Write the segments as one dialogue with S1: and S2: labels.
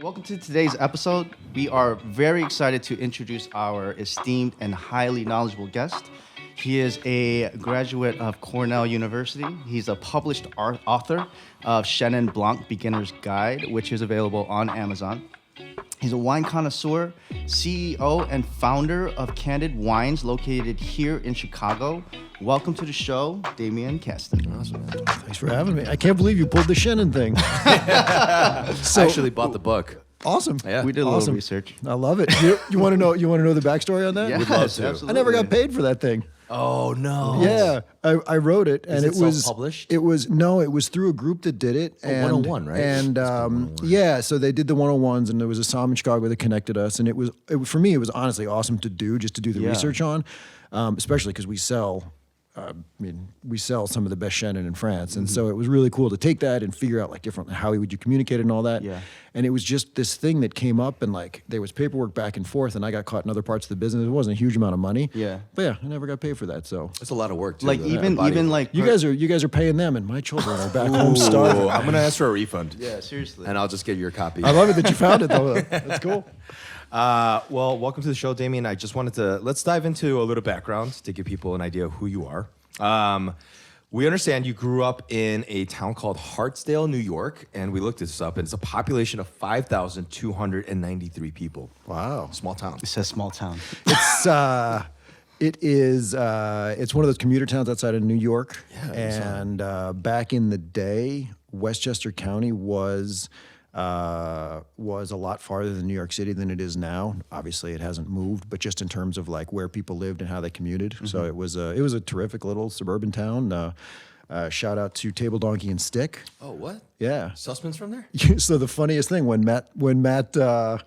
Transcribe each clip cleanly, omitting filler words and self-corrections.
S1: Welcome to today's episode. We are very excited to introduce our esteemed and highly knowledgeable guest. He is a graduate of Cornell University. He's a published author of Chenin Blanc Beginner's Guide, which is available on Amazon. He's a wine connoisseur, CEO, and founder of Candid Wines, located here in Chicago. Welcome to the show, Damien Casten.
S2: Awesome, man. Thanks for having me. I can't believe you pulled the Chenin thing.
S3: I actually bought the book.
S2: Awesome.
S3: Yeah.
S1: We did a little research.
S2: I love it. You want to know? You want to know the backstory on that?
S1: Yes,
S3: We'd love to.
S1: absolutely.
S2: I never got paid for that thing.
S3: Oh no.
S2: Yeah, I wrote it, and
S3: Is it
S2: was
S3: self-published?
S2: It was through a group that did it. And,
S3: 101, right?
S2: And
S3: It's called 101.
S2: yeah, so they did the 101s, and there was a som in Chicago that connected us, and for me, it was honestly awesome to do the research on, especially because we sell. We sell some of the best Chenin in France, and so it was really cool to take that and figure out like different how would you communicate it and all that.
S1: Yeah.
S2: And it was just this thing that came up, and like there was paperwork back and forth, and I got caught in other parts of the business. It wasn't a huge amount of money.
S1: Yeah.
S2: But yeah, I never got paid for that. So
S3: It's a lot of work too.
S1: Like
S3: though.
S1: even
S3: Body work.
S1: like
S2: you guys are paying them, and my children are back home starving.
S3: Ooh, I'm gonna ask for a refund.
S1: Yeah, seriously.
S3: And I'll just get your copy.
S2: I love it that you found it though. That's cool.
S3: Well, welcome to the show, Damien. I just wanted to let's dive into a little background to give people an idea of who you are. We understand you grew up in a town called Hartsdale, New York, and we looked this up, and it's a population of 5,293 people.
S2: Wow.
S3: Small town.
S1: It says small town.
S2: It's one of those commuter towns outside of New York.
S3: Yeah,
S2: and back in the day, Westchester County was a lot farther than New York City than it is now. Obviously, it hasn't moved, but just in terms of like where people lived and how they commuted. So it was a terrific little suburban town. Shout out to Table Donkey and Stick.
S3: Oh, what?
S2: Yeah.
S3: Sussman's from there?
S2: So the funniest thing when Matt the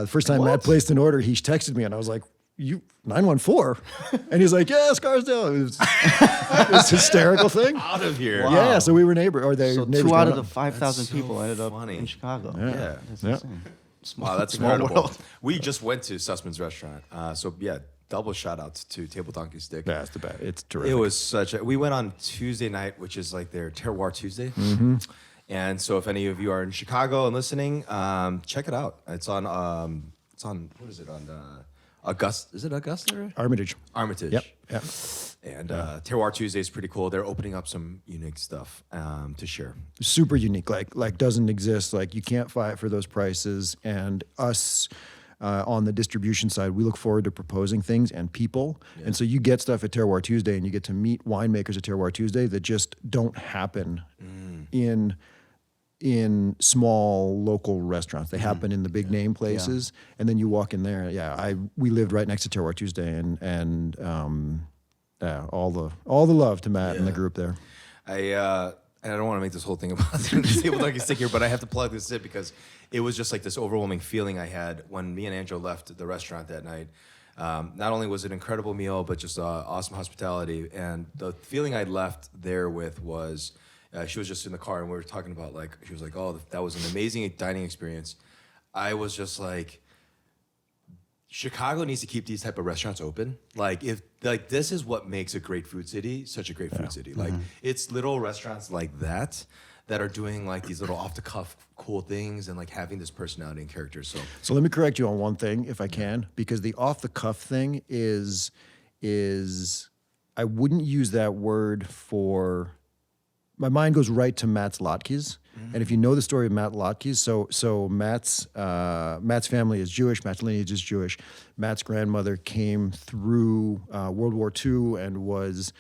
S2: first time Matt placed an order, he texted me and I was like, "You 914?" And he's like, "Yeah, Scarsdale." It was a hysterical thing.
S3: Out of here.
S1: Wow.
S2: Yeah, so we were neighbors.
S1: So
S2: neighbors
S1: 2 out
S2: growing
S1: of the
S2: up.
S1: 5,000
S3: That's so
S1: people ended up
S3: funny.
S1: in Chicago.
S3: Yeah.
S1: That's
S2: Yeah.
S1: insane. Small,
S3: Wow, that's
S1: small
S3: incredible.
S1: world.
S3: We just went to Sussman's restaurant. So yeah, double shout outs to Table Donkey Stick.
S2: Yeah, it's terrific.
S3: It was we went on Tuesday night, which is like their Terroir Tuesday. And so if any of you are in Chicago and listening, check it out. It's on what is it on Augusta? Is it Augusta?
S2: Armitage.
S3: Armitage.
S2: Yep.
S3: And Terroir Tuesday is pretty cool. They're opening up some unique stuff to share.
S2: Super unique. Like doesn't exist. Like you can't buy it for those prices. And us on the distribution side, we look forward to proposing things and people. Yeah. And so you get stuff at Terroir Tuesday, and you get to meet winemakers at Terroir Tuesday that just don't happen in small local restaurants. They happen in the big name places, and then you walk in there. Yeah, we lived right next to Terroir Tuesday, and all the love to Matt and the group there.
S3: I don't want to make this whole thing about the Table Donkey Stick here, but I have to plug this in because it was just like this overwhelming feeling I had when me and Angela left the restaurant that night. Not only was it an incredible meal, but just awesome hospitality. And the feeling I left there with was, she was just in the car and we were talking about like, she was like, "Oh, that was an amazing dining experience." I was just like, Chicago needs to keep these type of restaurants open. Like this is what makes a great food city such a great food city. Like it's little restaurants like that are doing like these little off the cuff cool things and like having this personality and character. So
S2: let me correct you on one thing if I can, because the off the cuff thing is I wouldn't use that word for. My mind goes right to Matt's latkes. And if you know the story of Matt Latkes, so Matt's family is Jewish, Matt's lineage is Jewish. Matt's grandmother came through World War II and was,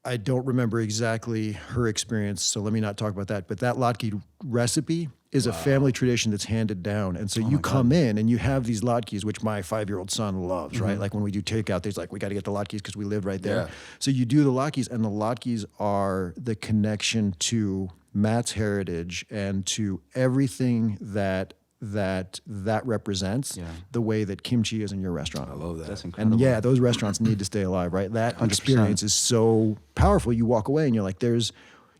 S2: I don't remember exactly her experience, so let me not talk about that. But that latke recipe is a family tradition that's handed down. And so you come in and you have these latkes, which my 5-year-old son loves, right? Like when we do takeout, there's like, we got to get the latkes because we live right there.
S3: Yeah.
S2: So you do the latkes, and the latkes are the connection to Matt's heritage and to everything that represents the way that kimchi is in your restaurant.
S3: I love that.
S1: That's incredible.
S2: And yeah, those restaurants need to stay alive, right? That
S1: 100%.
S2: experience is so powerful. You walk away and you're like,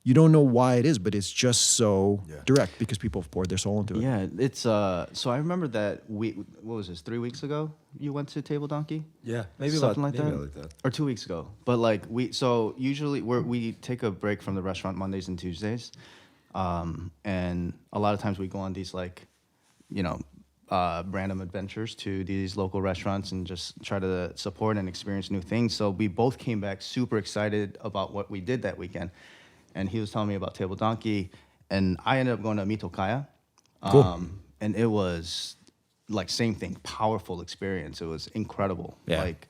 S2: you don't know why it is, but it's just so direct because people have poured their soul into it.
S1: Yeah, it's so I remember that what was this, 3 weeks ago you went to Table Donkey?
S3: Yeah, maybe
S1: Something
S3: about,
S1: like
S3: maybe
S1: that?
S3: like that.
S1: Or 2 weeks ago. But like usually we take a break from the restaurant Mondays and Tuesdays. And a lot of times we go on these like, you know, random adventures to these local restaurants and just try to support and experience new things. So we both came back super excited about what we did that weekend. And he was telling me about Table Donkey, and I ended up going to Mitokaya.
S2: Cool.
S1: And it was like same thing, powerful experience. It was incredible.
S2: Yeah.
S1: Like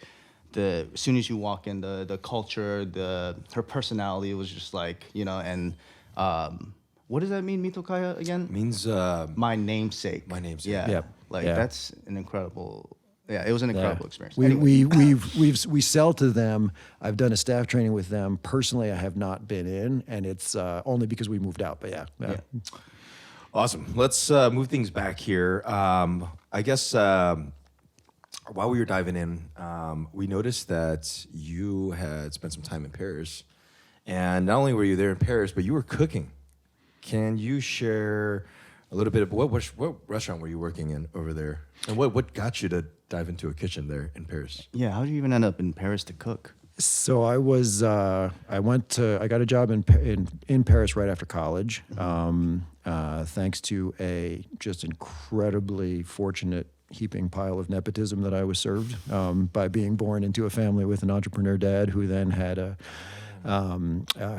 S1: as soon as you walk in, the culture, her personality, it was just like, you know, and what does that mean, Mitokaya, again?
S3: Means
S1: My namesake.
S3: My namesake.
S1: Yeah.
S2: Yep.
S1: Like
S2: Yeah.
S1: that's an incredible. Yeah, it was an incredible experience.
S2: We,
S1: Anyway.
S2: we sell to them. I've done a staff training with them. Personally, I have not been in, and it's only because we moved out. But yeah.
S3: Awesome. Let's move things back here. I guess while we were diving in, we noticed that you had spent some time in Paris. And not only were you there in Paris, but you were cooking. Can you share a little bit of what restaurant were you working in over there? And what got you to dive into a kitchen there in Paris?
S1: Yeah, how did you even end up in Paris to cook?
S2: So I was I got a job in Paris right after college, thanks to a just incredibly fortunate heaping pile of nepotism that I was served by being born into a family with an entrepreneur dad who then had a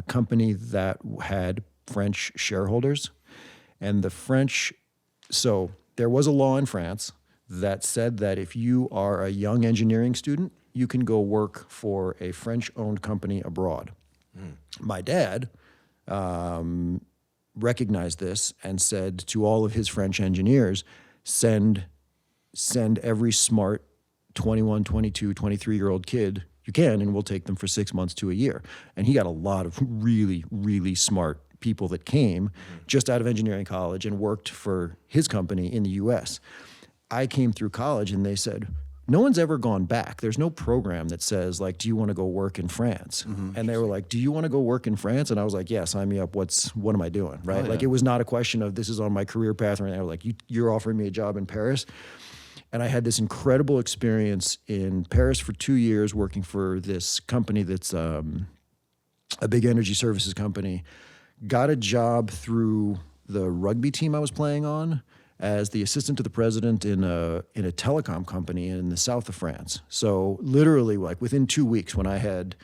S2: company that had French shareholders, and the French. So there was a law in France that said that if you are a young engineering student, you can go work for a French-owned company abroad. My dad recognized this and said to all of his French engineers, send every smart 21, 22, 23-year-old kid you can, and we'll take them for 6 months to a year. And he got a lot of really, really smart people that came just out of engineering college and worked for his company in the US. I came through college and they said, no one's ever gone back. There's no program that says, like, do you want to go work in France? And they were like, do you want to go work in France? And I was like, yeah, sign me up. What am I doing, right? Like, it was not a question of this is on my career path or anything. I was like, you're offering me a job in Paris? And I had this incredible experience in Paris for 2 years working for this company that's a big energy services company. Got a job through the rugby team I was playing on as the assistant to the president in a telecom company in the south of France. So literally, like within 2 weeks, when I had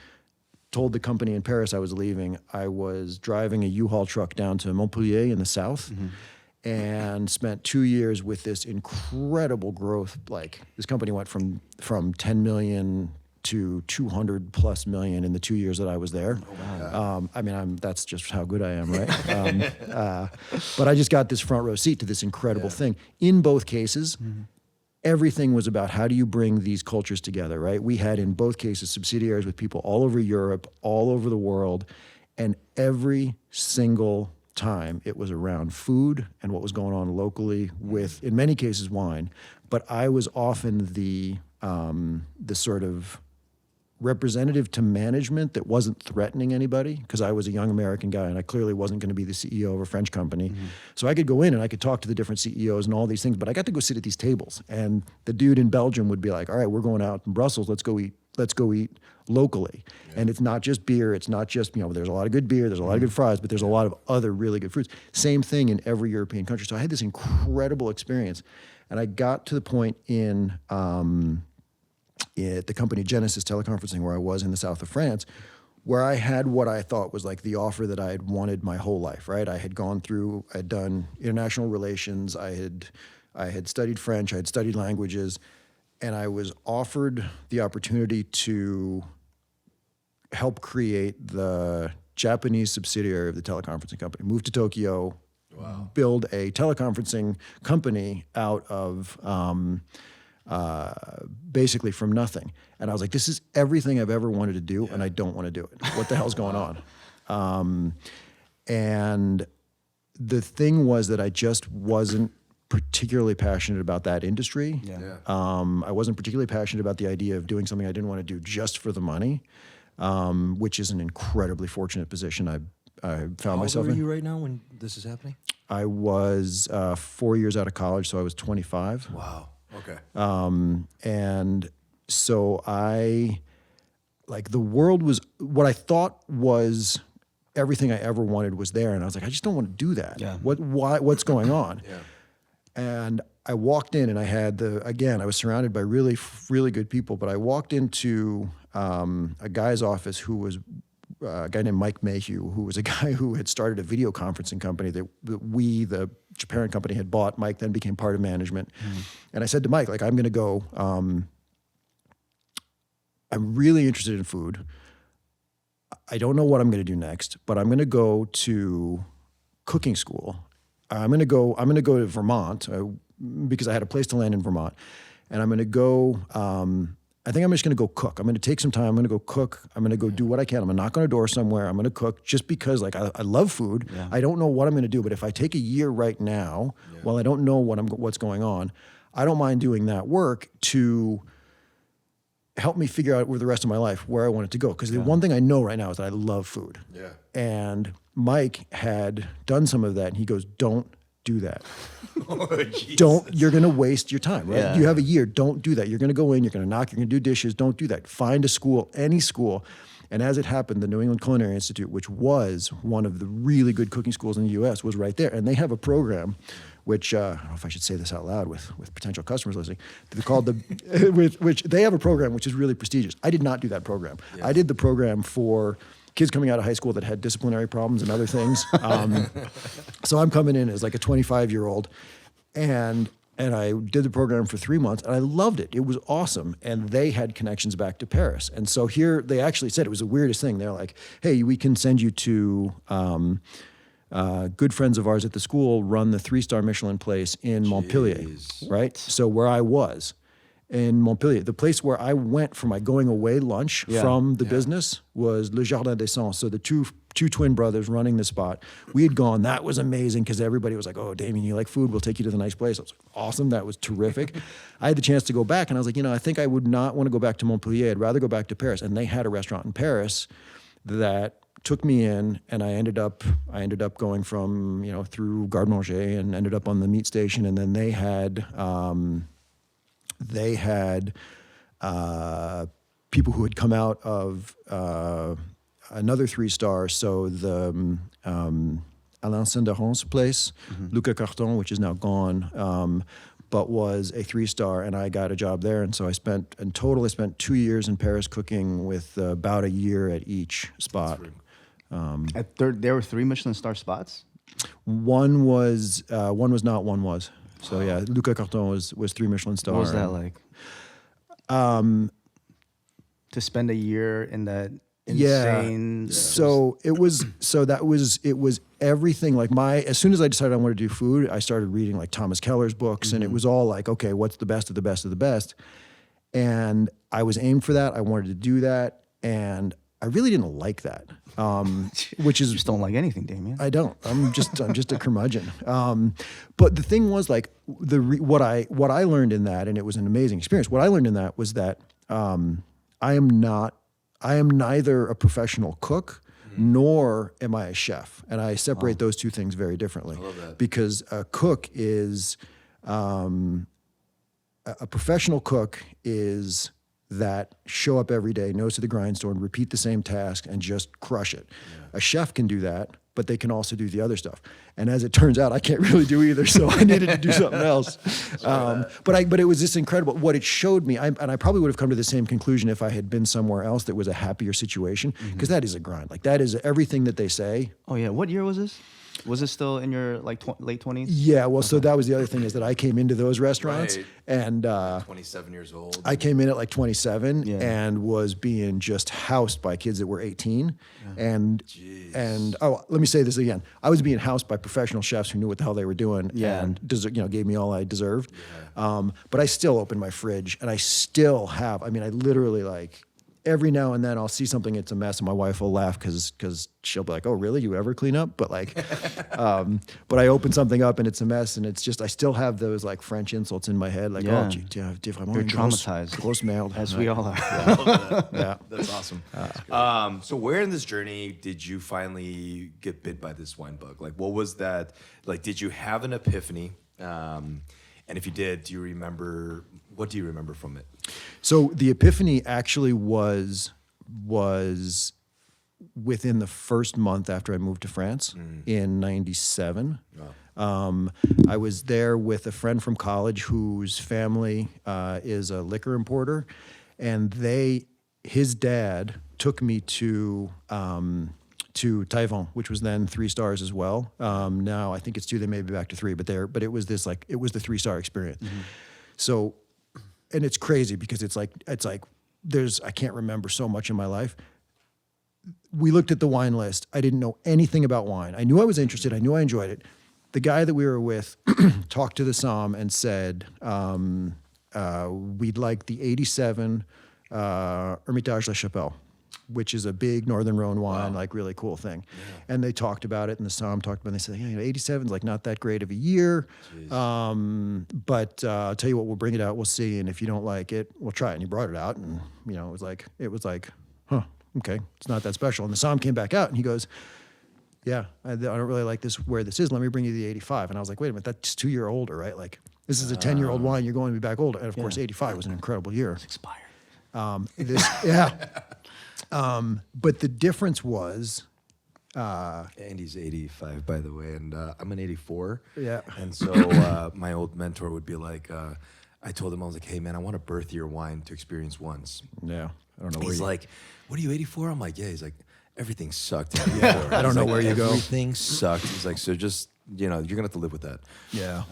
S2: told the company in Paris I was leaving, I was driving a U-Haul truck down to Montpellier in the south and spent 2 years with this incredible growth. Like, this company went from 10 million to 200 plus million in the 2 years that I was there. I mean, that's just how good I am, right? But I just got this front row seat to this incredible thing. In both cases, everything was about how do you bring these cultures together, right? We had in both cases subsidiaries with people all over Europe, all over the world, and every single time it was around food and what was going on locally with, in many cases, wine. But I was often the sort of representative to management that wasn't threatening anybody, because I was a young American guy and I clearly wasn't going to be the CEO of a French company. So I could go in and I could talk to the different CEOs and all these things, but I got to go sit at these tables. And the dude in Belgium would be like, all right, we're going out in Brussels, let's go eat locally. And it's not just beer, it's not just, there's a lot of good beer, there's a lot of good fries, but there's a lot of other really good fruits. Same thing in every European country. So I had this incredible experience. And I got to the point in at the company Genesis Teleconferencing, where I was in the south of France, where I had what I thought was like the offer that I had wanted my whole life, right? I had done international relations, I had studied French, I had studied languages, and I was offered the opportunity to help create the Japanese subsidiary of the teleconferencing company, move to Tokyo, build a teleconferencing company out of basically from nothing. And I was like, this is everything I've ever wanted to do, and I don't want to do it. What the hell's going on? And the thing was that I just wasn't particularly passionate about that industry. I wasn't particularly passionate about the idea of doing something I didn't want to do just for the money, which is an incredibly fortunate position I found myself in.
S3: How old are you right now when this is happening?
S2: I was 4 years out of college, so I was 25.
S3: Wow. Okay.
S2: And so the world was what I thought was everything I ever wanted was there. And I was like, I just don't want to do that.
S1: Yeah.
S2: What's going on?
S3: Yeah.
S2: And I walked in and I had I was surrounded by really, really good people, but I walked into a guy's office who was a guy named Mike Mayhew, who was a guy who had started a video conferencing company that the parent company, had bought. Mike then became part of management. And I said to Mike, like, I'm going to go, I'm really interested in food. I don't know what I'm going to do next, but I'm going to go to cooking school. I'm going to go to Vermont because I had a place to land in Vermont. And I'm going to go, I think I'm just going to go cook. I'm going to take some time. I'm going to go cook. I'm going to go do what I can. I'm going to knock on a door somewhere. I'm going to cook just because, like, I love food.
S1: Yeah.
S2: I don't know what I'm going to do, but if I take a year right now, while I don't know what's going on, I don't mind doing that work to help me figure out with the rest of my life where I want it to go. Because the one thing I know right now is that I love food.
S3: Yeah.
S2: And Mike had done some of that, and he goes, "Don't do that. You're going to waste your time, right?
S1: Yeah.
S2: You have a year. Don't do that. You're going to go in, you're going to knock, you're going to do dishes. Don't do that. Find a school, any school." And as it happened, the New England Culinary Institute, which was one of the really good cooking schools in the U.S., was right there. And they have a program, which I don't know if I should say this out loud with potential customers listening. They're called which they have a program which is really prestigious. I did not do that program. I did the program for kids coming out of high school that had disciplinary problems and other things. So I'm coming in as like a 25-year-old, and I did the program for 3 months, and I loved it. It was awesome. And they had connections back to Paris. And so here they actually said, it was the weirdest thing. They're like, "Hey, we can send you to good friends of ours at the school run the 3-star Michelin place in Montpellier," right? So where I was in Montpellier, the place where I went for my going away lunch from the business was Le Jardin des Sens. So the two twin brothers running the spot. We had gone. That was amazing because everybody was like, "Oh, Damien, you like food? We'll take you to the nice place." I was like, "Awesome. That was terrific." I had the chance to go back, and I was like, I think I would not want to go back to Montpellier. I'd rather go back to Paris. And they had a restaurant in Paris that took me in, and I ended up going from, through Garde Manger and ended up on the meat station. And then they had people who had come out of another 3-star. So the Alain Saint-Daron's place, Luca Carton, which is now gone, but was a 3-star, and I got a job there. And so I spent 2 years in Paris cooking, with about a year at each spot.
S1: There were 3 Michelin star spots?
S2: One was not, one was. So yeah, Luca Carton was 3 Michelin star.
S1: What was that like? To spend a year in that insane.
S2: So it was everything. Like as soon as I decided I wanted to do food, I started reading like Thomas Keller's books, and it was all like, okay, what's the best of the best of the best? And I was aimed for that. I wanted to do that, and I really didn't like that. Which is,
S1: You just don't like anything, Damien.
S2: I don't. I'm just a curmudgeon. But the thing was, like, what I learned in that, and it was an amazing experience. What I learned in that was that I am neither a professional cook nor am I a chef, and I separate those two things very differently.
S3: I love that.
S2: Because a cook is a professional cook is that show up every day, nose to the grindstone, repeat the same task, and just crush it. A chef can do that, but they can also do the other stuff. And as it turns out, I can't really do either, so I needed to do something else. But it was just incredible. What it showed me, and I probably would have come to the same conclusion if I had been somewhere else that was a happier situation, because that is a grind. Like, that is everything that they say.
S1: Oh yeah, what year was this? Was it still in your late 20s?
S2: Yeah, well, so that was the other thing, is that I came into those restaurants,
S3: Right.
S2: and
S3: 27 years old.
S2: I came in at like 27
S1: Yeah.
S2: and was being just housed by kids that were 18. And let me say this again. I was being housed by professional chefs who knew what the hell they were doing and gave me all I deserved. But I still open my fridge, and I still have, I literally, like, every now and then I'll see something, it's a mess, and my wife will laugh because she'll be like, "Oh, really? You ever clean up?" But like, but I open something up and it's a mess, and it's just, I still have those like French insults in my head, like,
S1: Yeah.
S2: "Oh, tu vraiment
S1: You're
S2: une grosse-
S1: traumatized.
S2: grosse merde."
S1: As we all are.
S2: Yeah.
S3: That's awesome. So where in this journey did you finally get bit by this wine bug? Like, what was that? Like, did you have an epiphany? And if you did, what do you remember from it?
S2: So the epiphany actually was within the first month after I moved to France in '97. I was there with a friend from college whose family is a liquor importer, and his dad took me to Taïwan, which was then 3 stars as well. Now I think it's 2. They may be back to 3, but it was the 3-star experience. So, and it's crazy because it's like I can't remember so much in my life. We looked at the wine list. I didn't know anything about wine. I knew I was interested. I knew I enjoyed it. The guy that we were with talked to the somm and said, we'd like the 87 Hermitage La Chapelle, which is a big Northern Rhone wine, like really cool thing. Yeah. And they talked about it, and the somm talked about it, and they said, 87 is like not that great of a year. But I'll tell you what, we'll bring it out, we'll see, and if you don't like it, we'll try it. And he brought it out, and it was like, huh, okay, it's not that special. And the somm came back out, and he goes, yeah, I don't really like this where this is. Let me bring you the 85. And I was like, wait a minute, that's 2 year older, right? Like, this is a 10-year-old wine. You're going to be back older. And of course, 85 was an incredible year.
S1: It's expired.
S2: But the difference was,
S3: Andy's 85, by the way, and I'm an 84.
S2: Yeah.
S3: And so my old mentor would be like, I told him, I was like, hey, man, I want to birth your wine to experience once.
S2: yeah, I don't know where
S3: He's
S2: you
S3: like, what are you, 84? I'm like, yeah. He's like, everything sucked. Yeah,
S2: I don't know where you go.
S3: Everything sucked. He's like, so just, you're going to have to live with that.
S2: Yeah.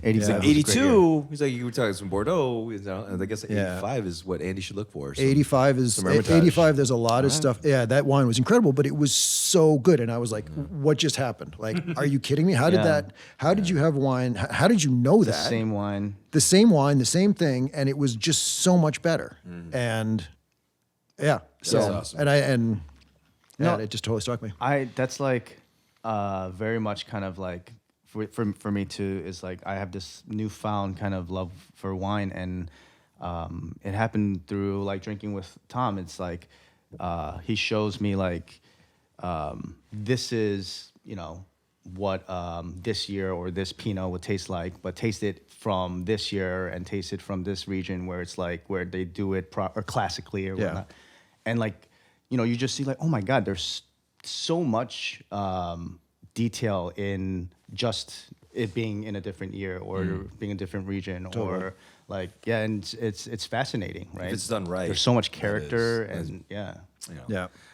S3: He's like,
S1: was a great
S3: 82. He's like, you were talking some Bordeaux. And I guess 85 is what Andy should look for. So
S2: 85 is
S3: some Hermitage.
S2: 85. There's a lot of stuff. Yeah, that wine was incredible, but it was so good. And I was like, what just happened? Like, are you kidding me? How did you have wine? How did you know that?
S1: Same wine.
S2: The same wine, the same thing. And it was just so much better. And yeah. So,
S3: awesome.
S2: And it just totally struck me.
S1: That's like very much kind of like for me too, is like I have this newfound kind of love for wine, and it happened through like drinking with Tom. It's like he shows me like this is what this year or this Pinot would taste like, but taste it from this year and taste it from this region where it's like where they do it or classically or whatnot, and like you just see like, oh my God, there's so much detail in just it being in a different year or being a different region or like, and it's fascinating, right?
S3: If it's done right.
S1: There's so much character and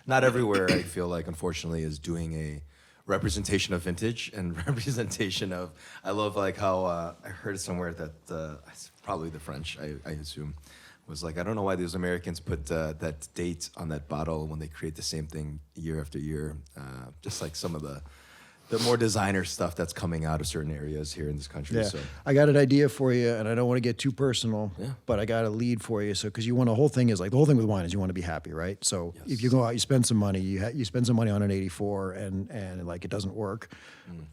S3: Not everywhere, I feel like, unfortunately, is doing a representation of vintage and representation of, I love like how I heard it somewhere that probably the French, I assume, was like, I don't know why those Americans put that date on that bottle when they create the same thing year after year. Just like some of the more designer stuff that's coming out of certain areas here in this country.
S2: Yeah.
S3: So.
S2: I got an idea for you, and I don't want to get too personal, but I got a lead for you. So, because the whole thing is like, the whole thing with wine is you want to be happy, right? So if you go out, you spend some money, you spend some money on an 84 and like it doesn't work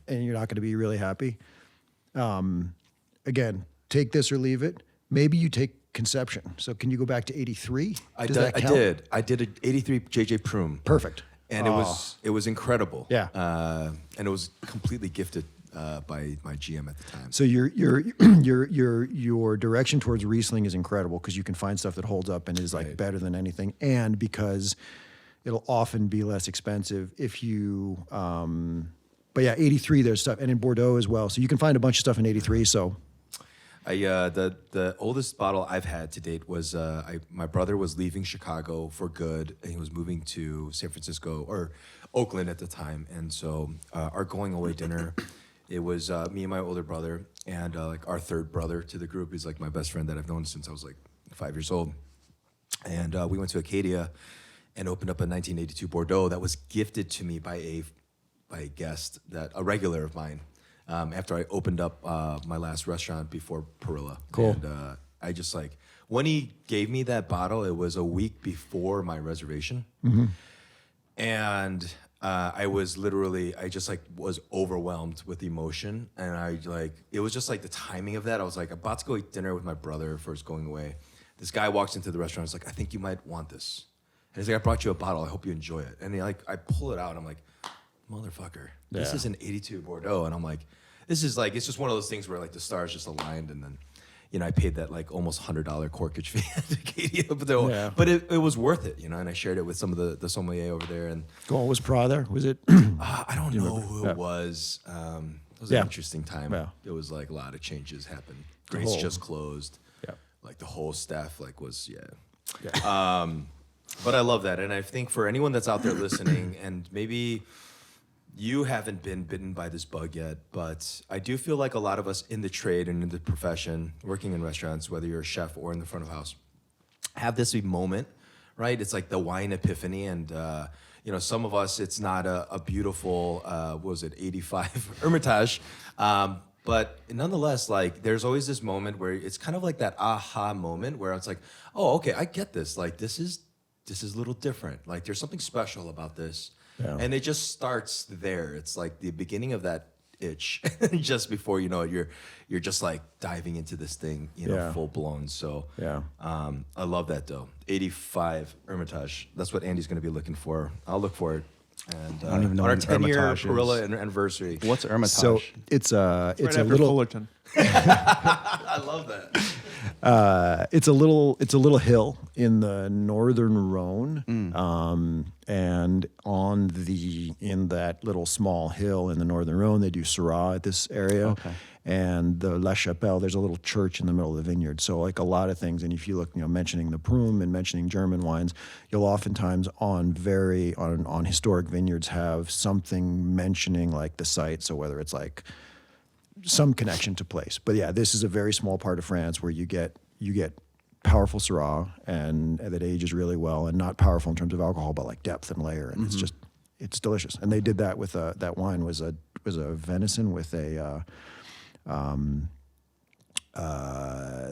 S2: and you're not going to be really happy. Again, take this or leave it. Maybe you take Conception. So can you go back to 83?
S3: I did. I did an 83 JJ Prume.
S2: Perfect.
S3: And it was incredible.
S2: Yeah.
S3: And it was completely gifted by my GM at the time.
S2: So your direction towards Riesling is incredible because you can find stuff that holds up and is like better than anything, and because it'll often be less expensive if you. But yeah, 83 there's stuff, and in Bordeaux as well. So you can find a bunch of stuff in 83. So.
S3: The oldest bottle I've had to date was my brother was leaving Chicago for good, and he was moving to San Francisco or Oakland at the time, and so our going away dinner, it was me and my older brother and like our third brother to the group. He's like my best friend that I've known since I was like 5 years old, and we went to Acadia and opened up a 1982 Bordeaux that was gifted to me by a guest, a regular of mine. After I opened up my last restaurant before Perilla.
S2: Cool.
S3: And I just like, when he gave me that bottle, it was a week before my reservation. Mm-hmm. And I just like was overwhelmed with emotion. And it was just like the timing of that. I was like about to go eat dinner with my brother first going away. This guy walks into the restaurant. He's like, I think you might want this. And he's like, I brought you a bottle. I hope you enjoy it. And I pull it out. And I'm like, motherfucker, this is an 82 Bordeaux. And I'm like, this is like, it's just one of those things where like the stars just aligned. And then, I paid that like almost $100 corkage fee at Acadia,
S2: Yeah.
S3: but it was worth it, and I shared it with some of the sommelier over there, and
S2: Was Pra there? Was it?
S3: I don't know who
S2: Yeah.
S3: it was. It was
S2: Yeah.
S3: an interesting time.
S2: Yeah.
S3: It was like a lot of changes happened. Grace
S2: whole-
S3: just closed.
S2: Yeah.
S3: Like the whole staff was
S2: Yeah.
S3: But I love that, and I think for anyone that's out there listening, and maybe you haven't been bitten by this bug yet, but I do feel like a lot of us in the trade and in the profession, working in restaurants, whether you're a chef or in the front of house, have this moment, right? It's like the wine epiphany, and some of us, it's not a beautiful, what was it, 85 Hermitage, but nonetheless, like there's always this moment where it's kind of like that aha moment where it's like, oh, okay, I get this. Like this is a little different. Like there's something special about this.
S2: Yeah.
S3: And it just starts there. It's like the beginning of that itch, just before you know it, you're just like diving into this thing,
S2: Yeah.
S3: full blown. So
S2: Yeah.
S3: I love that though. 85 Hermitage. That's what Andy's going to be looking for. I'll look for it. And
S1: I don't even know
S3: on our
S1: what
S3: 10-year
S1: Hermitage is.
S3: Perilla anniversary.
S1: What's Hermitage?
S2: So it's a
S4: Right
S2: a
S4: after
S2: little
S4: Fullerton.
S3: I love that.
S2: it's a little hill in the northern Rhone, and in that little small hill in the northern Rhone, they do Syrah at this area.
S1: Okay.
S2: And the La Chapelle, there's a little church in the middle of the vineyard. So like a lot of things, and if you look, mentioning the Prum and mentioning German wines, you'll oftentimes on historic vineyards have something mentioning like the site. So whether it's like some connection to place. But yeah, this is a very small part of France where you get powerful Syrah and that ages really well, and not powerful in terms of alcohol, but like depth and layer, and it's delicious. And they did that with that wine was a venison with a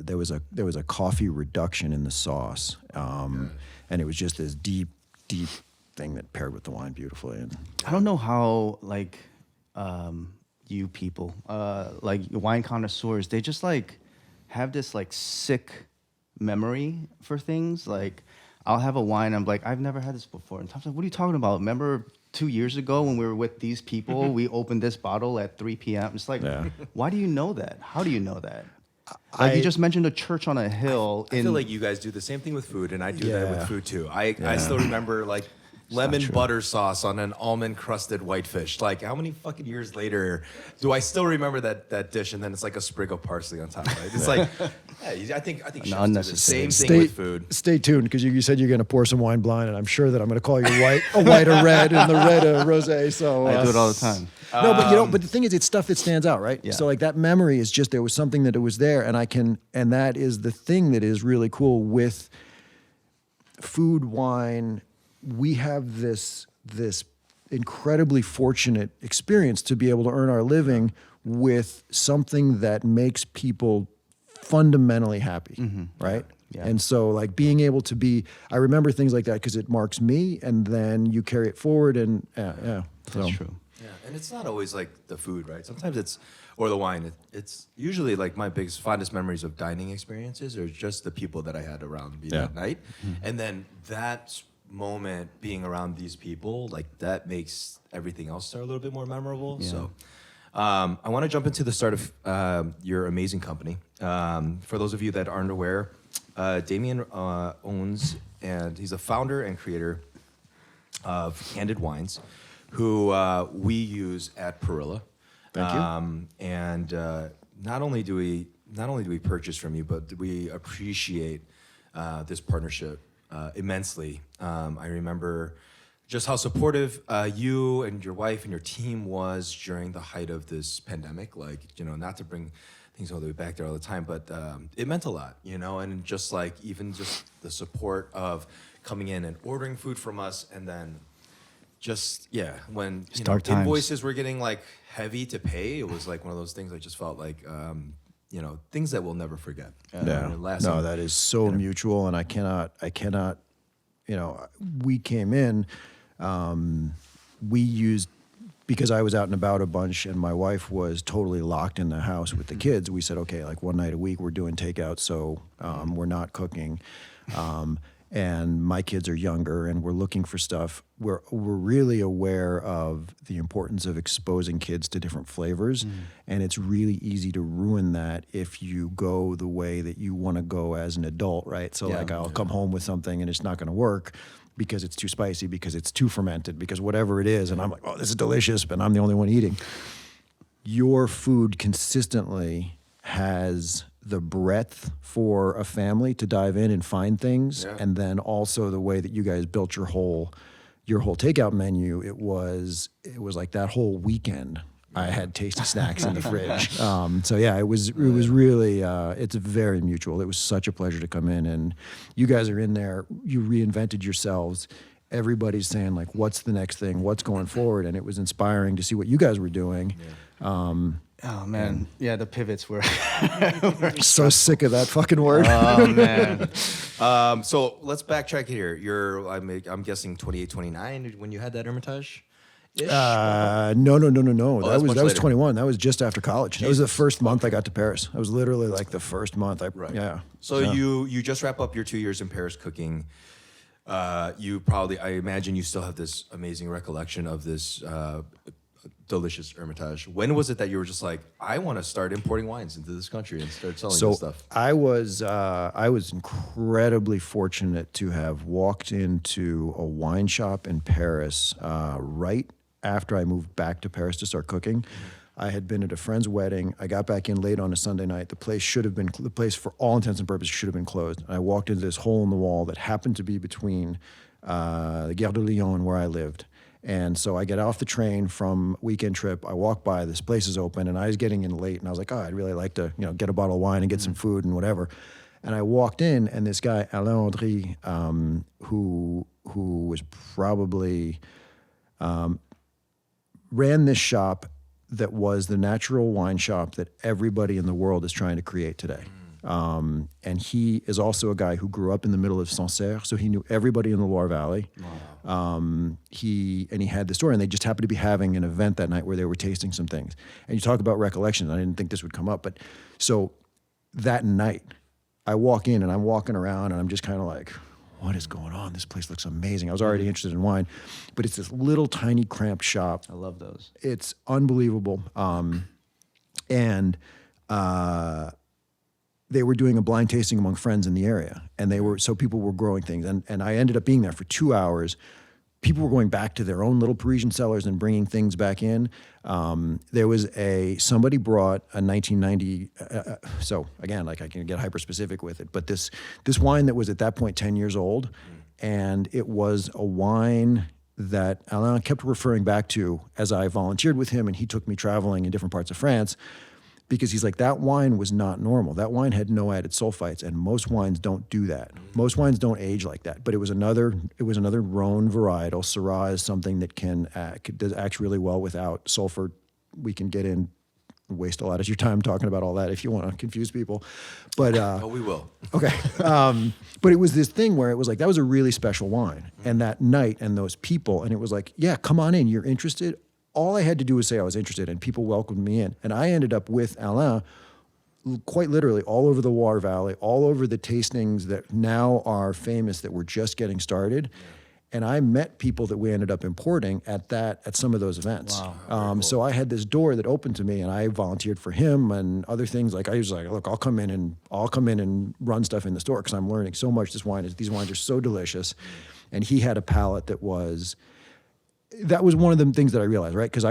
S2: there was a coffee reduction in the sauce, and it was just this deep thing that paired with the wine beautifully. And
S1: I don't know how you people, like wine connoisseurs, they just like have this like sick memory for things. Like I'll have a wine, I'm like, I've never had this before. And Tom's like, what are you talking about? Remember 2 years ago when we were with these people, we opened this bottle at 3 p.m. It's like,
S2: Yeah.
S1: why do you know that? How do you know that? Like you just mentioned a church on a hill.
S3: I feel like you guys do the same thing with food, and I do that with food too. I still remember like lemon butter sauce on an almond crusted whitefish. Like how many fucking years later do I still remember that dish? And then it's like a sprig of parsley on top, right? It's like, I think chefs do the
S1: unnecessary.
S3: same thing with food.
S2: Stay tuned, because you said you're going to pour some wine blind, and I'm sure that I'm going to call you a white or red, and the red a rosé. So
S1: I do it all the time.
S2: No, but but the thing is, it's stuff that stands out, right?
S1: Yeah.
S2: So like that memory is just there was something that it was there, and that is the thing that is really cool with food, wine. We have this incredibly fortunate experience to be able to earn our living with something that makes people fundamentally happy, right?
S1: Yeah.
S2: And so like being able to I remember things like that because it marks me, and then you carry it forward, and yeah.
S1: That's true.
S3: Yeah, and it's not always like the food, right? Sometimes or the wine. It's usually like my biggest, fondest memories of dining experiences are just the people that I had around me that night. And then that moment being around these people, like that makes everything else start a little bit more memorable.
S1: Yeah.
S3: So I want to jump into the start of your amazing company. For those of you that aren't aware, Damien owns, and he's a founder and creator of Candid Wines, who we use at Perilla.
S2: Thank you.
S3: And not only do we purchase from you, but we appreciate this partnership immensely. I remember just how supportive you and your wife and your team was during the height of this pandemic. Like, not to bring things all the way back there all the time, but it meant a lot, and just like even just the support of coming in and ordering food from us, and then just when
S1: Dark times.
S3: invoices were getting like heavy to pay, it was like one of those things I just felt like things that we'll never forget.
S2: No, that is so mutual, and I cannot. We came in, we used, because I was out and about a bunch, and my wife was totally locked in the house with the kids. We said, okay, like one night a week we're doing takeout, so we're not cooking. and my kids are younger, and we're looking for stuff. We're really aware of the importance of exposing kids to different flavors, and it's really easy to ruin that if you go the way that you want to go as an adult, right? So like I'll come home with something and it's not going to work because it's too spicy, because it's too fermented, because whatever it is, and I'm like, oh, this is delicious, but I'm the only one eating. Your food consistently has the breadth for a family to dive in and find things, and then also the way that you guys built your whole takeout menu. It was like that whole weekend I had tasty snacks in the fridge. So yeah, it was really it's very mutual. It was such a pleasure to come in, and you guys are in there. You reinvented yourselves. Everybody's saying like, what's the next thing? What's going forward? And it was inspiring to see what you guys were doing.
S1: Oh man, yeah, the pivots were.
S2: So sick of that fucking word.
S1: Oh man.
S3: So let's backtrack here. I'm guessing 28, 29 when you had that Hermitage.
S2: No.
S3: Oh,
S2: that was
S3: later.
S2: 21. That was just after college. That was the first month I got to Paris. That was literally like the first month. Yeah.
S3: So you just wrap up your 2 years in Paris cooking. You probably, I imagine, you still have this amazing recollection of this delicious Hermitage. When was it that you were just like, I want to start importing wines into this country and start selling this stuff?
S2: I was incredibly fortunate to have walked into a wine shop in Paris right after I moved back to Paris to start cooking. I had been at a friend's wedding. I got back in late on a Sunday night. The place for all intents and purposes should have been closed. And I walked into this hole in the wall that happened to be between the Gare de Lyon and where I lived. And so I get off the train from weekend trip. I walk by, this place is open, and I was getting in late, and I was like, oh, I'd really like to, get a bottle of wine and get some food and whatever. And I walked in, and this guy, Alain Audry, who was probably ran this shop that was the natural wine shop that everybody in the world is trying to create today. And he is also a guy who grew up in the middle of Sancerre, so he knew everybody in the Loire Valley. Wow. He had the store, and they just happened to be having an event that night where they were tasting some things. And you talk about recollection. I didn't think this would come up, but so that night, I walk in and I'm walking around and I'm just kind of like, what is going on? This place looks amazing. I was already interested in wine, but it's this little tiny cramped shop.
S1: I love those.
S2: It's unbelievable. They were doing a blind tasting among friends in the area, and people were growing things. And I ended up being there for 2 hours. People were going back to their own little Parisian cellars and bringing things back in. There was somebody brought a 1990, so again, like I can get hyper specific with it, but this wine that was at that point 10 years old, and it was a wine that Alain kept referring back to as I volunteered with him and he took me traveling in different parts of France, because he's like, that wine was not normal. That wine had no added sulfites, and most wines don't do that. Most wines don't age like that. But it was another Rhone varietal. Syrah is something that acts really well without sulfur. We can get in, waste a lot of your time talking about all that if you want to confuse people. But
S3: we will.
S2: Okay. But it was this thing where it was like, that was a really special wine. And that night and those people, and it was like, yeah, come on in. You're interested? All I had to do was say I was interested, and people welcomed me in. And I ended up with Alain quite literally all over the Loire Valley, all over the tastings that now are famous that were just getting started. And I met people that we ended up importing at some of those events. Wow. Cool. So I had this door that opened to me, and I volunteered for him and other things. Like I was like, look, I'll come in and run stuff in the store because I'm learning so much. These wines are so delicious. And he had a palate that was one of the things that I realized, right? Because I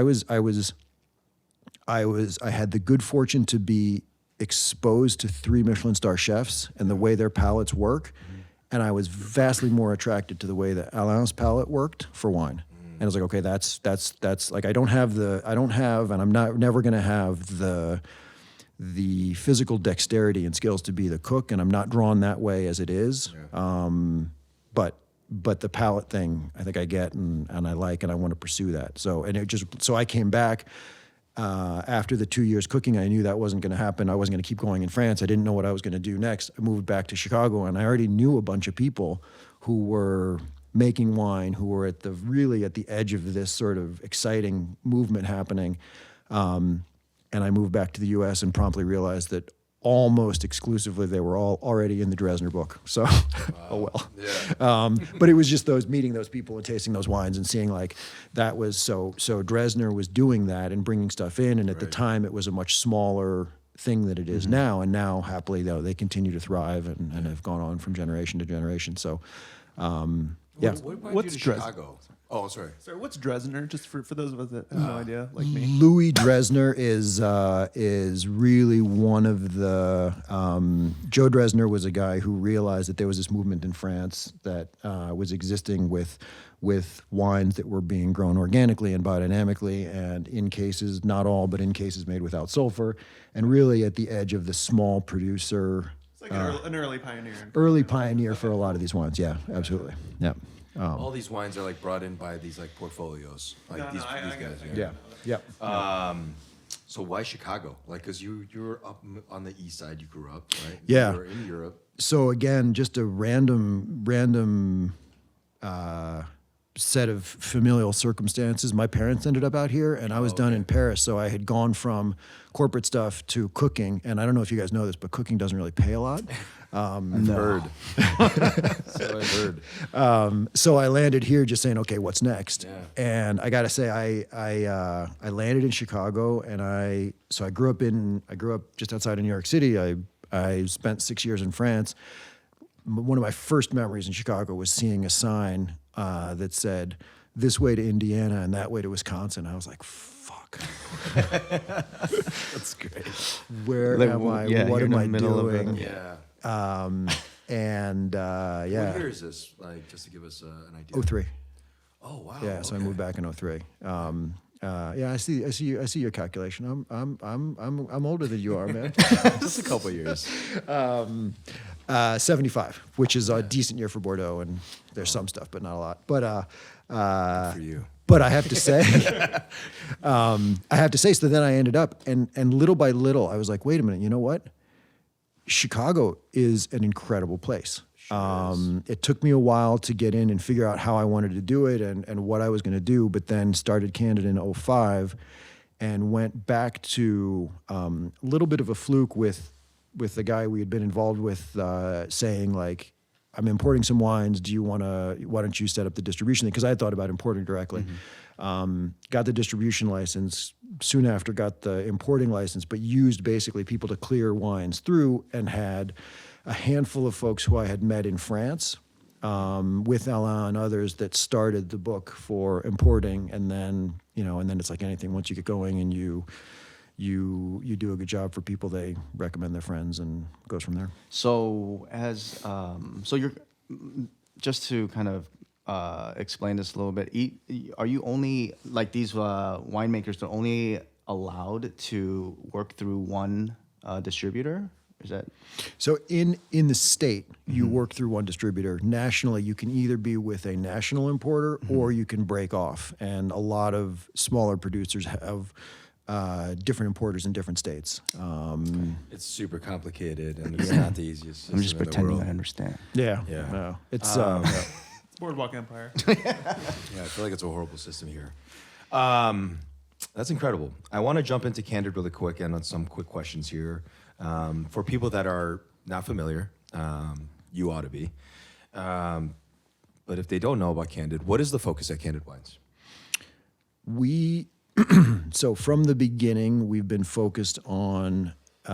S2: had the good fortune to be exposed to 3 Michelin star chefs and the way their palates work. And I was vastly more attracted to the way that Alain's palate worked for wine. And I was like, okay, that's like, I don't have, and I'm never going to have the physical dexterity and skills to be the cook. And I'm not drawn that way as it is. Yeah. But the palate thing, I think I get and I like, and I want to pursue that. So I came back after the 2 years cooking. I knew that wasn't going to happen. I wasn't going to keep going in France. I didn't know what I was going to do next. I moved back to Chicago, and I already knew a bunch of people who were making wine, who were at the edge of this sort of exciting movement happening. And I moved back to the U.S. and promptly realized that almost exclusively, they were all already in the Dresdner book. So, oh well.
S3: Yeah.
S2: But it was just meeting those people and tasting those wines and seeing like that was so Dresdner was doing that and bringing stuff in. And at the time, it was a much smaller thing that it is now. And now, happily, though, they continue to thrive and have gone on from generation to generation. So, yeah.
S4: What's
S3: Chicago? Oh, sorry.
S4: Sorry, what's Dresdner? Just for those of us that have no idea, like me.
S2: Louis Dresdner is really one of the. Joe Dresdner was a guy who realized that there was this movement in France that was existing with wines that were being grown organically and biodynamically, and in cases, not all, but in cases made without sulfur, and really at the edge of the small producer.
S4: It's like an early pioneer.
S2: Early pioneer for a lot of these wines. Yeah, absolutely. Yeah.
S3: All these wines are like brought in by these like portfolios, like these guys.
S2: Yeah.
S3: So why Chicago? Like, cause you were up on the east side. You grew up, right?
S2: Yeah.
S3: You were in Europe.
S2: So again, just a random set of familial circumstances. My parents ended up out here, and I was done in Paris. So I had gone from corporate stuff to cooking, and I don't know if you guys know this, but cooking doesn't really pay a lot.
S3: I've heard. So I've heard.
S2: So I landed here just saying, okay, what's next?
S3: Yeah.
S2: And I got to say, I landed in Chicago, and I grew up just outside of New York City. I spent 6 years in France. One of my first memories in Chicago was seeing a sign that said, "This way to Indiana and that way to Wisconsin." I was like, fuck.
S3: That's great.
S2: Where
S1: Like,
S2: am I?
S1: yeah,
S2: What
S1: you're
S2: am
S1: in the
S2: I
S1: middle of
S2: doing?
S1: it.
S3: Yeah.
S2: Yeah.
S3: What year is this? Like, just to give us an idea.
S2: 03.
S3: Oh wow.
S2: Yeah, so I moved back in 03. Yeah, I see your calculation. I'm older than you are, man.
S3: Just a couple years.
S2: 75, which is a decent year for Bordeaux, and there's some stuff, but not a lot. But
S3: For you.
S2: But I have to say, so then I ended up, and little by little, I was like, wait a minute, you know what? Chicago is an incredible place. It took me a while to get in and figure out how I wanted to do it and what I was going to do, but then started Candid in 05 and went back to a little bit of a fluke with the guy we had been involved with saying like, I'm importing some wines. Why don't you set up the distribution thing? Because I had thought about importing directly. Got the distribution license, soon after got the importing license, but used basically people to clear wines through, and had a handful of folks who I had met in France with Alain and others that started the book for importing. And then, it's like anything, once you get going and you do a good job for people, they recommend their friends, and it goes from there.
S1: So so you're just to kind of explain this a little bit. Are you only like these winemakers? They're only allowed to work through one distributor? Is that
S2: so? In the state, you work through one distributor. Nationally, you can either be with a national importer or you can break off. And a lot of smaller producers have different importers in different states.
S3: It's super complicated, and it's not the easiest.
S1: I'm just
S3: system in the
S1: pretending
S3: world.
S1: I understand.
S2: Yeah,
S3: Yeah.
S2: no, it's
S4: It's Boardwalk Empire.
S3: Yeah, I feel like it's a horrible system here. That's incredible. I want to jump into Candid really quick and on some quick questions here. For people that are not familiar, you ought to be. But if they don't know about Candid, what is the focus at Candid Wines?
S2: So from the beginning, we've been focused on. We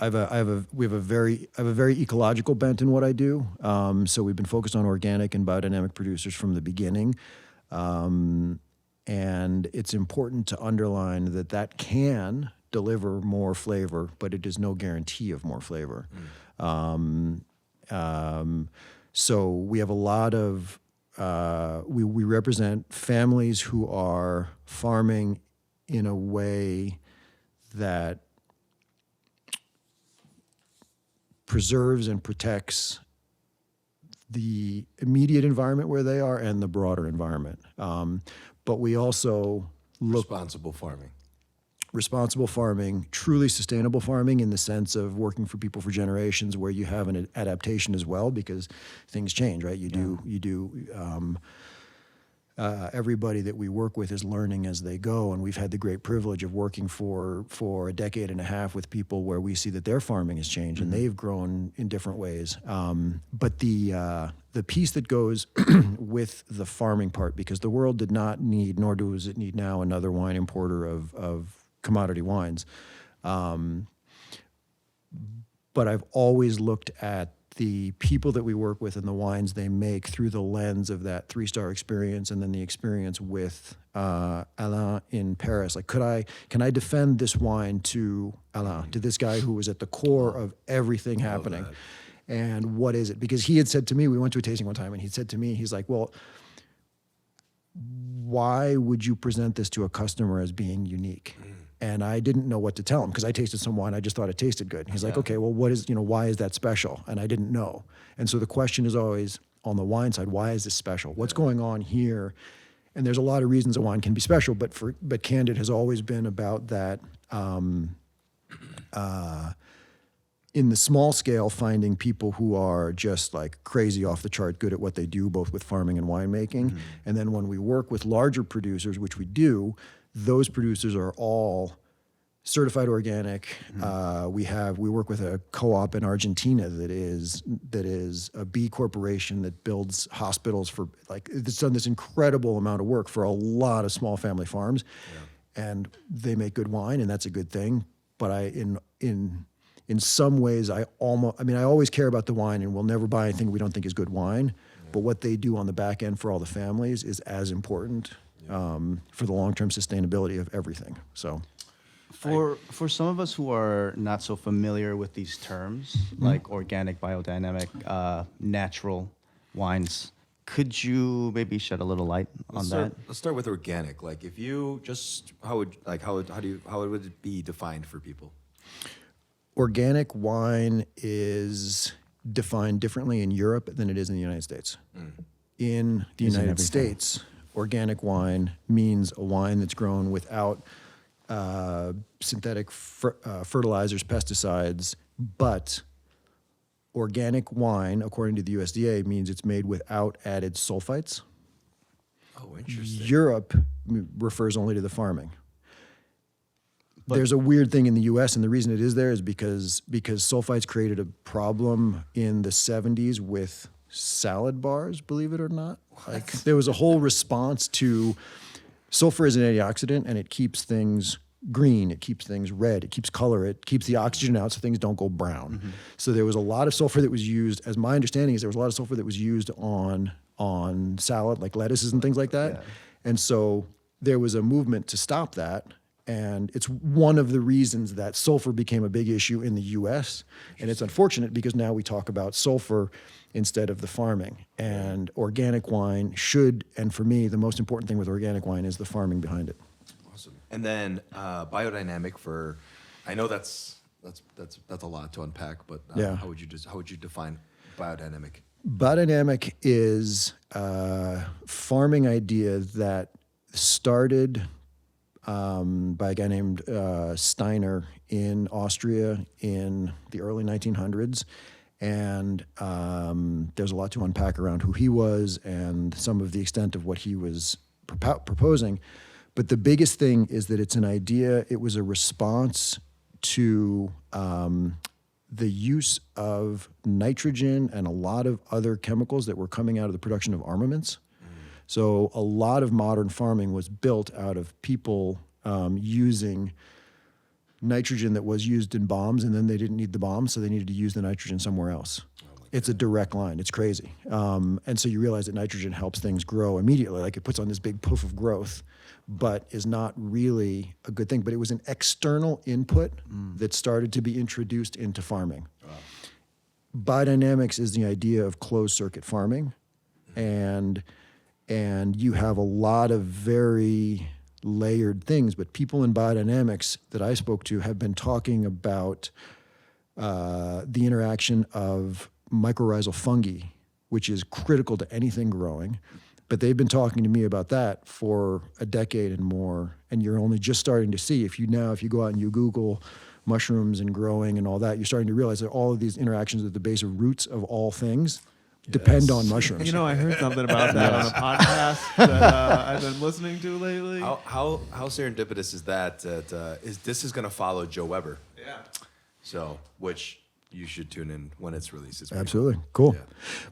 S2: have a very ecological bent in what I do. So we've been focused on organic and biodynamic producers from the beginning, and it's important to underline that can deliver more flavor, but it is no guarantee of more flavor. So we have a lot of. We represent families who are farming in a way that preserves and protects the immediate environment where they are and the broader environment. But we also look responsible farming, truly sustainable farming in the sense of working for people for generations, where you have an adaptation as well, because things change, right? You do everybody that we work with is learning as they go, and we've had the great privilege of working for a decade and a half with people where we see that their farming has changed and they've grown in different ways. But the piece that goes with the farming part, because the world did not need, nor does it need now, another wine importer of commodity wines. But I've always looked at the people that we work with and the wines they make through the lens of that 3-star experience, and then the experience with Alain in Paris. Like, can I defend this wine to Alain, to this guy who was at the core of everything happening? And what is it? Because he had said to me, we went to a tasting one time, and he said to me, he's like, well, why would you present this to a customer as being unique? And I didn't know what to tell him, because I tasted some wine. I just thought it tasted good. He's like, okay, well, why is that special? And I didn't know. And so the question is always on the wine side, why is this special? What's going on here? And there's a lot of reasons a wine can be special, but Candid has always been about that, in the small scale, finding people who are just like crazy off the chart good at what they do, both with farming and winemaking. And then when we work with larger producers, which we do, those producers are all certified organic. We work with a co-op in Argentina that is a B corporation that builds hospitals for, like, it's done this incredible amount of work for a lot of small family farms, and they make good wine, and that's a good thing. But in some ways, I always care about the wine, and we'll never buy anything we don't think is good wine. But what they do on the back end for all the families is as important. For the long-term sustainability of everything. So,
S1: for some of us who are not so familiar with these terms, like organic, biodynamic, natural wines, could you maybe shed a little light on that?
S3: Let's start with organic. Like, if you just how would it be defined for people?
S2: Organic wine is defined differently in Europe than it is in the United States. In the United States, organic wine means a wine that's grown without synthetic fertilizers, pesticides, but organic wine, according to the USDA, means it's made without added sulfites.
S3: Oh, interesting.
S2: Europe refers only to the farming. There's a weird thing in the U.S., and the reason it is there is because sulfites created a problem in the 70s with salad bars, believe it or not. Like, there was a whole response to sulfur as an antioxidant, and it keeps things green, it keeps things red, it keeps color, it keeps the oxygen out so things don't go brown. So there was a lot of sulfur that was used, as my understanding is, there was a lot of sulfur that was used on salad, like lettuces and things like that. And so there was a movement to stop that. And it's one of the reasons that sulfur became a big issue in the U.S. And it's unfortunate because now we talk about sulfur instead of the farming. And organic wine should, and for me, the most important thing with organic wine is the farming behind it.
S3: Awesome. And then biodynamic for, I know that's a lot to unpack, but how would you define biodynamic?
S2: Biodynamic is a farming idea that started by a guy named Steiner in Austria in the early 1900s. And there's a lot to unpack around who he was and some of the extent of what he was proposing. But the biggest thing is that it's an idea, it was a response to the use of nitrogen and a lot of other chemicals that were coming out of the production of armaments. So a lot of modern farming was built out of people using nitrogen that was used in bombs, and then they didn't need the bombs, so they needed to use the nitrogen somewhere else. It's a direct line. It's crazy. And so you realize that nitrogen helps things grow immediately. Like, it puts on this big poof of growth, but is not really a good thing. But it was an external input that started to be introduced into farming. Wow. Biodynamics is the idea of closed circuit farming, and you have a lot of very layered things, but people in biodynamics that I spoke to have been talking about the interaction of mycorrhizal fungi, which is critical to anything growing. But they've been talking to me about that for a decade and more, and you're only just starting to see, if you go out and you Google mushrooms and growing and all that, you're starting to realize that all of these interactions are at the base of roots of all things, depend on mushrooms.
S4: You know, I heard something about that on a podcast that I've been listening to lately.
S3: How serendipitous is that? This is going to follow Joe Weber?
S4: Yeah.
S3: So, which you should tune in when it's released. It's pretty
S2: Absolutely. Cool.
S3: Yeah.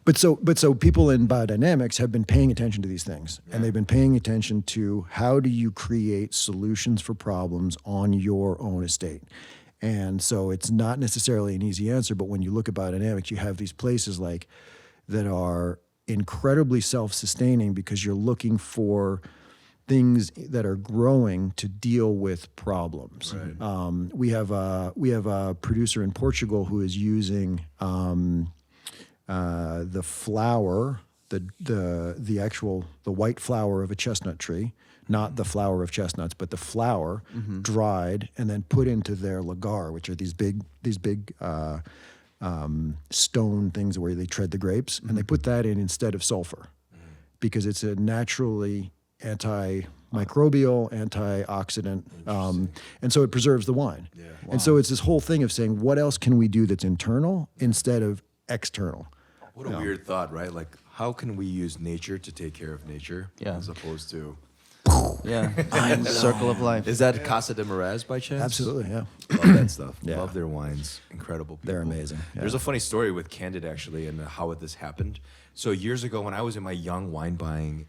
S2: But so people in biodynamics have been paying attention to these things, and they've been paying attention to how do you create solutions for problems on your own estate. And so it's not necessarily an easy answer, but when you look at biodynamics, you have these places like that are incredibly self-sustaining because you're looking for things that are growing to deal with problems.
S3: Right.
S2: We have a producer in Portugal who is using the flower, the white flower of a chestnut tree, not the flower of chestnuts, but the flower dried and then put into their lagar, which are these big stone things where they tread the grapes, and they put that in instead of sulfur because it's a naturally antimicrobial, antioxidant, and so it preserves the wine.
S3: Yeah.
S2: And so it's this whole thing of saying, what else can we do that's internal instead of external?
S3: What a weird thought, right? Like, how can we use nature to take care of nature
S1: Yeah.
S3: as opposed to...
S1: Yeah. Circle of life.
S3: Is that Casa de Miraz by chance?
S2: Absolutely, yeah.
S3: Love that stuff.
S2: Yeah.
S3: Love their wines. Incredible people.
S2: They're amazing. Yeah.
S3: There's a funny story with Candid, actually, and how this happened. So years ago, when I was in my young wine buying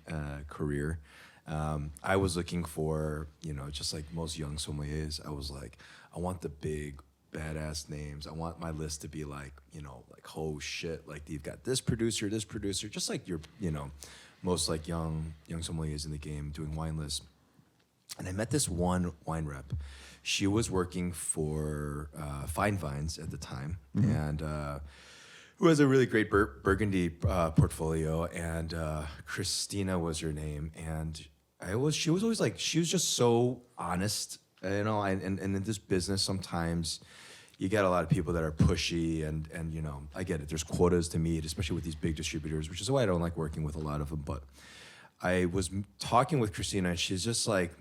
S3: career, I was looking for, just like most young sommeliers, I was like, I want the big, badass names. I want my list to be like, oh shit, like you've got this producer, just like your, most like young sommeliers in the game doing wine lists. And I met this one wine rep. She was working for Fine Vines at the time, and who has a really great Burgundy portfolio. And Christina was her name, and she was always like, she was just so honest, And in this business, sometimes you get a lot of people that are pushy, and I get it. There's quotas to meet, especially with these big distributors, which is why I don't like working with a lot of them. But I was talking with Christina, and she's just like,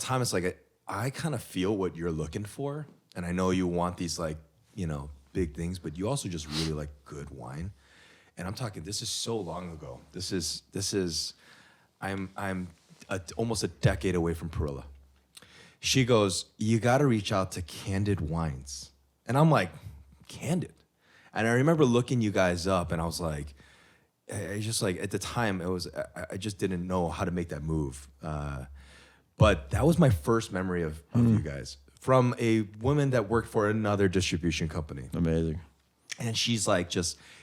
S3: Thomas, like I kind of feel what you're looking for, and I know you want these like, big things, but you also just really like good wine. And I'm talking, this is so long ago. This is, I'm almost a decade away from Perilla. She goes, you got to reach out to Candid Wines. And I'm like, Candid? And I remember looking you guys up, and I was like, I just like, at the time, I just didn't know how to make that move. But that was my first memory of you guys, from a woman that worked for another distribution company.
S2: Amazing.
S3: And she's like,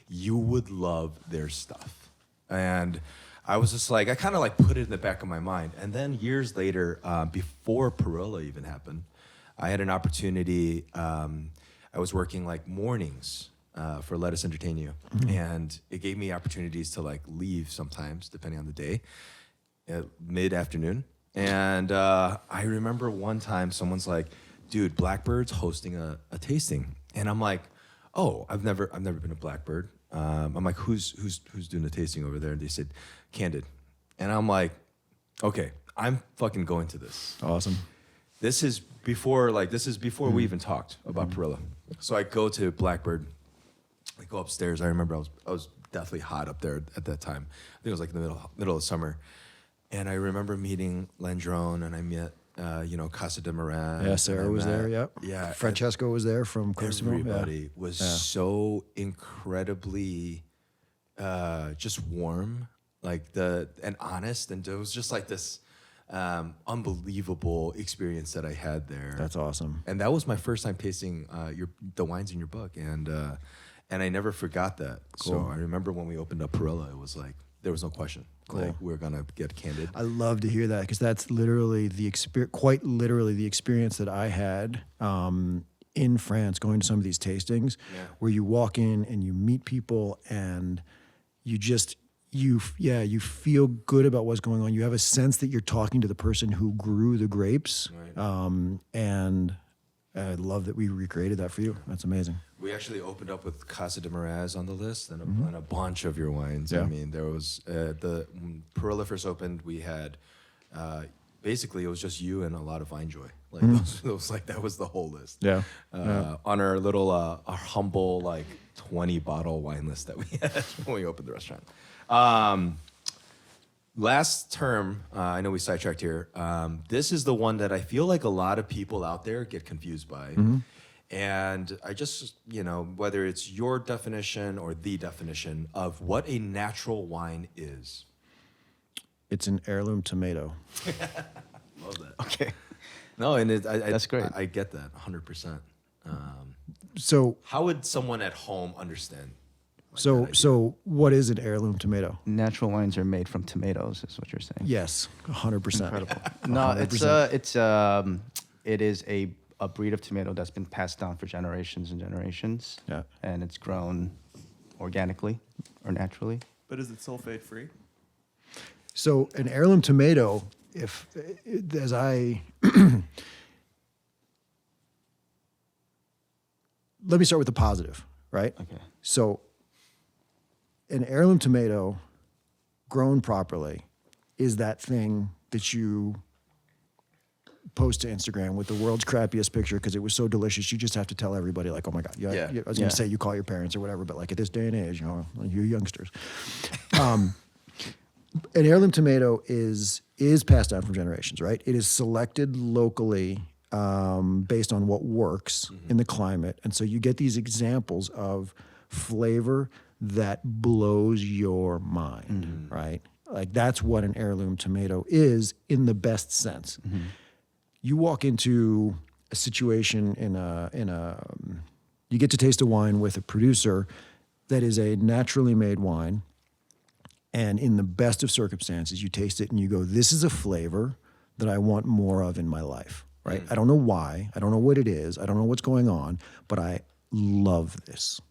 S3: you would love their stuff. And I was just like, I kind of like put it in the back of my mind. And then years later, before Perilla even happened, I had an opportunity. I was working like mornings for Let Us Entertain You. And it gave me opportunities to like leave sometimes, depending on the day, mid-afternoon. And I remember one time someone's like, dude, Blackbird's hosting a tasting. And I'm like, oh, I've never been to Blackbird. I'm like, who's doing the tasting over there? And they said, Candid. And I'm like, okay, I'm fucking going to this.
S2: Awesome.
S3: This is before we even talked about Perilla. So I go to Blackbird. I go upstairs. I remember I was definitely hot up there at that time. I think it was like the middle of summer. And I remember meeting Landrone, and I met Casa de Miraz.
S2: Yeah, Sarah was there. Yep.
S3: Yeah,
S2: Francesco was there from Cosimo.
S3: everybody was so incredibly just warm, and honest, and it was just like this unbelievable experience that I had there.
S2: That's awesome.
S3: And that was my first time tasting the wines in your book, and I never forgot that.
S2: Cool.
S3: So I remember when we opened up Perilla, it was like there was no question.
S2: Cool.
S3: Like, we're gonna get Candid.
S2: I love to hear that, because that's literally quite literally the experience that I had in France, going to some of these tastings, where you walk in and you meet people, and you just you feel good about what's going on. You have a sense that you're talking to the person who grew the grapes,
S3: Right.
S2: And I love that we recreated that for you. That's amazing.
S3: We actually opened up with Casa de Miraz on the list, and a bunch of your wines.
S2: Yeah.
S3: I mean, there was when Perilla first opened, we had basically it was just you and a lot of Vine Joy. Like that was the whole list.
S2: Yeah.
S3: On our little our humble like 20 bottle wine list that we had when we opened the restaurant. Last term, I know we sidetracked here. This is the one that I feel like a lot of people out there get confused by. And I just, whether it's your definition or the definition of what a natural wine is.
S2: It's an heirloom tomato.
S3: Love that.
S1: Okay.
S3: No, and
S1: That's great.
S3: I get that 100%.
S2: So
S3: How would someone at home understand?
S2: so what is an heirloom tomato?
S1: Natural wines are made from tomatoes, is what you're saying.
S2: Yes, 100%.
S1: Incredible. No, it is a breed of tomato that's been passed down for generations and generations.
S2: Yeah.
S1: And it's grown organically or naturally.
S4: But is it sulfate free?
S2: So an heirloom tomato, let me start with the positive, right?
S1: Okay.
S2: So an heirloom tomato grown properly is that thing that you post to Instagram with the world's crappiest picture because it was so delicious. You just have to tell everybody, like, oh my God.
S3: Yeah.
S2: I was going to say you call your parents or whatever, but like at this day and age, you youngsters. An heirloom tomato is passed down from generations, right? It is selected locally based on what works in the climate. And so you get these examples of flavor that blows your mind, right? Like that's what an heirloom tomato is in the best sense. You walk into a situation you get to taste a wine with a producer that is a naturally made wine. And in the best of circumstances, you taste it and you go, this is a flavor that I want more of in my life, right? I don't know why. I don't know what it is. I don't know what's going on, but I love this.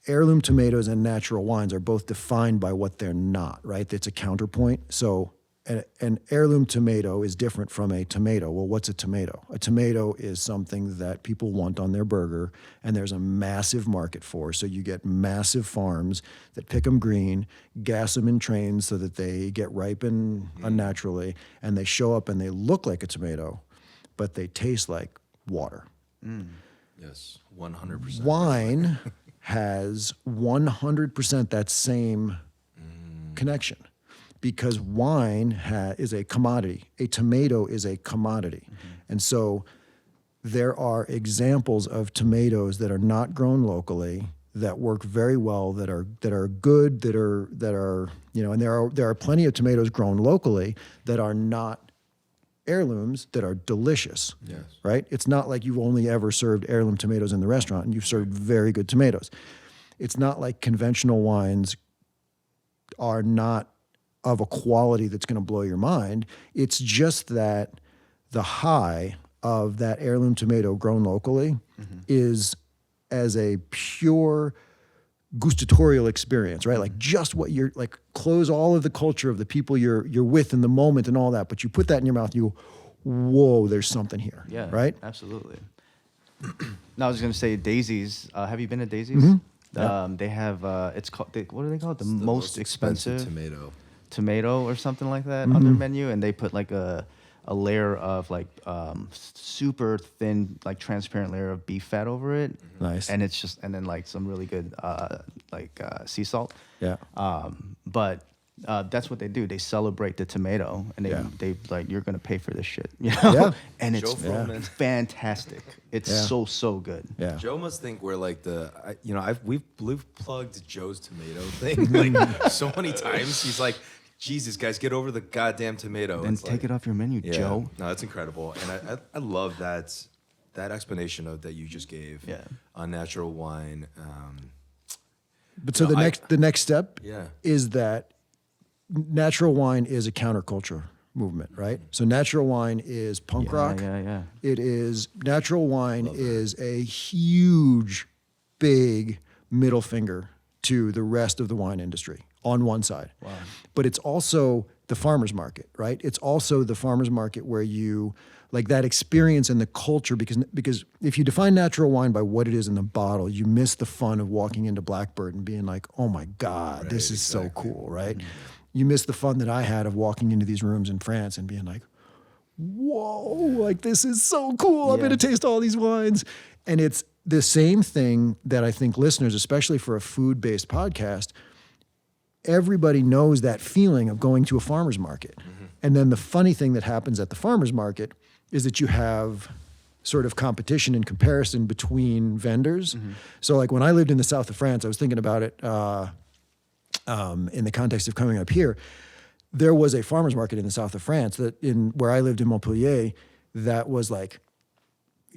S2: Heirloom tomatoes and natural wines are both defined by what they're not, right? It's a counterpoint. So an heirloom tomato is different from a tomato. Well, what's a tomato? A tomato is something that people want on their burger, and there's a massive market for. So you get massive farms that pick them green, gas them in trains so that they get ripened unnaturally, and they show up and they look like a tomato, but they taste like water.
S3: Yes, 100%.
S2: Wine has 100% that same connection. Because wine is a commodity. A tomato is a commodity. And so there are examples of tomatoes that are not grown locally that work very well, that are good, that are and there are plenty of tomatoes grown locally that are not heirlooms that are delicious.
S3: Yes.
S2: Right? It's not like you've only ever served heirloom tomatoes in the restaurant and you've served very good tomatoes. It's not like conventional wines are not of a quality that's going to blow your mind. It's just that the high of that heirloom tomato grown locally is as a pure gustatorial experience, right? Like just what you're like, close all of the culture of the people you're with in the moment and all that, but you put that in your mouth and you go, whoa, there's something here.
S1: Yeah.
S2: Right?
S1: Absolutely. No, I was going to say Daisy's. Have you been to Daisy's?
S2: Yeah.
S1: They have, it's called, what do they call it? The most expensive
S3: tomato
S1: or something like that on their menu, and they put like a layer of like super thin, like transparent layer of beef fat over it.
S2: Nice.
S1: And it's just, and then like some really good sea salt.
S2: Yeah.
S1: But that's what they do. They celebrate the tomato, and they like, you're gonna pay for this shit,
S2: Yeah.
S1: And it's
S3: Joe Froman.
S1: fantastic. It's so good.
S2: Yeah.
S3: Joe must think we're like we've plugged Joe's tomato thing like so many times. He's like, Jesus, guys, get over the goddamn tomato.
S1: Then take it off your menu, Joe.
S3: No, that's incredible, and I love that explanation that you just gave on natural wine.
S2: But so the next step
S3: Yeah.
S2: is that natural wine is a counterculture movement, right? So natural wine is punk rock.
S1: Yeah.
S2: It is natural wine is a huge, big middle finger to the rest of the wine industry on one side.
S1: Wow.
S2: But it's also the farmer's market, right? It's also the farmer's market where you like that experience and the culture, because if you define natural wine by what it is in the bottle, you miss the fun of walking into Blackbird and being like, oh my God, this is so cool, right? You miss the fun that I had of walking into these rooms in France and being like, whoa, like this is so cool. I'm
S1: Yeah.
S2: going to taste all these wines. And it's the same thing that I think listeners, especially for a food-based podcast, everybody knows that feeling of going to a farmer's market.
S3: Mm-hmm.
S2: And then the funny thing that happens at the farmer's market is that you have sort of competition and comparison between vendors. So like when I lived in the south of France, I was thinking about it in the context of coming up here. There was a farmer's market in the south of France where I lived in Montpellier that was like,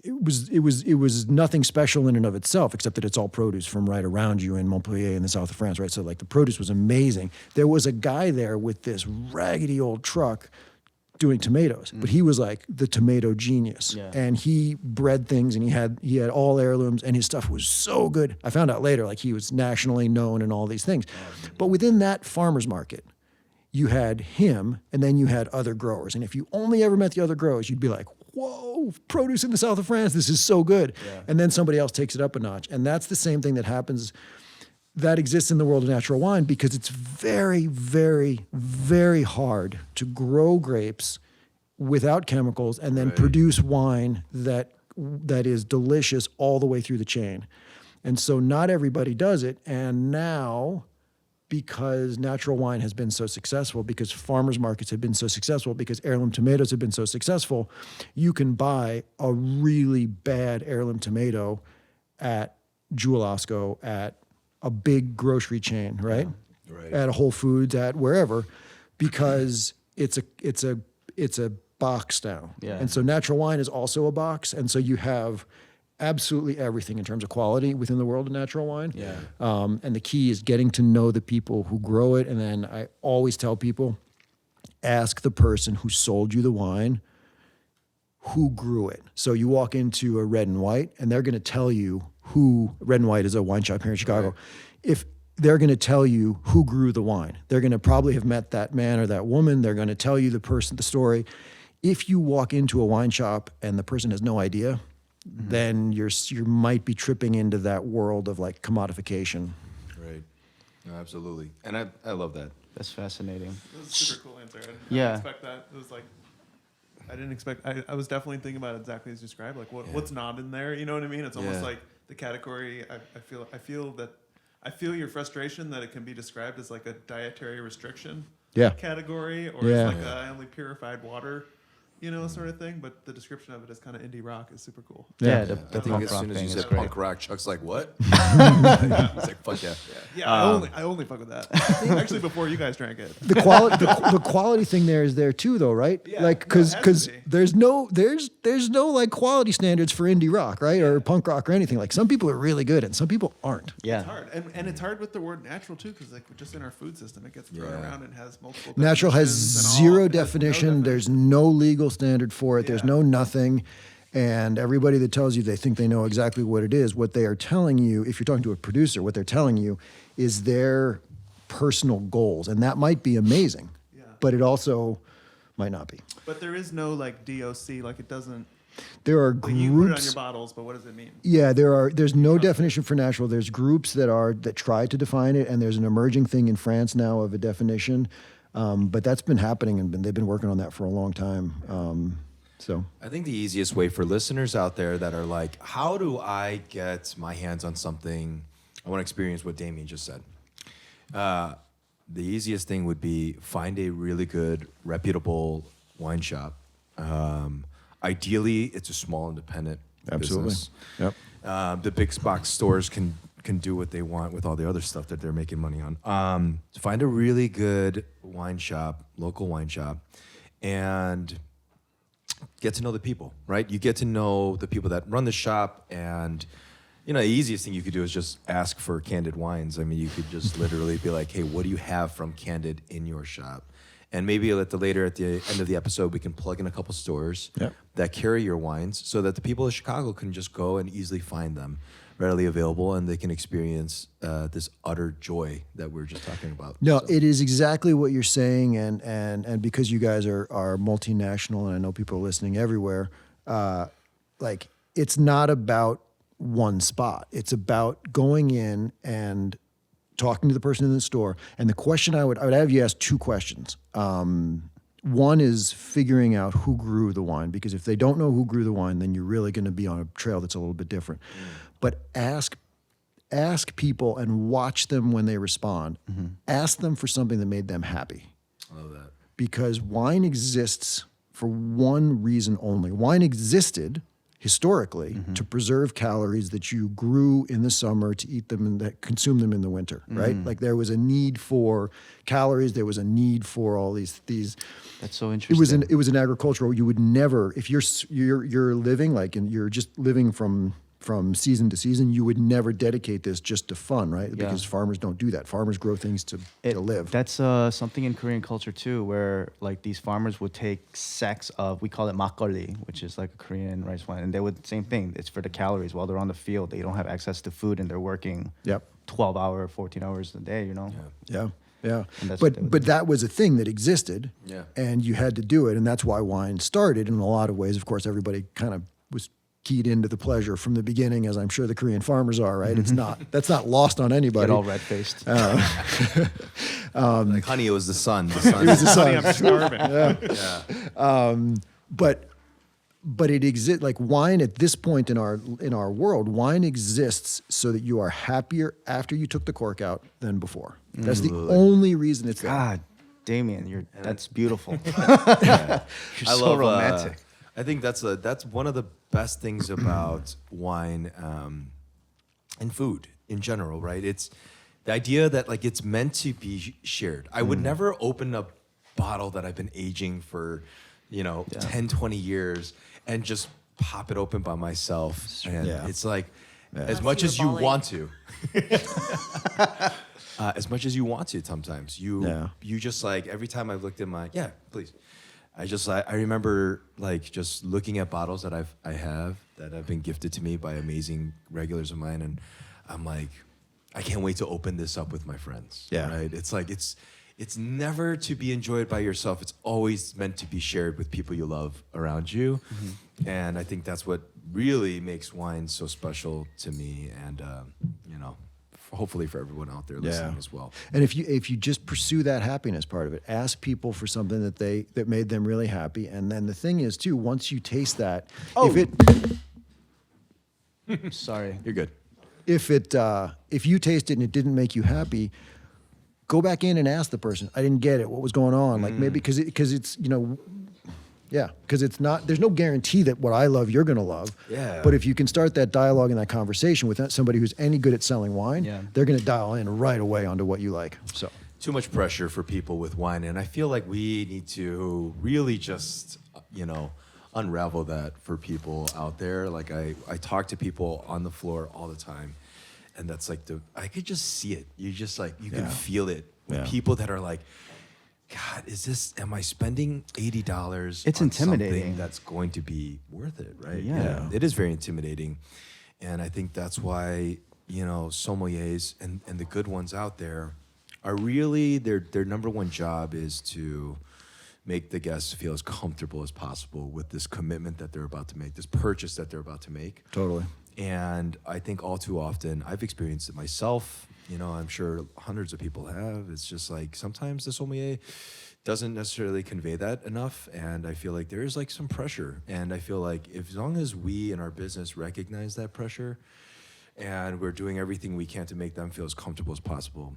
S2: it was nothing special in and of itself, except that it's all produce from right around you in Montpellier in the south of France, right? So like the produce was amazing. There was a guy there with this raggedy old truck doing tomatoes, but he was like the tomato genius.
S1: Yeah.
S2: And he bred things and he had all heirlooms and his stuff was so good. I found out later, like he was nationally known and all these things. But within that farmer's market, you had him and then you had other growers. And if you only ever met the other growers, you'd be like, whoa, produce in the south of France, this is so good.
S1: Yeah.
S2: And then somebody else takes it up a notch. And that's the same thing that exists in the world of natural wine, because it's very, very, very hard to grow grapes without chemicals and then produce wine that is delicious all the way through the chain. And so not everybody does it. And now, because natural wine has been so successful, because farmers markets have been so successful, because heirloom tomatoes have been so successful, you can buy a really bad heirloom tomato at Jewel-Osco, at a big grocery chain, right?
S3: Right.
S2: At a Whole Foods, at wherever, because it's a box now.
S1: Yeah.
S2: And so natural wine is also a box. And so you have absolutely everything in terms of quality within the world of natural wine.
S1: Yeah.
S2: And the key is getting to know the people who grow it. And then I always tell people, ask the person who sold you the wine who grew it. So you walk into a Red and White and they're going to tell you who, Red and White is a wine shop here in Chicago.
S3: Right.
S2: If they're going to tell you who grew the wine, they're going to probably have met that man or that woman. They're going to tell you the story. If you walk into a wine shop and the person has no idea, then you might be tripping into that world of like commodification.
S3: Right. No, absolutely. And I love that.
S1: That's fascinating.
S4: It was a super cool answer. I didn't
S1: Yeah.
S4: expect that. It was like, I didn't expect, I was definitely thinking about it exactly as you described, like what's not in there, you know what I mean? It's almost
S3: Yeah.
S4: like the category, I feel your frustration that it can be described as like a dietary restriction category, or
S2: Yeah.
S4: it's like I only purified water, sort of thing. But the description of it as kind of indie rock is super cool.
S1: Yeah,
S2: Yeah.
S1: the
S3: I think
S1: punk
S3: as
S1: rock
S3: soon as
S1: thing
S3: you
S1: is
S3: said
S1: great.
S3: punk rock, Chuck's like, what? He's like, fuck yeah.
S4: Yeah, I only fuck with that. Actually, before you guys drank it.
S2: The quality, the quality thing there is there too, though, right?
S4: Yeah,
S2: like,
S4: no, it has
S2: because
S4: to be.
S2: there's no like quality standards for indie rock, right, or punk rock or anything. Like some people are really good and some people aren't.
S1: Yeah.
S4: It's hard, and it's hard with the word natural too, because like just in our food system, it gets thrown around and has multiple.
S2: Natural has
S4: definitions and all.
S2: zero
S4: It has no
S2: definition. There's no legal standard for it. There's
S4: Yeah.
S2: no nothing. And everybody that tells you they think they know exactly what it is, what they are telling you, if you're talking to a producer, what they're telling you is their personal goals. And that might be amazing,
S4: Yeah.
S2: but it also might not be.
S4: But there is no like DOC, like it doesn't.
S2: There are
S4: Like you put it on your
S2: groups.
S4: bottles, but what does it mean?
S2: Yeah, there's no definition for natural. There's groups that try to define it, and there's an emerging thing in France now of a definition. But that's been happening, and they've been working on that for a long time. So
S3: I think the easiest way for listeners out there that are like, how do I get my hands on something? I want to experience what Damien just said. The easiest thing would be find a really good, reputable wine shop. Ideally, it's a small independent business.
S2: Yep.
S3: The big box stores can do what they want with all the other stuff that they're making money on. Find a really good wine shop, local wine shop, and get to know the people, right? You get to know the people that run the shop, and the easiest thing you could do is just ask for Candid Wines. I mean, you could just literally be like, hey, what do you have from Candid in your shop? And maybe at the end of the episode, we can plug in a couple stores that carry your wines so that the people of Chicago can just go and easily find them, readily available, and they can experience this utter joy that we're just talking about.
S2: No,
S3: So-
S2: it is exactly what you're saying, and because you guys are multinational, and I know people are listening everywhere, like it's not about one spot. It's about going in and talking to the person in the store. And the question I would have you ask two questions. one is figuring out who grew the wine, because if they don't know who grew the wine, then you're really going to be on a trail that's a little bit different. But ask people and watch them when they respond. Ask them for something that made them happy.
S3: I love that.
S2: Because wine exists for one reason only. Wine existed historically to preserve calories that you grew in the summer to eat them and that consume them in the winter, right? Like there was a need for calories, there was a need for all these.
S1: That's so interesting.
S2: It was an agricultural. You would never, if you're living like and you're just living from season to season, you would never dedicate this just to fun, right? Because farmers don't do that. Farmers grow things to live.
S1: That's something in Korean culture too, where like these farmers would take sacks of, we call it makgeolli, which is like a Korean rice wine, and they would same thing. It's for the calories. While they're on the field, they don't have access to food, and they're working 12 hours, 14 hours a day. You know.
S2: Yeah.
S1: And that's what they would
S2: But
S1: do.
S2: that was a thing that existed,
S3: Yeah.
S2: and you had to do it, and that's why wine started. In a lot of ways, of course, everybody kind of was keyed into the pleasure from the beginning, as I'm sure the Korean farmers are, right? That's not lost on anybody.
S1: Get all red faced.
S3: Like honey, it was the sun. The sun.
S4: Honey, I'm starving.
S2: But it exists, like wine at this point in our world, wine exists so that you are happier after you took the cork out than before. That's the only reason it's there.
S1: God, Damien, that's beautiful. You're so romantic.
S3: I think that's one of the best things about wine and food in general, right? It's the idea that like it's meant to be shared. I would never open a bottle that I've been aging for, 10, 20 years and just pop it open by myself. And it's like as much as you want to. As much as you want to sometimes. You just like every time I've looked at please. I remember like just looking at bottles that I have that have been gifted to me by amazing regulars of mine, and I'm like, I can't wait to open this up with my friends.
S2: Yeah.
S3: Right. It's like it's never to be enjoyed by yourself. It's always meant to be shared with people you love around you. And I think that's what really makes wine so special to me, and hopefully for everyone out there listening as well.
S2: And if you just pursue that happiness part of it, ask people for something that made them really happy. And then the thing is too, once you taste that,
S1: Sorry.
S3: You're good.
S2: if you taste it and it didn't make you happy, go back in and ask the person, I didn't get it, what was going on? Like maybe because it's because it's not, there's no guarantee that what I love you're gonna love.
S3: Yeah.
S2: But if you can start that dialogue and that conversation with somebody who's any good at selling wine, they're gonna dial in right away onto what you like. So
S3: Too much pressure for people with wine, and I feel like we need to really just unravel that for people out there. Like I talk to people on the floor all the time, and that's like I could just see it. You just like you can feel it with people that are like, God, am I spending $80?
S1: It's
S3: on
S1: intimidating.
S3: something that's going to be worth it, right?
S1: Yeah.
S3: It is very intimidating. And I think that's why, sommeliers and the good ones out there are really, their number one job is to make the guests feel as comfortable as possible with this commitment that they're about to make, this purchase that they're about to make.
S2: totally.
S3: And I think all too often, I've experienced it myself. I'm sure hundreds of people have. It's just like sometimes the sommelier doesn't necessarily convey that enough. And I feel like there is like some pressure. And I feel like as long as we in our business recognize that pressure and we're doing everything we can to make them feel as comfortable as possible,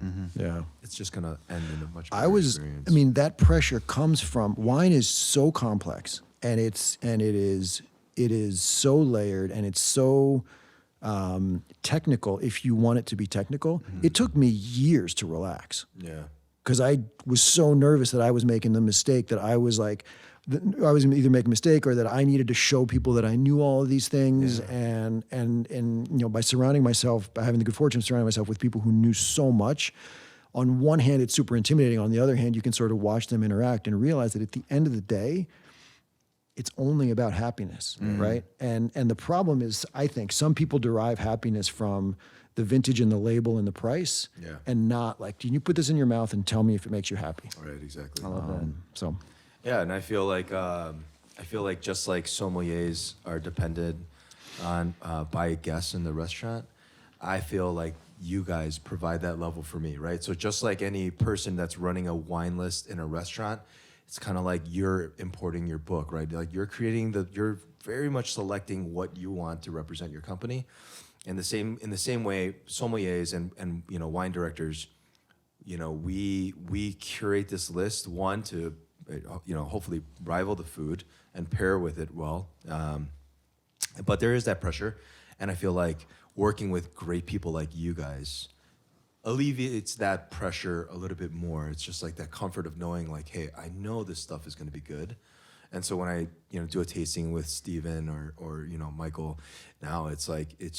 S3: it's just going to end in a much better experience.
S2: That pressure comes from, wine is so complex and it is so layered and it's so technical if you want it to be technical. It took me years to relax.
S3: Yeah.
S2: Because I was so nervous that I was making the mistake that I was like, I was either making a mistake or that I needed to show people that I knew all of these things. And by surrounding myself, by having the good fortune of surrounding myself with people who knew so much, on one hand, it's super intimidating. On the other hand, you can sort of watch them interact and realize that at the end of the day, it's only about happiness, right? And the problem is, I think some people derive happiness from the vintage and the label and the price, and not like, can you put this in your mouth and tell me if it makes you happy?
S3: Right, exactly.
S1: I love that.
S2: So,
S3: yeah, and I feel like just like sommeliers are dependent on by guests in the restaurant, I feel like you guys provide that level for me, right? So just like any person that's running a wine list in a restaurant it's kind of like you're importing your book, right? Like you're very much selecting what you want to represent your company. In the same way, sommeliers and wine directors, we curate this list, one, to hopefully rival the food and pair with it well. But there is that pressure, and I feel like working with great people like you guys alleviates that pressure a little bit more. It's just like that comfort of knowing, like, hey, I know this stuff is going to be good. And so when I do a tasting with Steven or Michael, now it's like it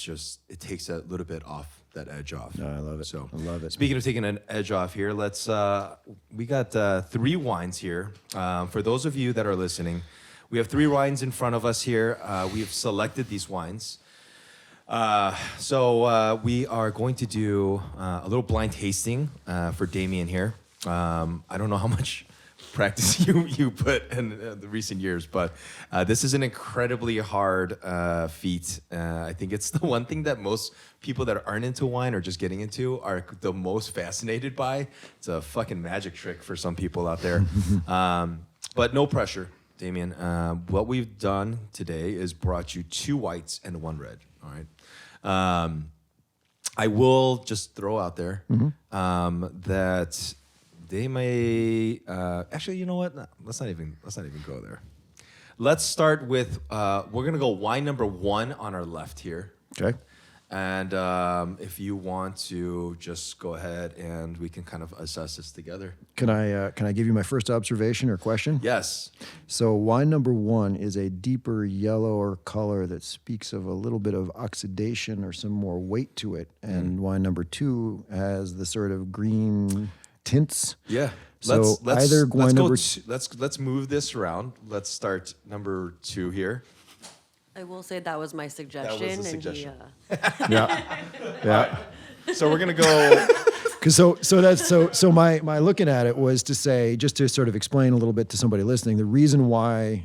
S3: takes a little bit off that edge off.
S2: No, I love it.
S3: So
S2: I love it.
S3: Speaking of taking an edge off here, we got 3 wines here. For those of you that are listening, we have 3 wines in front of us here. We've selected these wines. So we are going to do a little blind tasting for Damien here. I don't know how much practice you put in the recent years, but this is an incredibly hard feat. I think it's the one thing that most people that aren't into wine or just getting into are the most fascinated by. It's a fucking magic trick for some people out there. But no pressure, Damien. What we've done today is brought you 2 whites and 1 red. All right. I will just throw out there that they may actually. You know what? No, let's not even go there. Let's start with we're gonna go wine number 1 on our left here.
S2: Okay.
S3: And if you want to just go ahead and we can kind of assess this together.
S2: Can I give you my first observation or question?
S3: Yes.
S2: So wine number 1 is a deeper yellower color that speaks of a little bit of oxidation or some more weight to it. And wine number 2 has the sort of green tints.
S3: Yeah.
S2: So
S3: Let's move this around. Let's start number 2 here.
S5: I will say that was my suggestion.
S3: That was the suggestion.
S2: Yeah.
S3: So we're gonna go.
S2: So my looking at it was to say, just to sort of explain a little bit to somebody listening, the reason why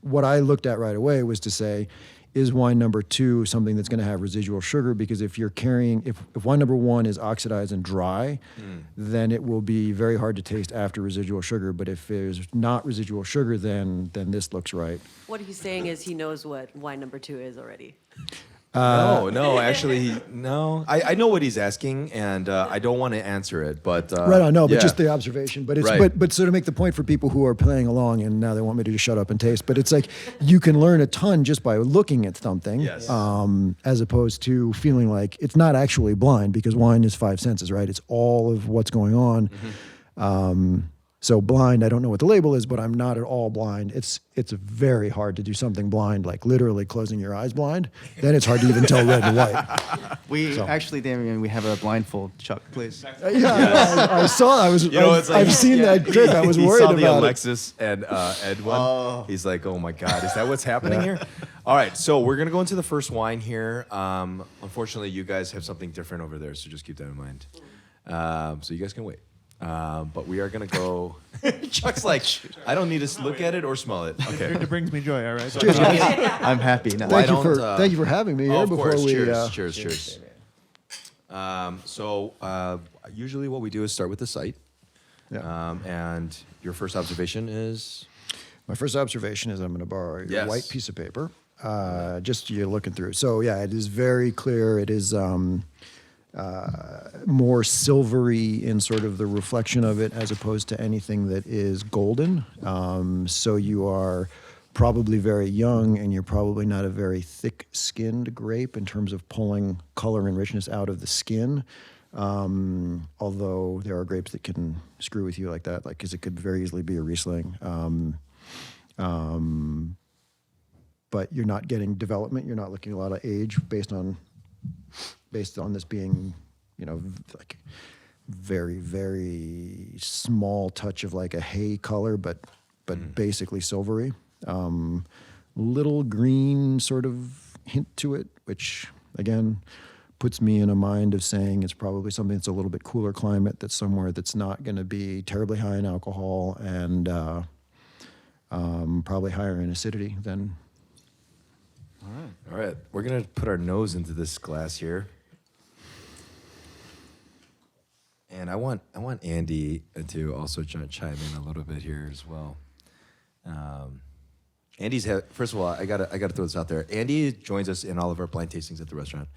S2: what I looked at right away was to say, is wine number 2 something that's going to have residual sugar? Because if wine number 1 is oxidized and dry, then it will be very hard to taste after residual sugar. But if there's not residual sugar, then this looks right.
S5: What he's saying is he knows what wine number 2 is already.
S3: No, actually, no. I know what he's asking, and I don't want to answer it, but
S2: Right on, no, but
S3: yeah.
S2: just the observation. But it's
S3: Right.
S2: but so to make the point for people who are playing along, and now they want me to just shut up and taste. But it's like you can learn a ton just by looking at something,
S3: Yes.
S2: As opposed to feeling like it's not actually blind, because wine is 5 senses, right? It's all of what's going on. So blind, I don't know what the label is, but I'm not at all blind. It's very hard to do something blind, like literally closing your eyes blind. Then it's hard to even tell red and white.
S1: Actually, Damien, we have a blindfold. Chuck, please.
S2: I saw. I've seen that trick. I was
S3: he
S2: worried
S3: saw the
S2: about it.
S3: Alexis and Ed one. He's like, oh my God, is that what's happening here? All right, so we're gonna go into the first wine here. Unfortunately, you guys have something different over there, so just keep that in mind. So you guys can wait. But we are gonna go. Chuck's like, I don't need to look at it or smell it. Okay.
S4: It brings me joy. All right.
S1: I'm happy now.
S3: Why
S2: Thank you for having me here.
S3: Oh, of
S2: before
S3: course.
S2: we
S3: Cheers. So usually what we do is start with the site.
S2: Yeah.
S3: And your first observation is?
S2: My first observation is I'm going to borrow your
S3: Yes.
S2: white piece of paper. Just you're looking through. So yeah, it is very clear. It is more silvery in sort of the reflection of it, as opposed to anything that is golden. So you are probably very young, and you're probably not a very thick-skinned grape in terms of pulling color and richness out of the skin. Although there are grapes that can screw with you like that, like, because it could very easily be a Riesling. But you're not getting development. You're not looking at a lot of age based on this being, like very, very small touch of like a hay color, but basically silvery. Little green sort of hint to it, which again puts me in a mind of saying it's probably something that's a little bit cooler climate, that's somewhere that's not going to be terribly high in alcohol, and probably higher in acidity than.
S3: All right. We're going to put our nose into this glass here. And I want Andy to also chime in a little bit here as well. First of all, I gotta throw this out there. Andy joins us in all of our blind tastings at the restaurant.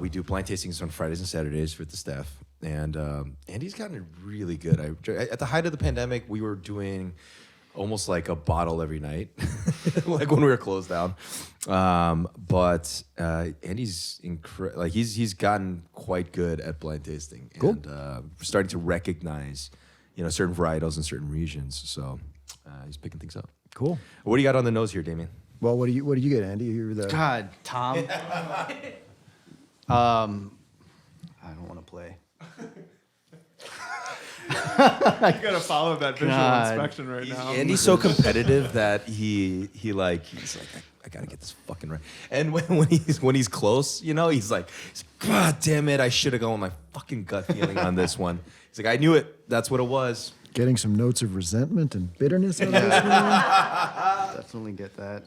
S3: We do blind tastings on Fridays and Saturdays with the staff, and Andy's gotten really good. At the height of the pandemic, we were doing almost like a bottle every night, like when we were closed down. But Andy's he's gotten quite good at blind tasting, and we're starting to recognize, certain varietals in certain regions. So he's picking things up.
S2: Cool.
S3: What do you got on the nose here, Damien?
S2: Well, what do you get, Andy? You're the
S1: God, Tom. I don't want to play.
S4: I gotta follow that visual
S1: God.
S4: inspection right now.
S3: Andy's so competitive that he's like, I gotta get this fucking right. And when he's close, he's like, God damn it, I should have gone with my fucking gut feeling on this one. He's like, I knew it. That's what it was.
S2: getting some notes of resentment and bitterness on this one.
S1: Definitely get that.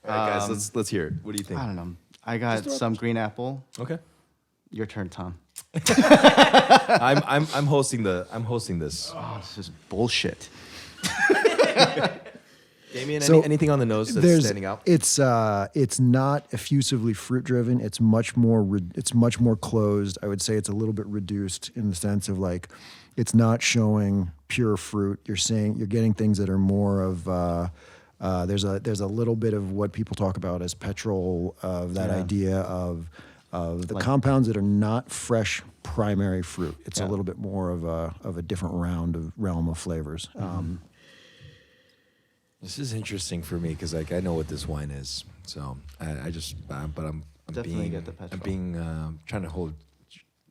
S3: All right, guys, let's hear it. What do you think?
S1: I don't know. I got some green apple.
S3: Okay.
S1: Your turn, Tom.
S3: I'm hosting this.
S1: Oh, this is bullshit.
S3: Damien,
S2: So,
S3: anything on the nose that's standing out?
S2: It's not effusively fruit driven. It's much more closed. I would say it's a little bit reduced in the sense of like it's not showing pure fruit. You're getting things that are more of there's a little bit of what people talk about as petrol, of that idea of the compounds that are not fresh primary fruit. It's a little bit more of a different realm of flavors.
S3: This is interesting for me because like I know what this wine is, so I'm
S1: Definitely get the petrol.
S3: I'm being trying to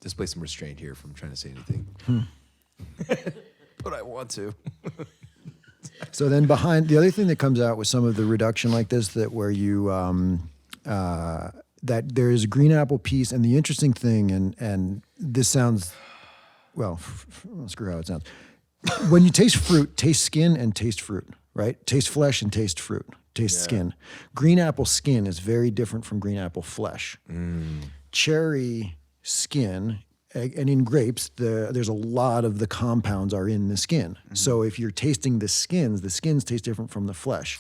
S3: display some restraint here from trying to say anything, but I want to.
S2: So then behind the other thing that comes out with some of the reduction like this, that where you that there is a green apple piece, and the interesting thing, and this sounds well, screw how it sounds. When you taste fruit, taste skin and taste fruit, right? Taste flesh and taste fruit, taste skin. Green apple skin is very different from green apple flesh. Cherry skin, and in grapes, there's a lot of the compounds are in the skin. So if you're tasting the skins taste different from the flesh.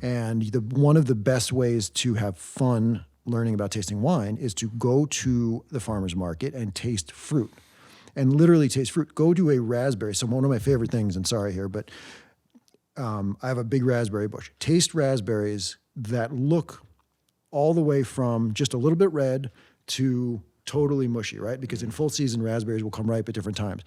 S2: And one of the best ways to have fun learning about tasting wine is to go to the farmer's market and taste fruit. And literally taste fruit. Go to a raspberry. So one of my favorite things, and sorry here, but I have a big raspberry bush. Taste raspberries that look all the way from just a little bit red to totally mushy, right? Because in full season, raspberries will come ripe at different times.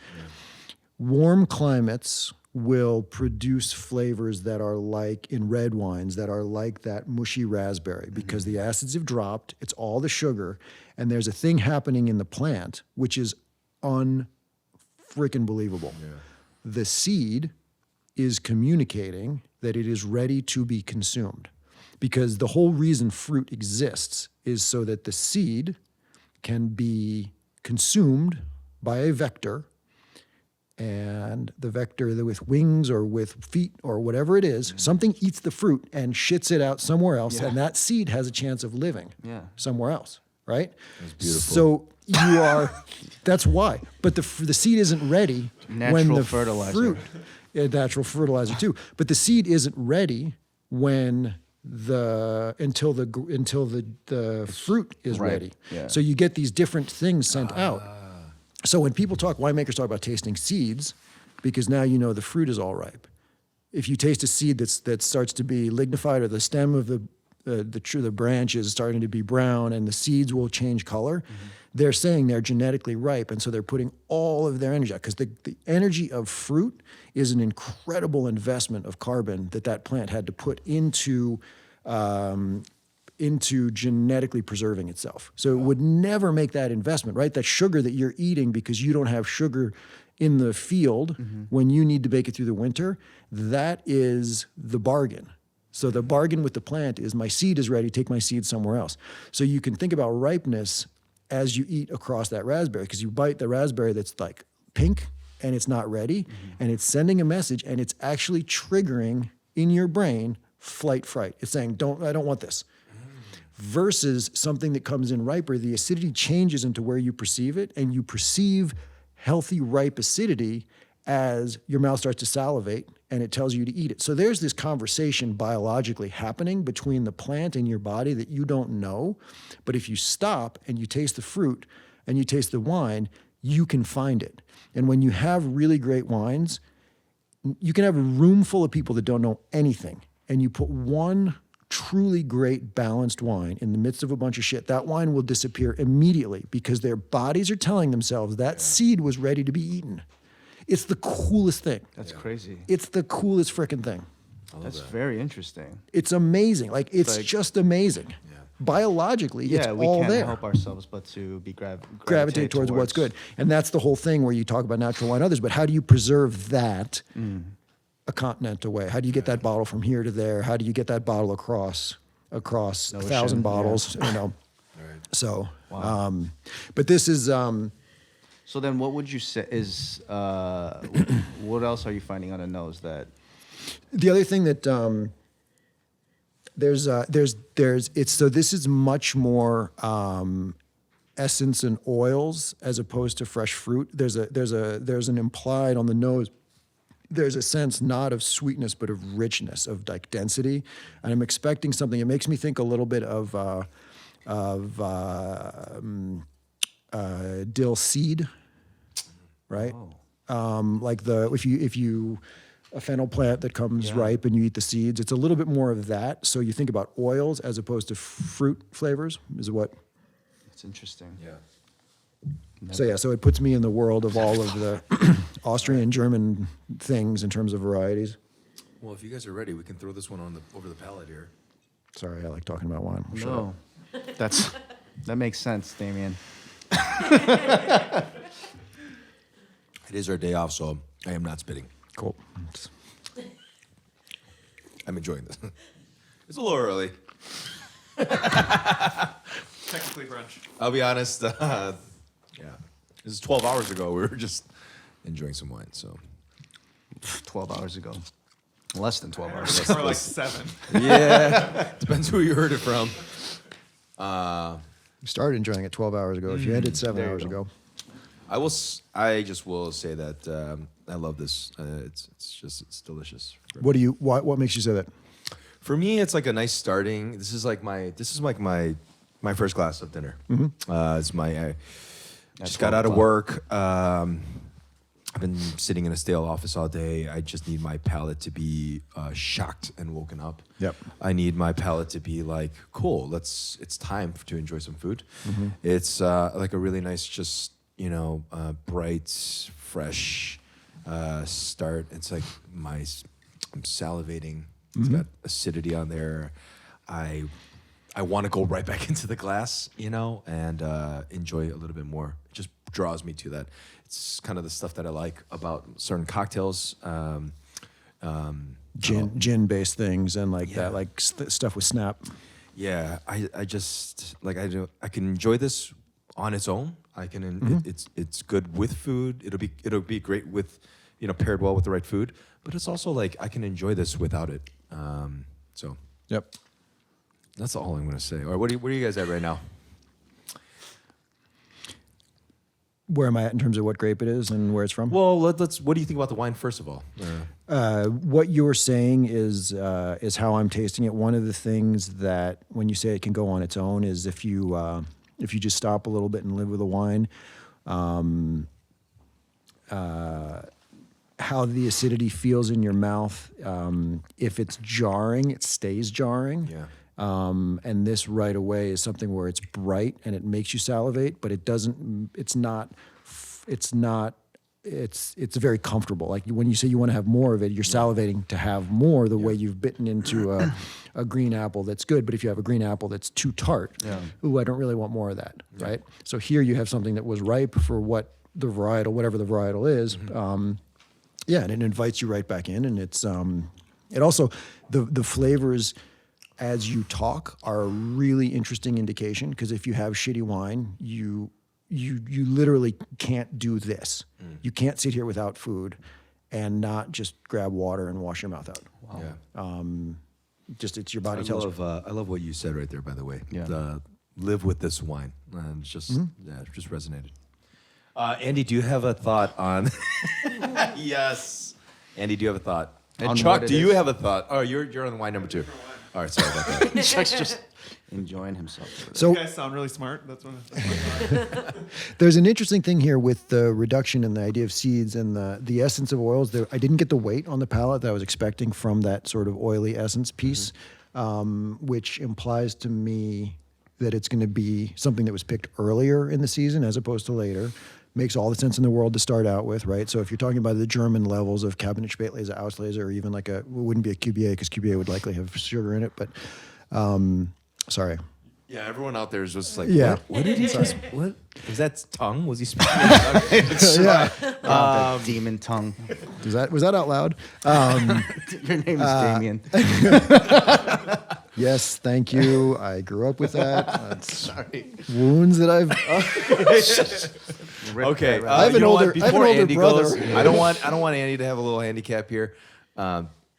S2: Warm climates will produce flavors that are like in red wines that are like that mushy raspberry because the acids have dropped. It's all the sugar. And there's a thing happening in the plant, which is unfreaking believable. The seed is communicating that it is ready to be consumed, because the whole reason fruit exists is so that the seed can be consumed by a vector, and the vector with wings or with feet or whatever it is, something eats the fruit and shits it out somewhere else, and that seed has a chance of living somewhere else, right?
S3: That's beautiful.
S2: So that's why. But the seed isn't ready when the
S1: fertilizer.
S2: fruit, natural fertilizer too. But the seed isn't ready when until the fruit is ready.
S1: Yeah.
S2: So you get these different things sent out. So when winemakers talk about tasting seeds, because now you know the fruit is all ripe. If you taste a seed that starts to be lignified, or the stem of the branch is starting to be brown and the seeds will change color, they're saying they're genetically ripe, and so they're putting all of their energy out, because the energy of fruit is an incredible investment of carbon that plant had to put into genetically preserving itself. So it would never make that investment, right? That sugar that you're eating because you don't have sugar in the field when you need to bake it through the winter, that is the bargain. So the bargain with the plant is my seed is ready, take my seed somewhere else. So you can think about ripeness as you eat across that raspberry, because you bite the raspberry that's like pink and it's not ready, and it's sending a message, and it's actually triggering in your brain flight fright. It's saying, I don't want this. Versus something that comes in riper, the acidity changes into where you perceive it, and you perceive healthy, ripe acidity as your mouth starts to salivate and it tells you to eat it. So there's this conversation biologically happening between the plant and your body that you don't know. But if you stop and you taste the fruit and you taste the wine, you can find it. And when you have really great wines, you can have a room full of people that don't know anything, and you put one truly great balanced wine in the midst of a bunch of shit, that wine will disappear immediately because their bodies are telling themselves that seed was ready to be eaten. It's the coolest thing.
S1: That's crazy.
S2: It's the coolest freaking thing.
S1: That's very interesting.
S2: It's amazing. Like, it's just amazing. Biologically, it's
S1: We
S2: all
S1: can't
S2: there.
S1: help ourselves but to be
S2: Gravitate towards what's good. And that's the whole thing where you talk about natural wine others, but how do you preserve that a continent away? How do you get that bottle from here to there? How do you get that bottle across 1,000 bottles, you know? So, but this is,
S1: So then what would you say is, what else are you finding on the nose that?
S2: the other thing that, so this is much more essence and oils as opposed to fresh fruit. There's an implied on the nose. There's a sense not of sweetness but of richness, of like density, and I'm expecting something. It makes me think a little bit of dill seed, right? Like if you a fennel plant that comes ripe and you eat the seeds. It's a little bit more of that. So you think about oils as opposed to fruit flavors is what.
S1: It's interesting.
S3: Yeah.
S2: So it puts me in the world of all of the Austrian, German things in terms of varieties.
S3: Well, if you guys are ready, we can throw this one over the palate here.
S2: Sorry, I like talking about wine. Shut up.
S1: No, that makes sense, Damien.
S3: It is our day off, so I am not spitting.
S2: Cool.
S3: I'm enjoying this. It's a little early.
S4: Technically brunch.
S3: I'll be honest. Yeah, this is 12 hours ago. We were just enjoying some wine. So
S1: 12 hours ago. Less than 12 hours.
S4: Or like 7.
S3: yeah, depends who you heard it from.
S2: You started enjoying it 12 hours ago. If you ended 7
S1: there you
S2: hours
S1: go.
S2: ago.
S3: I just will say that I love this. It's delicious.
S2: What makes you say that?
S3: For me, it's like a nice starting. This is like my first glass of dinner. It's I just got out of work. I've been sitting in a stale office all day. I just need my palate to be shocked and woken up.
S2: Yep.
S3: I need my palate to be like, cool. It's time to enjoy some food. It's like a really nice, just bright, fresh start. It's like I'm salivating. It's got acidity on there. I want to go right back into the glass, and enjoy it a little bit more. It just draws me to that. It's kind of the stuff that I like about certain cocktails.
S2: Gin-based things and that, like stuff with snap.
S3: Yeah, I just like I can enjoy this on its own. I can. It's good with food. It'll be great with, paired well with the right food. But it's also like I can enjoy this without it. So.
S2: Yep.
S3: That's all I'm going to say. Or where are you guys at right now?
S2: Where am I at in terms of what grape it is and where it's from?
S3: Well, let's. What do you think about the wine first of all?
S2: What you're saying is how I'm tasting it. One of the things that when you say it can go on its own is if you just stop a little bit and live with a wine, how the acidity feels in your mouth. If it's jarring, it stays jarring.
S3: Yeah.
S2: And this right away is something where it's bright and it makes you salivate, but it doesn't. It's very comfortable. Like when you say you want to have more of it, you're salivating to have more. The way you've bitten into a green apple that's good, but if you have a green apple that's too tart, ooh, I don't really want more of that, right? So here you have something that was ripe for whatever the varietal is. And it invites you right back in, and it's it also the flavors as you talk are a really interesting indication, because if you have shitty wine, you literally can't do this. You can't sit here without food and not just grab water and wash your mouth out.
S3: Wow. Yeah.
S2: Just it's your body tells you.
S3: I love what you said right there. By the way,
S1: Yeah.
S3: Live with this wine, and it's just it just resonated. Andy, do you have a thought on? Yes. Andy, do you have a thought? And
S1: On
S3: Chuck,
S1: what it
S3: do you
S1: is?
S3: have a thought? Oh, you're on wine number 2. All right, sorry about that.
S1: Chuck's just enjoying himself.
S2: So
S4: You guys sound really smart. That's what.
S2: there's an interesting thing here with the reduction in the idea of seeds and the essence of oils. There, I didn't get the weight on the palate that I was expecting from that sort of oily essence piece, which implies to me that it's going to be something that was picked earlier in the season as opposed to later. Makes all the sense in the world to start out with, right? So if you're talking about the German levels of Cabernet Spätlese, Auslese, or even like it wouldn't be a QBA because QBA would likely have sugar in it, but sorry.
S3: Yeah, everyone out there is just like,
S2: Yeah.
S3: what did he just, what? Was that tongue? Was he speaking in tongue?
S2: Yeah.
S1: The demon tongue.
S2: Was that out loud?
S1: Your name is Damien.
S2: Yes, thank you. I grew up with that. That's
S1: Sorry.
S2: wounds that I've.
S3: Okay,
S2: I have
S3: you
S2: an
S3: know what?
S2: older- I have an
S3: Before
S2: older
S3: Andy
S2: brother.
S3: goes, I don't want Andy to have a little handicap here.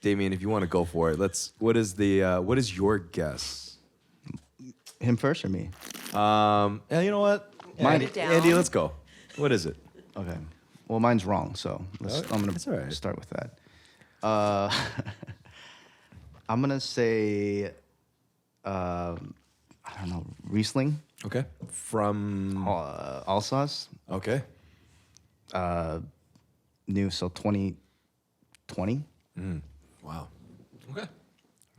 S3: Damien, if you want to go for it, what is your guess?
S1: Him first or me?
S3: Yeah, you know what?
S1: Mine-
S3: Andy,
S5: Write it down.
S3: Andy, let's go. What is it?
S1: Okay. Well, mine's wrong, so I'm going
S3: That's all right.
S1: to start with that. I'm going to say, I don't know, Riesling,
S3: Okay. From
S1: Alsace,
S3: okay.
S1: new, so 2020.
S3: Wow. Okay.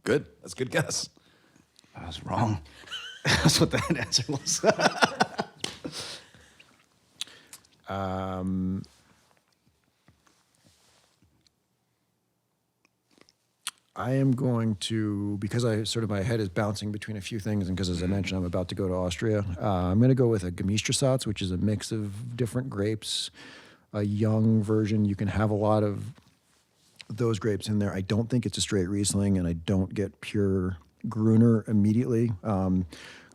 S3: Good. That's a good guess.
S1: I was wrong. That's what that answer was.
S2: I am going to, because my head is bouncing between a few things, and because as I mentioned, I'm about to go to Austria, I'm going to go with a Gemischtresatz, which is a mix of different grapes, a young version. You can have a lot of those grapes in there. I don't think it's a straight Riesling, and I don't get pure Gruner immediately.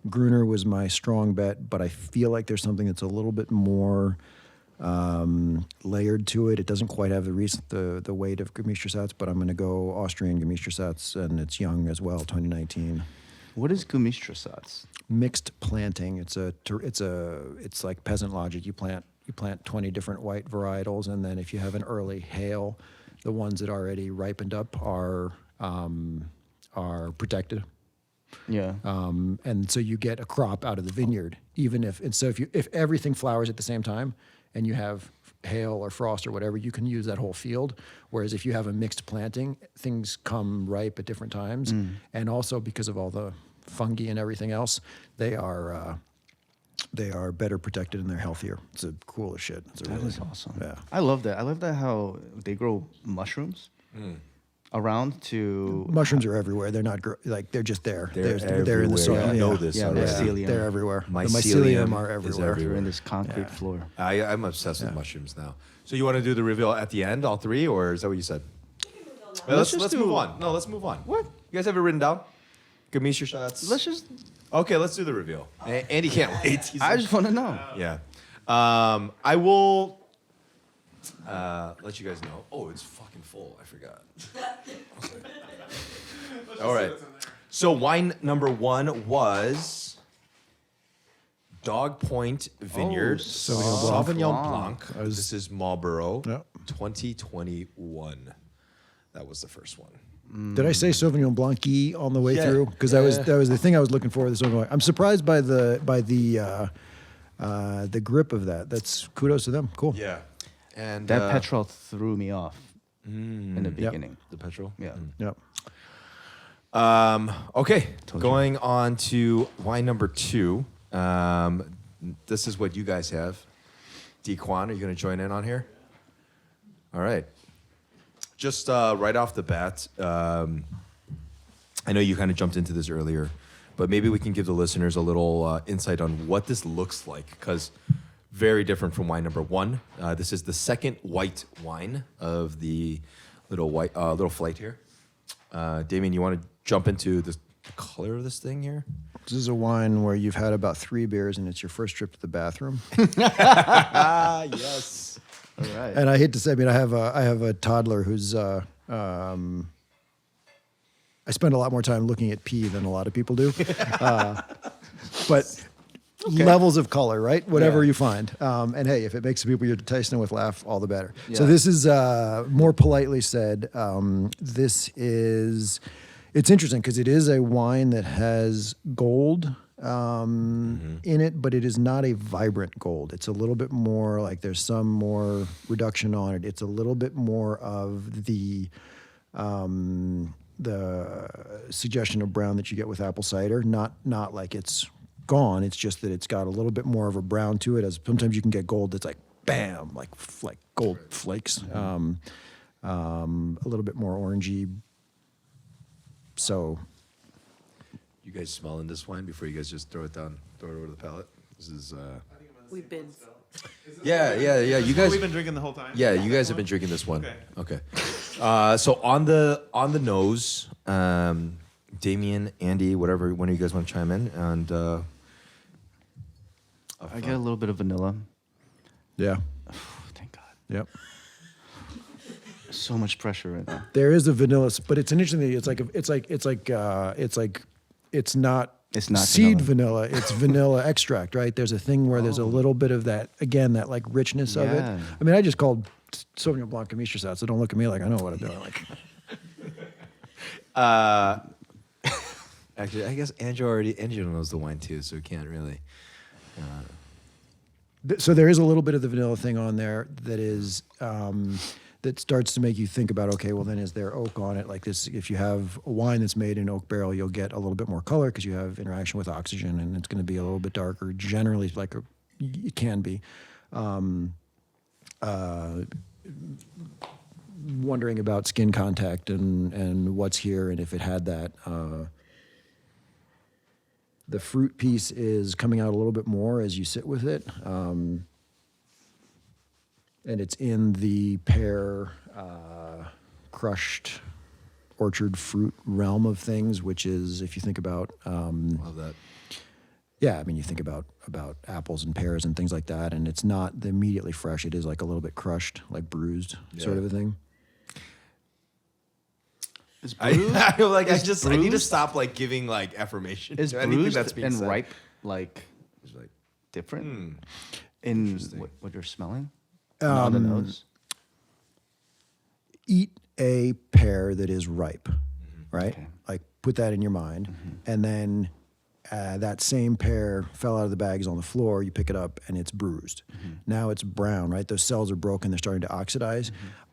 S2: Gruner was my strong bet, but I feel like there's something that's a little bit more layered to it. It doesn't quite have the weight of Gemischtresatz, but I'm going to go Austrian Gemischtresatz, and it's young as well, 2019.
S1: What is Gemischtresatz?
S2: Mixed planting. It's like peasant logic. You plant 20 different white varietals, and then if you have an early hail, the ones that already ripened up are protected.
S1: Yeah.
S2: And so you get a crop out of the vineyard, if everything flowers at the same time and you have hail or frost or whatever, you can use that whole field. Whereas if you have a mixed planting, things come ripe at different times. And also because of all the fungi and everything else, they are better protected and they're healthier. It's a cool as shit.
S1: That is awesome.
S2: Yeah.
S1: I love that. I love that how they grow mushrooms around to.
S2: Mushrooms are everywhere. They're not they're just there.
S3: They're
S2: They're in the
S3: everywhere.
S2: soil.
S3: You know this
S1: Yeah,
S3: already.
S1: mycelium.
S2: They're everywhere. The
S3: Mycelium
S2: mycelium are
S3: is
S2: everywhere.
S1: They're in this concrete floor.
S3: I'm obsessed with mushrooms now. So you want to do the reveal at the end, all three, or is that what you said? Let's
S1: just
S3: move
S1: do-
S3: on. No, let's move on.
S1: What?
S3: You guys have it written down? Gemischtresatz.
S1: Let's just.
S3: Okay, let's do the reveal. Andy can't wait. He's
S1: I just want to know.
S3: yeah. I will let you guys know. Oh, it's fucking full. I forgot. All right. So wine number 1 was Dog Point Vineyard Sauvignon Blanc. This is Marlborough,
S2: Yep.
S3: 2021. That was the first one.
S2: Did I say Sauvignon Blanc on the way
S3: Yeah.
S2: through? Because that was the thing I was looking for. The Sauvignon Blanc. I'm surprised by the grip of that. That's kudos to them. Cool.
S3: Yeah. And
S1: That petrol threw me off in the beginning.
S3: the petrol.
S2: Mm.
S1: Yeah.
S2: Yep.
S3: Okay,
S1: Told
S3: going on to wine number 2. This is what you guys have. Dequan, are you going to join in on here? All right. Just right off the bat, I know you kind of jumped into this earlier, but maybe we can give the listeners a little insight on what this looks like, because very different from wine number 1. This is the second white wine of the little flight here. Damien, you want to jump into the color of this thing here?
S2: This is a wine where you've had about 3 beers and it's your first trip to the bathroom.
S3: Yes.
S1: All right.
S2: And I hate to say, I have a toddler who's I spend a lot more time looking at pee than a lot of people do. But levels of color, right? Whatever
S1: Yeah.
S2: you find. And hey, if it makes the people you're tasting with laugh, all the better. So
S1: Yeah.
S2: this is more politely said. It's interesting because it is a wine that has gold in it, but it is not a vibrant gold. It's a little bit more like there's some more reduction on it. It's a little bit more of the suggestion of brown that you get with apple cider. Not like it's gone. It's just that it's got a little bit more of a brown to it. As sometimes you can get gold that's like bam, like gold flakes. A little bit more orangey. So,
S3: You guys smelling this wine before you guys just throw it over the palate? This is.
S5: We've been.
S3: Yeah. You guys.
S4: We've been drinking the whole time.
S3: Yeah, you guys have been drinking this one.
S4: Okay.
S3: So on the nose, Damien, Andy, whatever, one of you guys want to chime in, and
S1: I get a little bit of vanilla.
S2: yeah.
S1: Thank God.
S2: Yep.
S1: So much pressure right now.
S2: There is a vanilla, but it's an interesting thing. It's not
S1: It's not
S2: seed vanilla. It's vanilla extract, right? There's a thing where there's a little bit of that, again, that like richness of it.
S1: Yeah.
S2: I mean, I just called Sauvignon Blanc Commistre out, so don't look at me like I know what I'm doing. Like,
S3: actually, I guess Angelo knows the wine too, so we can't really.
S2: so there is a little bit of the vanilla thing on there that is that starts to make you think about, okay, well then is there oak on it? Like this, if you have a wine that's made in oak barrel, you'll get a little bit more color because you have interaction with oxygen, and it's going to be a little bit darker. Generally, it can be. Wondering about skin contact and what's here, and if it had that. The fruit piece is coming out a little bit more as you sit with it. And it's in the pear crushed orchard fruit realm of things, which is, if you think about,
S3: Love that.
S2: yeah, I mean, you think about apples and pears and things like that, and it's not the immediately fresh. It is like a little bit crushed, like bruised, sort of a thing.
S1: Is bruised,
S3: I feel like I need to
S1: bruised?
S3: stop like giving like affirmation.
S1: is
S3: to anything
S1: bruised
S3: that's being
S1: and
S3: said.
S1: ripe like
S3: It's like,
S1: different in what you're smelling? On the nose.
S2: Eat a pear that is ripe, right?
S1: Okay.
S2: Like put that in your mind, and then that same pear fell out of the bag, is on the floor. You pick it up, and it's bruised. Now it's brown, right? Those cells are broken. They're starting to oxidize.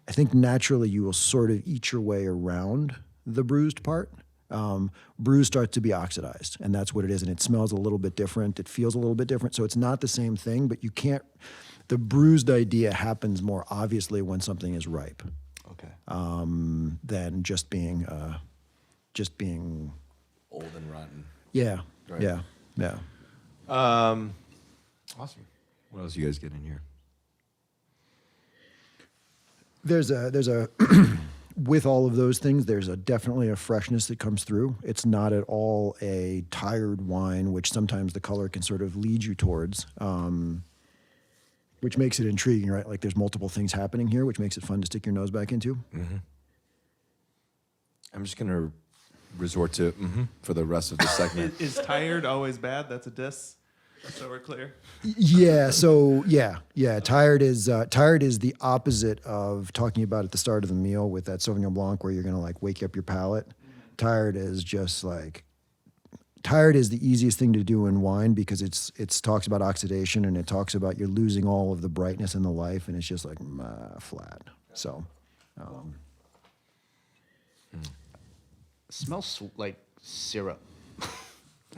S2: I think naturally you will sort of eat your way around the bruised part. Bruise starts to be oxidized, and that's what it is. And it smells a little bit different. It feels a little bit different. So it's not the same thing, but you can't. The bruised idea happens more obviously when something is ripe
S1: Okay.
S2: than just being
S3: old and rotten.
S2: yeah,
S3: Right.
S2: yeah.
S3: Awesome. What else you guys get in here?
S2: There's a with all of those things, there's definitely a freshness that comes through. It's not at all a tired wine, which sometimes the color can sort of lead you towards, which makes it intriguing, right? Like there's multiple things happening here, which makes it fun to stick your nose back into.
S3: I'm just gonna resort to for the rest of the segment.
S4: Is tired always bad? That's a diss. So we're clear.
S2: Yeah. So yeah. Tired is the opposite of talking about at the start of the meal with that Sauvignon Blanc, where you're gonna like wake up your palate. Tired is just like. Tired is the easiest thing to do in wine because it's talks about oxidation, and it talks about you're losing all of the brightness and the life, and it's just like flat. So.
S1: Smells like syrup.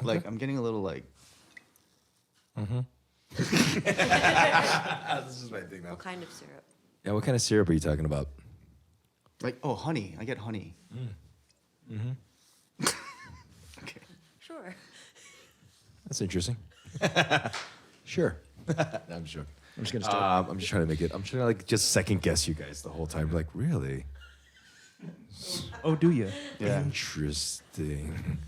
S1: Like I'm getting a little like.
S3: This is my thing now.
S5: What kind of syrup?
S3: Yeah, what kind of syrup are you talking about?
S1: Like, oh, honey. I get honey. Okay.
S5: Sure.
S3: That's interesting.
S2: Sure.
S3: No, I'm sure.
S2: I'm just gonna start.
S3: I'm just trying to make it. I'm trying to like just second guess you guys the whole time. Like, really?
S4: Oh, do you?
S1: Yeah.
S3: Interesting.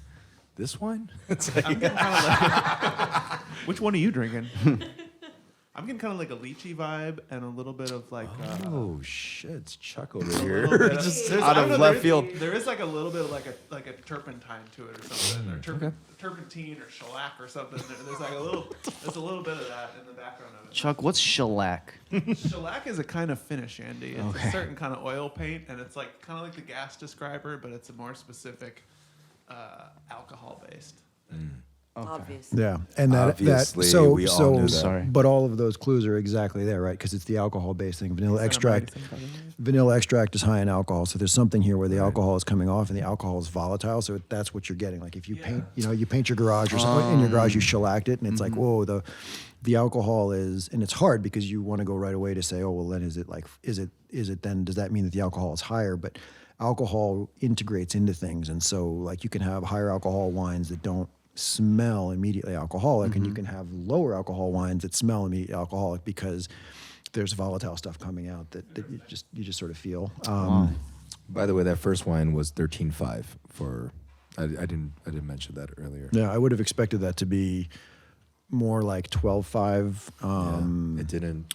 S3: This wine? It's
S4: I'm getting kind of like, which one are you drinking? I'm getting kind of like a lychee vibe and a little bit of like.
S3: Oh shit! It's Chuck over
S4: a
S3: here.
S4: little bit of-
S3: Just
S4: there's-
S3: out
S4: I
S3: of
S4: don't know,
S3: left
S4: there is-
S3: field.
S4: There is like a little bit of like a turpentine to it or something, or turpentine or shellac or something. There's like there's a little bit of that in the background of it.
S1: Chuck, what's shellac?
S4: Shellac is a kind of finish, Andy. It's a certain kind of oil paint, and it's like kind of like the gas describer, but it's a more specific alcohol based.
S5: Obvious.
S2: Yeah, and that
S3: Obviously,
S2: so
S3: we all
S2: so
S3: knew that.
S1: Sorry.
S2: but all of those clues are exactly there, right? Because it's the alcohol-based thing. Vanilla extract is high in alcohol, so there's something here where the alcohol is coming off and the alcohol is volatile. So that's what you're getting. Like if you paint, you paint your garage or something in your garage, you shellacked it, and it's like, whoa, the alcohol is, and it's hard because you want to go right away to say, oh, well, then is it then does that mean that the alcohol is higher? But alcohol integrates into things, and so like you can have higher alcohol wines that don't smell immediately alcoholic, and you can have lower alcohol wines that smell immediately alcoholic because there's volatile stuff coming out that you just sort of feel.
S3: By the way, that first wine was 13.5 for. I didn't mention that earlier.
S2: Yeah, I would have expected that to be more like 12.5.
S3: It didn't.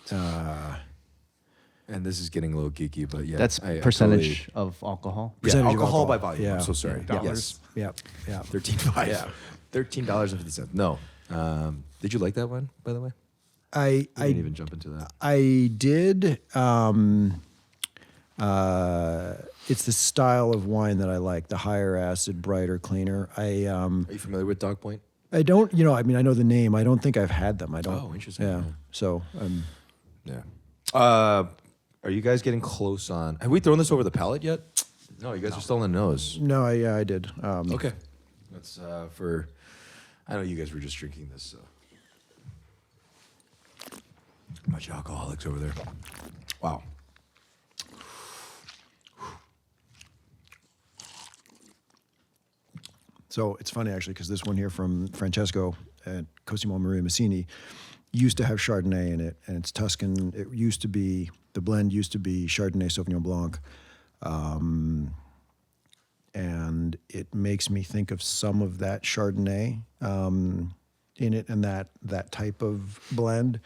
S3: And this is getting a little geeky, but yeah,
S1: That's
S3: I
S1: percentage of alcohol.
S3: Yeah,
S2: Percentage of
S3: alcohol by
S2: alcohol.
S3: volume.
S2: Yeah.
S3: I'm so sorry.
S4: Dollars.
S3: Yes,
S2: Yeah.
S3: 13.5. Yeah, $13.50. No. Did you like that one, by the way?
S2: I
S3: didn't even jump into that.
S2: I did. It's the style of wine that I like. The higher acid, brighter, cleaner.
S3: Are you familiar with Dog Point?
S2: I don't. I mean, I know the name. I don't think I've had them. I don't.
S3: Oh, interesting.
S2: Yeah.
S3: Yeah.
S2: So.
S3: Yeah. Are you guys getting close on? Have we thrown this over the palate yet? No, you guys are still on the nose.
S2: No. I did.
S3: Okay. That's for. I know you guys were just drinking this. So. Bunch of alcoholics over there. Wow.
S2: So it's funny actually because this one here from Francesco at Cosimo Maria Massini used to have Chardonnay in it, and it's Tuscan. It used to be the blend used to be Chardonnay Sauvignon Blanc, and it makes me think of some of that Chardonnay in it, and that type of blend.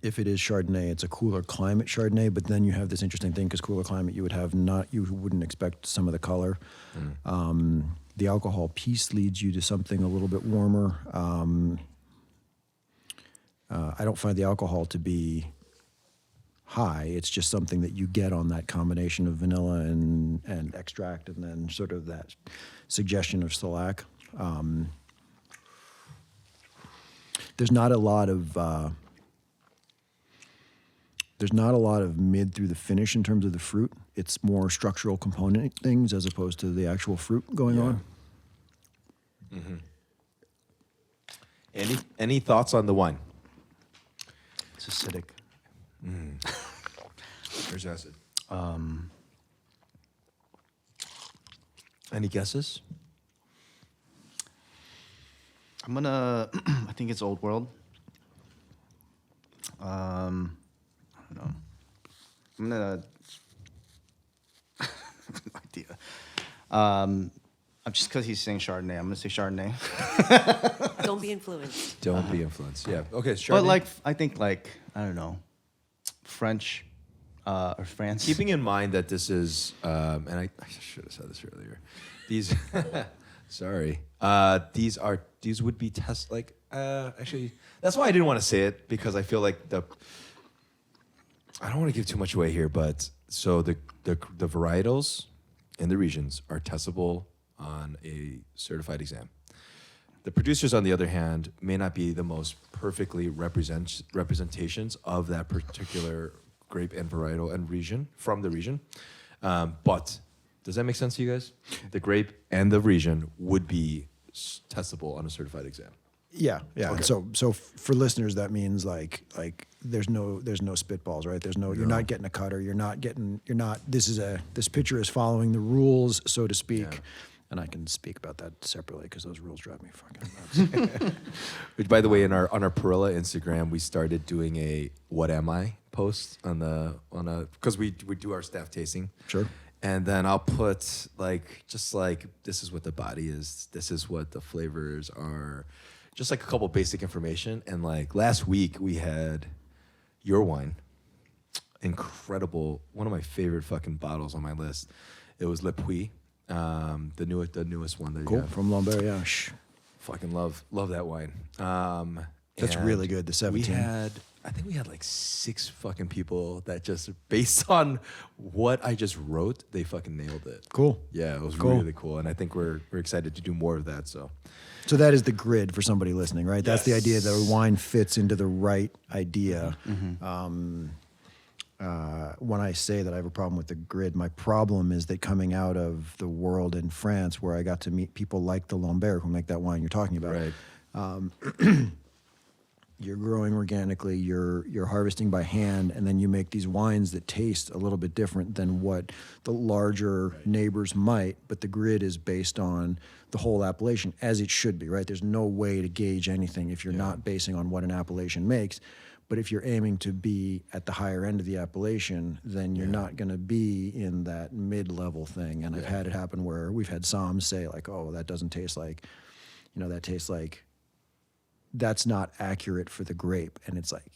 S2: If it is Chardonnay, it's a cooler climate Chardonnay, but then you have this interesting thing because cooler climate you wouldn't expect some of the color. The alcohol piece leads you to something a little bit warmer. I don't find the alcohol to be high. It's just something that you get on that combination of vanilla and extract, and then sort of that suggestion of shellac. There's not a lot of mid through the finish in terms of the fruit. It's more structural component things as opposed to the actual fruit going on.
S3: Mm-hmm. Any thoughts on the wine?
S1: It's acidic.
S3: There's acid. Any guesses?
S1: I'm gonna. I think it's Old World. I don't know. I'm gonna. No idea. I'm just because he's saying Chardonnay. I'm gonna say Chardonnay.
S5: Don't be influenced.
S3: Don't be influenced. Yeah. Okay. Chardonnay.
S1: But I think I don't know, French, or France.
S3: Keeping in mind that this is, and I should have said this earlier. These, sorry. These would be actually, that's why I didn't want to say it, because I feel like I don't want to give too much away here, but so the varietals in the regions are testable on a certified exam. The producers, on the other hand, may not be the most perfectly representations of that particular grape and varietal and region from the region. But does that make sense to you guys? The grape and the region would be testable on a certified exam.
S2: Yeah.
S3: Okay.
S2: So for listeners, that means like there's no spitballs, right? You're not getting a cutter. This picture is following the rules, so to speak.
S3: Yeah.
S2: And I can speak about that separately because those rules drive me fucking nuts.
S3: Which, by the way, on our Perilla Instagram, we started doing a "What am I?" post because we do our staff tasting.
S2: Sure.
S3: And then I'll put this is what the body is. This is what the flavors are. just like a couple basic information. And like last week we had your wine, incredible, one of my favorite fucking bottles on my list. It was Le Puy, the newest one that you
S2: Cool.
S3: have.
S2: From Lambert, yeah.
S3: Fucking love that wine.
S2: That's
S3: And
S2: really good, the 17.
S3: I think we had like 6 fucking people that just based on what I just wrote, they fucking nailed it.
S2: Cool.
S3: Yeah, it was
S2: Cool.
S3: really cool, and I think we're excited to do more of that. So
S2: So that is the grid for somebody listening, right? That's the idea that a wine fits into the right idea. When I say that I have a problem with the grid, my problem is that coming out of the world in France, where I got to meet people like the Lambert who make that wine you're talking about.
S3: right.
S2: You're growing organically, you're harvesting by hand, and then you make these wines that taste a little bit different than what the larger neighbors might, but the grid is based on the whole appellation, as it should be, right? There's no way to gauge anything if you're not basing on what an appellation makes. But if you're aiming to be at the higher end of the appellation, then you're not going to be in that mid-level thing. And I've had it happen where we've had somms say like, oh, that doesn't taste like, that tastes like, that's not accurate for the grape. And it's like,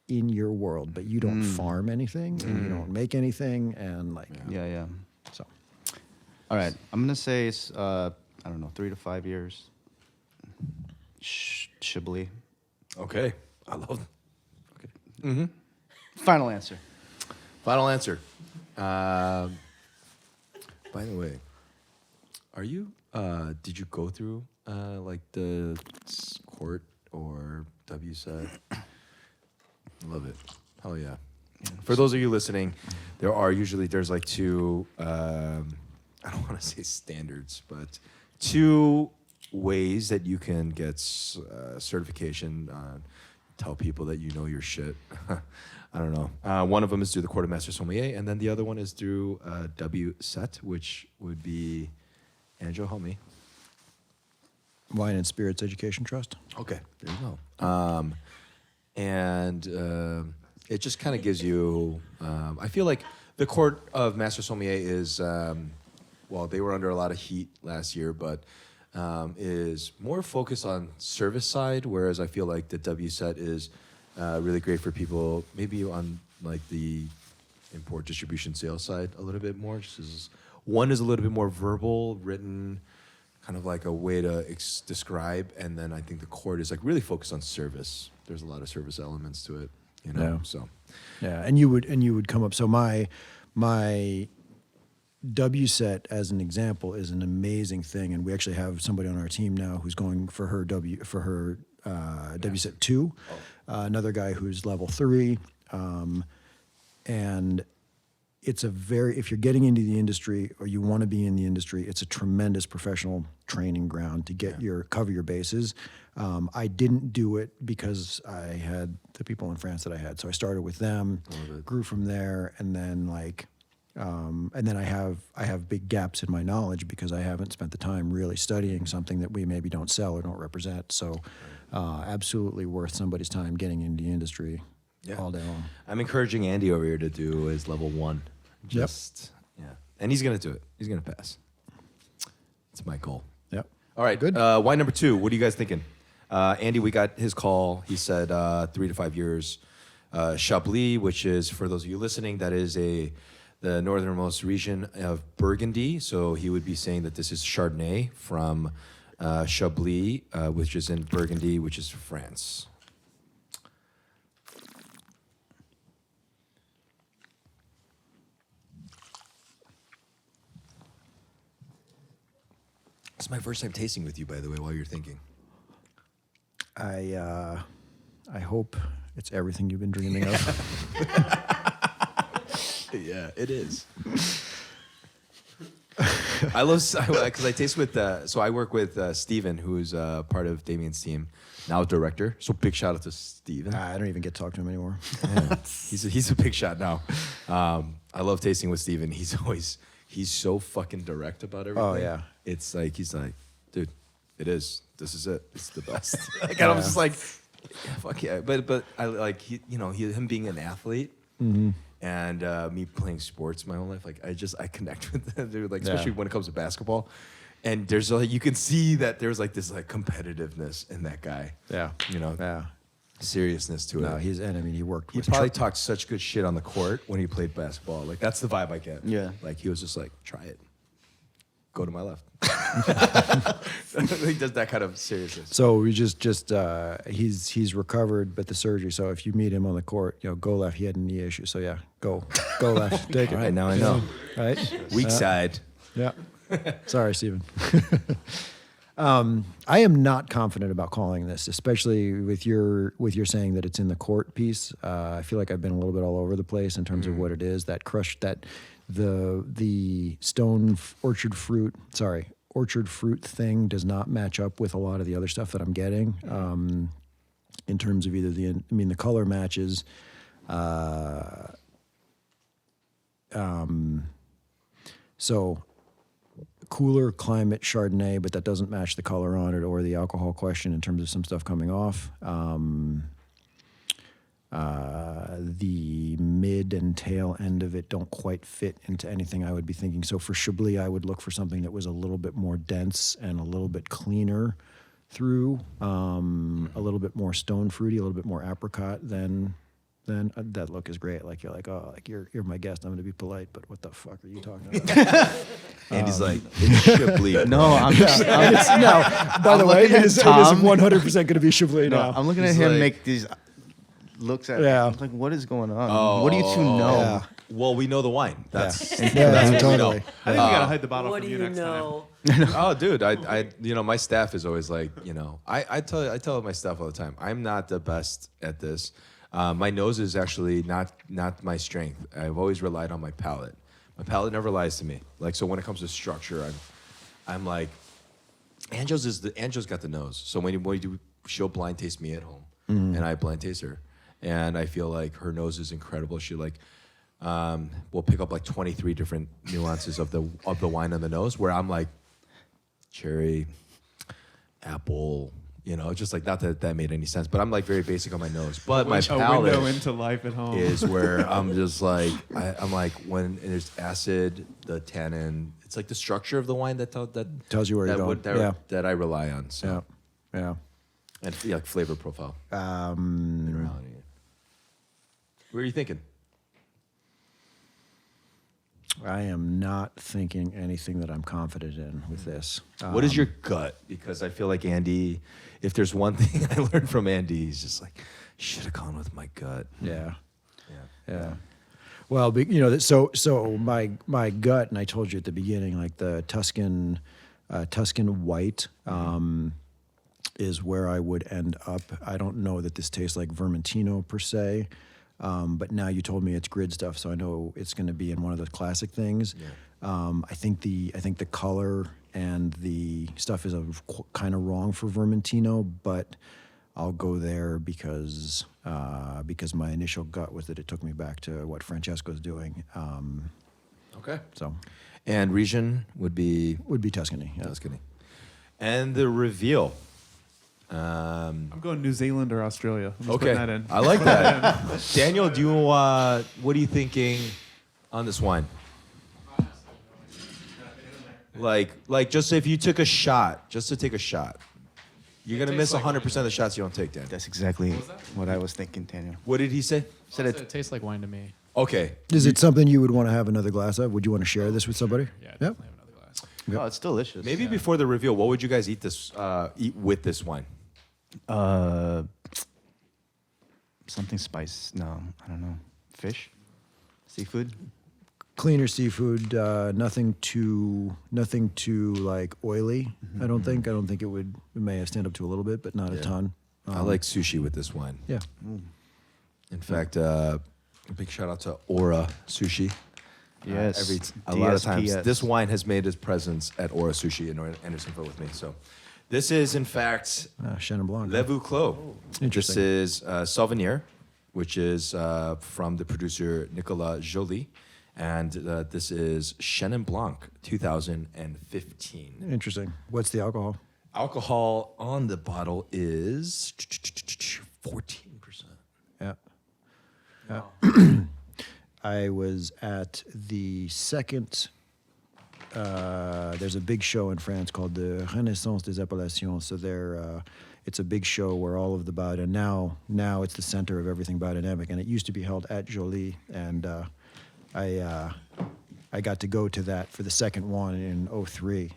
S2: in your world, but you don't farm anything and you don't make anything. And like,
S1: Yeah.
S2: so.
S1: All right. I'm going to say it's, I don't know, 3 to 5 years. Chablis.
S3: Okay, I love.
S1: Final answer.
S3: Final answer. By the way, are you? Did you go through like the court or WSET? Love it. Hell yeah. For those of you listening, there's like 2. I don't want to say standards, but 2 ways that you can get certification. Tell people that you know your shit. I don't know. One of them is through the Court of Master Sommelier, and then the other one is through WSET, which would be Andrew, help me.
S2: Wine and Spirits Education Trust.
S3: Okay, there you go. And it just kind of gives you. I feel like the Court of Master Sommelier is, well, they were under a lot of heat last year, but is more focused on service side, whereas I feel like the WSET is really great for people maybe on like the import distribution sales side a little bit more. Just as one is a little bit more verbal, written, kind of like a way to describe, and then I think the court is like really focused on service. There's a lot of service elements to it,
S2: Yeah.
S3: So
S2: Yeah, and you would come up. So my WSET as an example is an amazing thing, and we actually have somebody on our team now who's going for her WSET 2, another guy who's level 3, and it's if you're getting into the industry or you want to be in the industry, it's a tremendous professional training ground to get cover your bases. I didn't do it because I had the people in France that I had, so I started with them, grew from there, and then and then I have big gaps in my knowledge because I haven't spent the time really studying something that we maybe don't sell or don't represent. So, absolutely worth somebody's time getting into the industry all day long.
S3: I'm encouraging Andy over here to do his level 1. Yeah, and he's gonna do it. He's gonna pass. It's my goal.
S2: Yep.
S3: All right,
S2: Good.
S3: Wine number 2. What are you guys thinking? Andy, we got his call. He said 3 to 5 years. Chablis, which is, for those of you listening, that is the northernmost region of Burgundy. So he would be saying that this is Chardonnay from Chablis, which is in Burgundy, which is France. It's my first time tasting with you, by the way, while you're thinking.
S2: I hope it's everything you've been dreaming of.
S3: Yeah, it is. I love, because I taste with, so I work with Steven, who's part of Damien's team, now director. So big shout out to Steven.
S2: I don't even get to talk to him anymore.
S3: Yeah, he's a big shot now. I love tasting with Steven. He's so fucking direct about everything.
S2: Oh, yeah.
S3: It's like, he's like, dude, this is it. It's the best. Like, and I'm just like, yeah, fuck yeah. But I like, him being an athlete.
S2: Mm-hmm.
S3: And me playing sports my whole life, like I connect with them, dude. Like especially when it comes to basketball, And there's like, you can see that there's like this like competitiveness in that guy.
S2: Yeah.
S3: You know,
S2: Yeah.
S3: seriousness to
S2: No,
S3: it.
S2: he worked
S3: He
S2: with
S3: probably talked such good shit on the court when he played basketball. Like that's the vibe I get.
S1: Yeah.
S3: Like he was just like, try it. Go to my left. He does that kind of seriousness.
S2: So we he's recovered, but the surgery. So if you meet him on the court, go left. He had a knee issue. So yeah, go left. Take it.
S3: All right, now I know.
S2: Right.
S3: Weak side.
S2: Yeah. Sorry, Stephen. I am not confident about calling this, especially with your saying that it's in the court piece. I feel like I've been a little bit all over the place in terms of what it is. That crush, that the orchard fruit thing does not match up with a lot of the other stuff that I'm getting. In terms of either the color matches. So cooler climate Chardonnay, but that doesn't match the color on it or the alcohol question in terms of some stuff coming off. The mid and tail end of it don't quite fit into anything I would be thinking. So for Chablis, I would look for something that was a little bit more dense and a little bit cleaner through, a little bit more stone fruity, a little bit more apricot than that look is great. Like you're my guest. I'm going to be polite, but what the fuck are you talking about?
S3: And he's like, it's Chablis.
S1: No, I'm just.
S2: By the way,
S1: looking at
S2: it is
S1: Tom.
S2: 100% going to be Chablis
S1: No,
S2: now.
S1: I'm looking at
S3: He's
S1: him
S3: like-
S1: make these looks at.
S2: Yeah.
S1: I'm like, what is going on? What do you two know?
S2: Yeah.
S3: Well, we know the wine. That's
S2: Yeah,
S3: that's what we know.
S2: totally.
S4: I think we gotta hide the bottle
S5: What
S4: from
S5: do
S4: you
S5: you
S4: next time.
S5: know?
S3: Oh, dude, I my staff is always like, I tell my staff all the time, I'm not the best at this. My nose is actually not my strength. I've always relied on my palate. My palate never lies to me. Like, so when it comes to structure, I'm like, Angel's got the nose. So she'll blind taste me at home, and I blind taste her, and I feel like her nose is incredible. She will pick up like 23 different nuances of the wine on the nose, where I'm like, cherry, apple, just like, not that made any sense, but I'm like very basic on my nose. But my
S4: A window
S3: palate
S4: into life at home.
S3: is where I'm just like, I'm like, when there's acid, the tannin, it's like the structure of the wine that
S2: Tells you where you're going. Yeah.
S3: that I rely on. So.
S2: Yeah.
S3: And like flavor profile. Minerality. What are you thinking?
S2: I am not thinking anything that I'm confident in with this.
S3: What is your gut? Because I feel like Andy, if there's one thing I learned from Andy, he's just like, should have gone with my gut.
S2: Yeah.
S3: Yeah.
S2: Well, so my gut, and I told you at the beginning, like the Tuscan white is where I would end up. I don't know that this tastes like Vermentino per se, but now you told me it's grid stuff, so I know it's going to be in one of the classic things.
S3: Yeah.
S2: I think the color and the stuff is kind of wrong for Vermentino, but I'll go there because my initial gut was that it took me back to what Francesco's doing.
S3: Okay.
S2: So
S3: And region would be
S2: Tuscany. Yeah.
S3: Tuscany. And the reveal.
S4: I'm going New Zealand or Australia. I'm just
S3: Okay,
S4: putting that in.
S3: I like that. Daniel, what are you thinking on this wine? Like just if you took a shot, just to take a shot, you're gonna miss 100% of the shots you don't take, Dan.
S1: That's exactly what I was thinking, Daniel.
S3: What did he say?
S1: Said
S6: It tastes like wine to me.
S3: Okay.
S2: Is it something you would want to have another glass of? Would you want to share this with somebody?
S6: Yeah,
S2: Yep.
S6: definitely have another glass.
S1: Oh, it's delicious.
S3: Maybe before the reveal, what would you guys eat with this wine?
S1: Something spice. No, I don't know. Fish, seafood.
S2: Cleaner seafood, nothing too like oily. I don't think. It may stand up to a little bit, but not a ton.
S3: I like sushi with this wine.
S2: Yeah.
S3: In fact, a big shout out to Aura Sushi.
S1: Yes.
S3: A lot of times,
S1: DSPS.
S3: this wine has made its presence at Aura Sushi in Andersonville with me. So, this is in fact
S2: Chenin Blanc.
S3: Le Vauclos.
S2: Interesting.
S3: This is Sauvignon, which is from the producer Nicolas Joly, and this is Chenin Blanc 2015.
S2: Interesting. What's the alcohol?
S3: Alcohol on the bottle is 14%.
S2: Yeah. I was at the second there's a big show in France called the Renaissance des Appellations. So it's a big show where all of the biodynamic, now it's the center of everything biodynamic, and it used to be held at Joly, and I got to go to that for the second one in '03.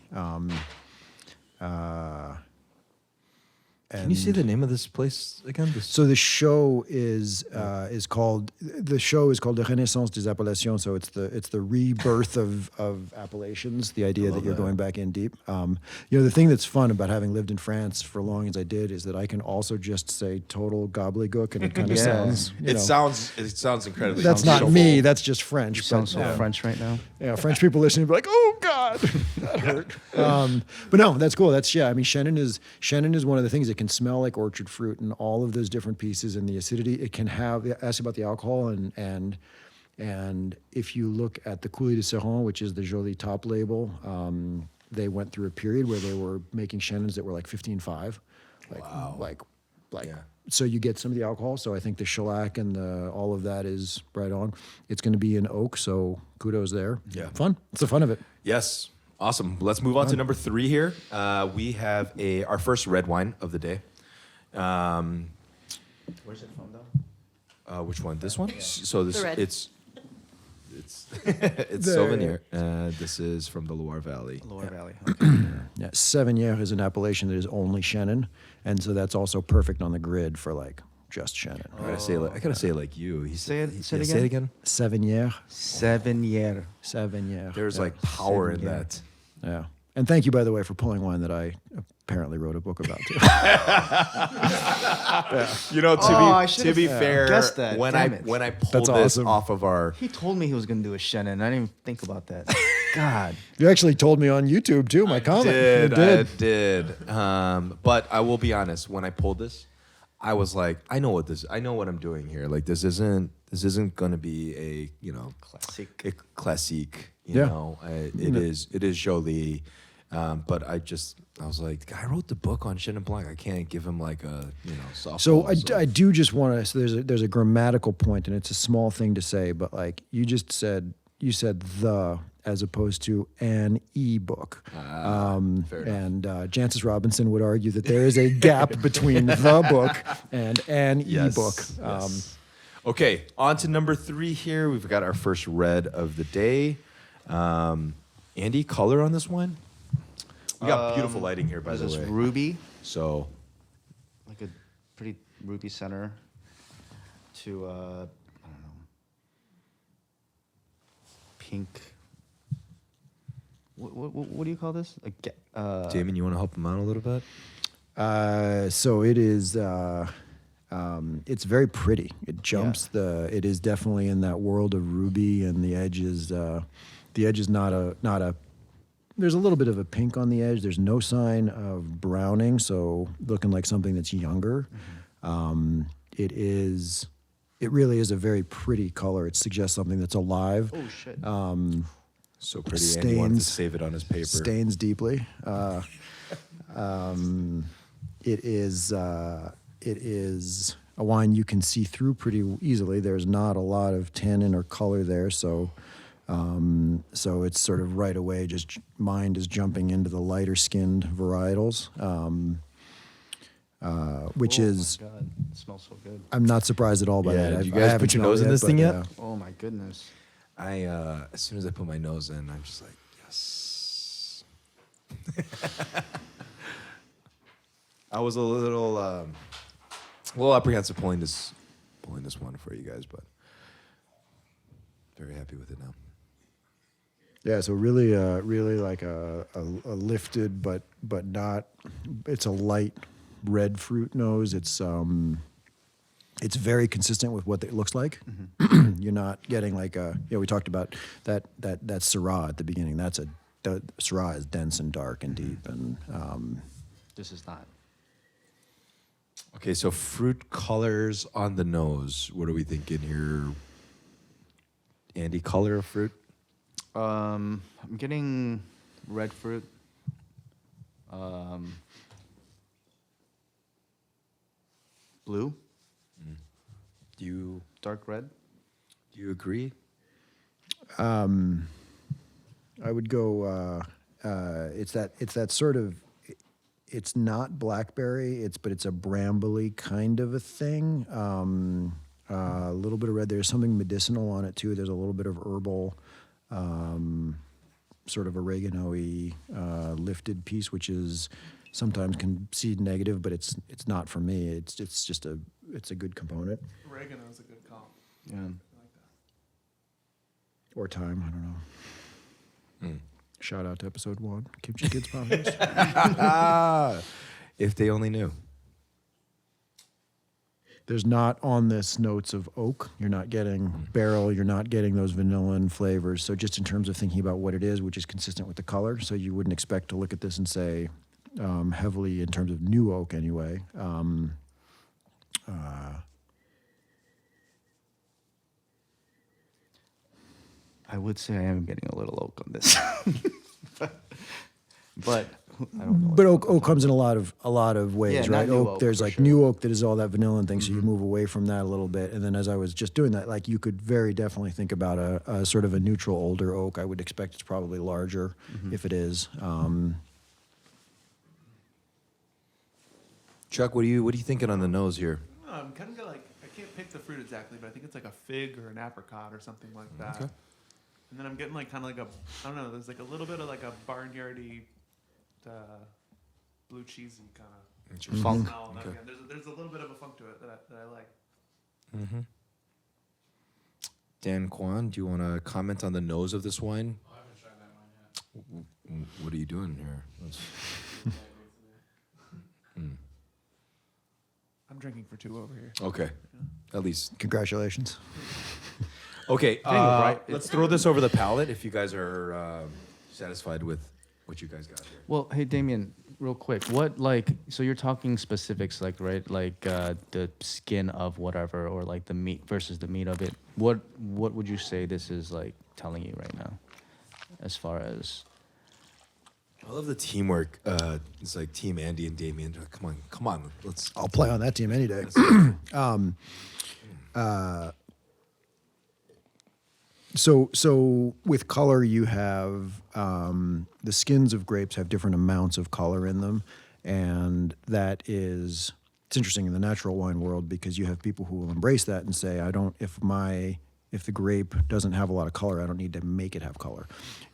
S3: Can you say the name of this place again?
S2: So the show is called the Renaissance des Appellations. So it's the rebirth of appellations. The idea that you're going back in deep. The thing that's fun about having lived in France for long as I did is that I can also just say total gobbledygook, and it kind of sounds.
S3: It sounds incredibly.
S2: That's not
S3: soulful.
S2: me. That's just French.
S1: You sound so French right now.
S2: Yeah, French people listening will be like, "Oh God, that hurt." But no, that's cool. That's I mean, Chenin is one of the things. It can smell like orchard fruit, and all of those different pieces, and the acidity it can have. Ask about the alcohol, and if you look at the Coulis de Serran, which is the Joly top label, they went through a period where they were making Chenins that were like 15.5, like.
S3: Yeah.
S2: So you get some of the alcohol. So I think the shellac and all of that is right on. It's going to be in oak, so kudos there.
S3: Yeah.
S2: Fun. It's the fun of it.
S3: Yes. Awesome. Let's move on to number 3 here. We have our first red wine of the day.
S1: Where's it from, though?
S3: Which one? This one? So this
S5: The red.
S3: it's Sauvignon. This is from the Loire Valley.
S1: Loire Valley. Okay.
S2: Yeah, Sauvignon is an appellation that is only Chenin, and so that's also perfect on the grid for like just Chenin.
S3: I gotta say it like you.
S1: Say it
S3: Say it
S1: again?
S3: again.
S2: Sauvignon.
S1: Sauvignon.
S3: There's like power in
S1: Sauvignon.
S3: that.
S2: Yeah. And thank you, by the way, for pulling one that I apparently wrote a book about too.
S3: You know,
S1: I
S3: to
S1: should've
S3: be fair,
S1: guessed that.
S3: when
S1: Damn it.
S3: I pulled
S2: That's
S3: this
S2: awesome.
S3: off of our
S1: He told me he was going to do a Chenin. I didn't even think about that. God.
S2: You actually told me on YouTube too. My comment. You
S3: I did. But I will be honest. When I pulled this, I was like, I know what I'm doing here. Like this isn't going to be a classique. You
S2: Yeah.
S3: know, it is Joly. But I was like, the guy wrote the book on Chenin Blanc. I can't give him like a softball.
S2: So I do just want to. So there's a grammatical point, and it's a small thing to say, but like you said the as opposed to an e-book.
S3: fair enough.
S2: And Jancis Robinson would argue that there is a gap between the book and an e-book.
S3: Yes. Okay, on to number 3 here. We've got our first red of the day. Andy, color on this one? We got beautiful lighting here, by
S1: This
S3: the
S1: is
S3: way.
S1: ruby,
S3: So,
S1: like a pretty ruby center to, I don't know, pink. What do you call this?
S3: Damien, you want to help him out a little bit?
S2: So it is. It's very pretty. It jumps It is definitely in that world of ruby, and the edge is not a. There's a little bit of a pink on the edge. There's no sign of browning, so looking like something that's younger. It really is a very pretty color. It suggests something that's alive.
S1: Oh, shit.
S3: So pretty. Andy wanted to
S2: Stains-
S3: save it on his paper.
S2: Stains deeply. It is a wine you can see through pretty easily. There's not a lot of tannin or color there, so it's sort of right away. Just mind is jumping into the lighter skinned varietals, which is.
S1: Oh, my God. It smells so good.
S2: I'm not surprised at all by
S3: Yeah,
S2: that.
S3: did you
S2: I
S3: guys
S2: haven't
S3: put your
S2: smelled
S3: nose in
S2: it
S3: this thing yet?
S1: Oh, my goodness.
S3: I as soon as I put my nose in, I'm just like, yes. I was a little apprehensive pulling this one for you guys, but very happy with it now.
S2: Yeah, so really like a lifted but not. It's a light red fruit nose. It's very consistent with what it looks like. You're not getting like we talked about that Syrah at the beginning. The Syrah is dense and dark and deep, and
S1: This is not.
S3: Okay, so fruit colors on the nose. What are we thinking here? Andy, color of fruit?
S1: I'm getting red fruit. Blue,
S3: Do you
S1: dark red.
S3: agree?
S2: I would go. It's that sort of. It's not blackberry. But it's a brambly kind of a thing. A little bit of red. There's something medicinal on it too. There's a little bit of herbal, sort of oregano-y lifted piece, which is sometimes can seed negative, but it's not for me. It's just it's a good component.
S4: Oregano is a good call.
S1: Yeah.
S4: I like that.
S2: Or thyme. I don't know. Shout out to episode 1, Kimchi Kids podcast.
S3: If they only knew.
S2: There's not on this notes of oak. You're not getting barrel. You're not getting those vanilla flavors. So just in terms of thinking about what it is, which is consistent with the color, so you wouldn't expect to look at this and say heavily in terms of new oak anyway.
S1: I would say I am getting a little oak on this, but I don't know.
S2: But oak comes in a lot of ways,
S1: Yeah, not
S2: right?
S1: new
S2: Oak,
S1: oak,
S2: there's
S1: for
S2: like
S1: sure.
S2: new oak that is all that vanilla thing, so you move away from that a little bit. And then as I was just doing that, like you could very definitely think about a sort of a neutral older oak. I would expect it's probably larger if it is.
S3: Chuck, what are you thinking on the nose here?
S4: I'm kind of like, I can't pick the fruit exactly, but I think it's like a fig or an apricot or something like that.
S3: Okay.
S4: And then I'm getting like kind of like I don't know, there's like a little bit of like a barnyardy, blue cheesy kind of
S3: It's your
S1: Funk.
S4: smell.
S3: Okay.
S4: Again, there's a little bit of a funk to it that I like.
S3: Dan Kwan, do you want to comment on the nose of this wine?
S6: I haven't tried that one yet.
S3: What are you doing here?
S4: I'm drinking for 2 over here.
S3: Okay, at least.
S2: Congratulations.
S3: Okay,
S1: right.
S3: let's throw this over the palate if you guys are satisfied with what you guys got here.
S1: Well, hey Damien, real quick, so you're talking specifics, like right, like the skin of whatever, or like the meat versus the meat of it. What would you say this is like telling you right now, as far as?
S3: I love the teamwork. It's like Team Andy and Damien. Come on, let's.
S2: I'll play on that team any day. So with color, you have the skins of grapes have different amounts of color in them, and it's interesting in the natural wine world because you have people who will embrace that and say, if the grape doesn't have a lot of color, I don't need to make it have color.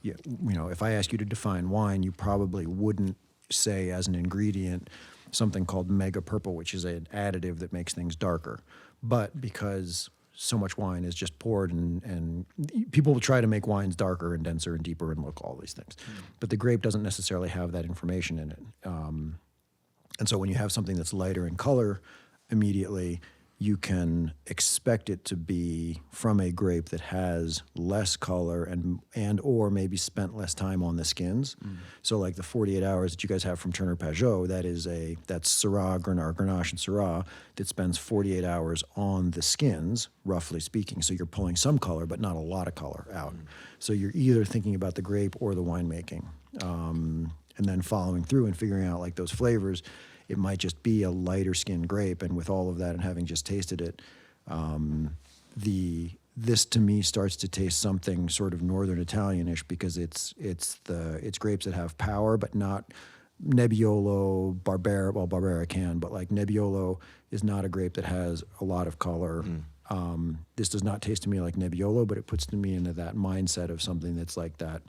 S2: You know, if I ask you to define wine, you probably wouldn't say as an ingredient something called mega purple, which is an additive that makes things darker. But because so much wine is just poured and people will try to make wines darker and denser and deeper and look all these things. But the grape doesn't necessarily have that information in it. And so when you have something that's lighter in color, immediately you can expect it to be from a grape that has less color and or maybe spent less time on the skins. So like the 48 hours that you guys have from Turner Pajot, that's Syrah, Grenache, and Syrah that spends 48 hours on the skins, roughly speaking. So you're pulling some color, but not a lot of color out. So you're either thinking about the grape or the winemaking. And then following through and figuring out like those flavors. It might just be a lighter skinned grape, and with all of that and having just tasted it, this to me starts to taste something sort of Northern Italianish because it's grapes that have power, but not Nebbiolo, Barbera. Well, Barbera can, but like Nebbiolo is not a grape that has a lot of color. This does not taste to me like Nebbiolo, but it puts me into that mindset of something that's like that.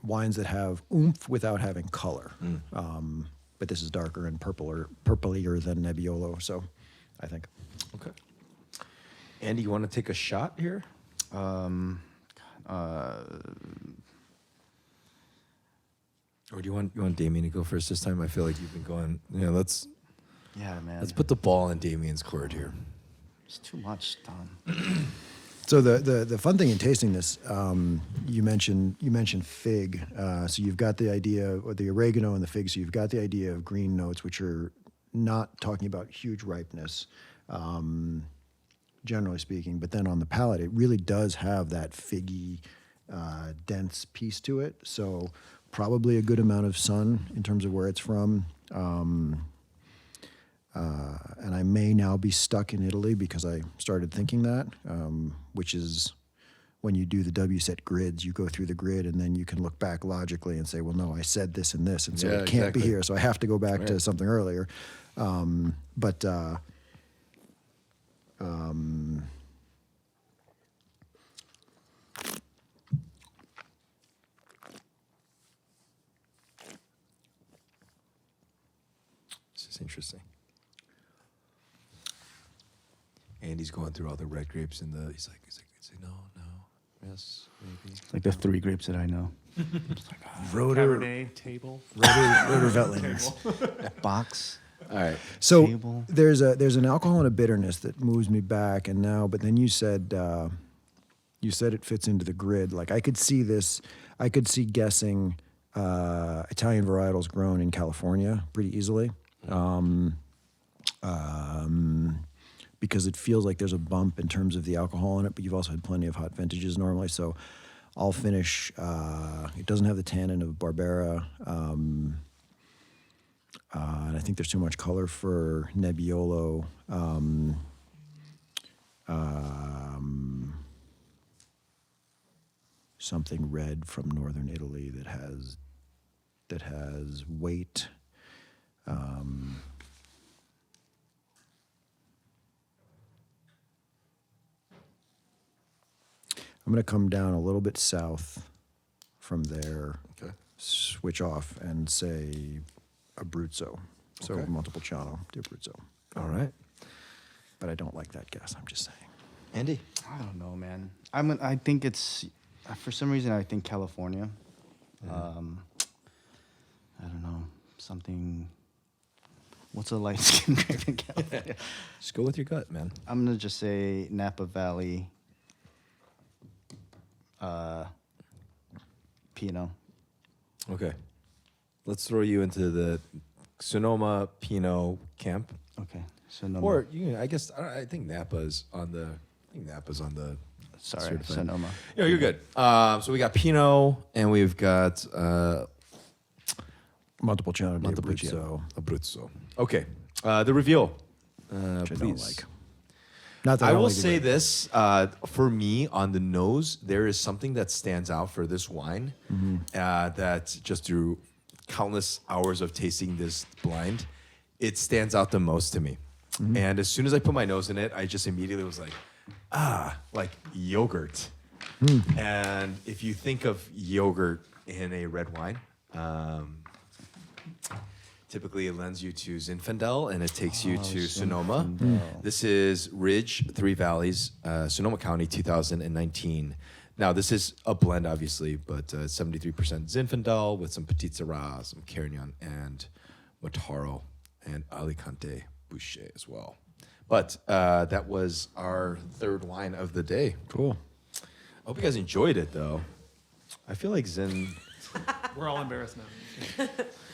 S2: Wines that have oomph without having color. But this is darker and purplier than Nebbiolo, so I think.
S3: Okay. Andy, you want to take a shot here? Or do you want Damien to go first this time? I feel like you've been going. Let's
S1: Man,
S3: put the ball in Damien's court here.
S1: it's too much, Tom.
S2: So the fun thing in tasting this, you mentioned fig. So you've got the idea of the oregano and the fig. So you've got the idea of green notes, which are not talking about huge ripeness, generally speaking. But then on the palate, it really does have that figgy, dense piece to it. So probably a good amount of sun in terms of where it's from. And I may now be stuck in Italy because I started thinking that, which is when you do the W-set grids, you go through the grid and then you can look back logically and say, well, no, I said this and this, and so
S3: Yeah,
S2: it can't be
S3: exactly.
S2: here. So I have to go back
S3: Right.
S2: to something earlier.
S3: This is interesting. Andy's going through all the red grapes and he's like, no, yes, maybe.
S1: Like the 3 grapes that I know.
S2: Rotor
S4: Cabernet table.
S2: Veltliner.
S1: Box.
S3: All right.
S2: So
S1: Table.
S2: there's an alcohol and a bitterness that moves me back and now, but then you said it fits into the grid. Like I could see guessing Italian varietals grown in California pretty easily. Because it feels like there's a bump in terms of the alcohol in it, but you've also had plenty of hot vintages normally. So I'll finish, it doesn't have the tannin of Barbera. And I think there's too much color for Nebbiolo. Something red from northern Italy that has weight. I'm going to come down a little bit south from there,
S3: Okay.
S2: switch off, and say Abruzzo. So
S3: Okay.
S2: Montepulciano di Abruzzo.
S3: All right.
S2: But I don't like that guess, I'm just saying.
S3: Andy.
S1: I don't know, man. I think it's, for some reason, I think California. I don't know, something. What's a light skin grape in California?
S3: Just go with your gut, man.
S1: I'm gonna just say Napa Valley. Pinot.
S3: Okay. Let's throw you into the Sonoma Pinot camp.
S1: Okay. Sonoma.
S3: Or I guess I think Napa's on the.
S1: Sorry,
S3: certified.
S1: Sonoma.
S3: Yeah, you're good. So we got Pinot and we've got
S2: Montepulciano di
S3: Montepulciano.
S2: Abruzzo,
S3: Abruzzo. Okay. The reveal.
S2: which I don't
S3: Please.
S2: like. Not that
S3: I
S2: don't
S3: will
S2: like it,
S3: say
S2: but-
S3: this for me on the nose, there is something that stands out for this wine that just through countless hours of tasting this blind, it stands out the most to me. And as soon as I put my nose in it, I just immediately was like, like yogurt. And if you think of yogurt in a red wine, typically it lends you to Zinfandel and it takes you to Sonoma. This is Ridge, Three Valleys, Sonoma County, 2019. Now, this is a blend, obviously, but 73% Zinfandel with some Petit Syrah, some Carignan, and Mataro, and Alicante Boucher as well. But that was our third wine of the day.
S2: Cool.
S3: I hope you guys enjoyed it, though. I feel like Zin...
S4: We're all embarrassed now.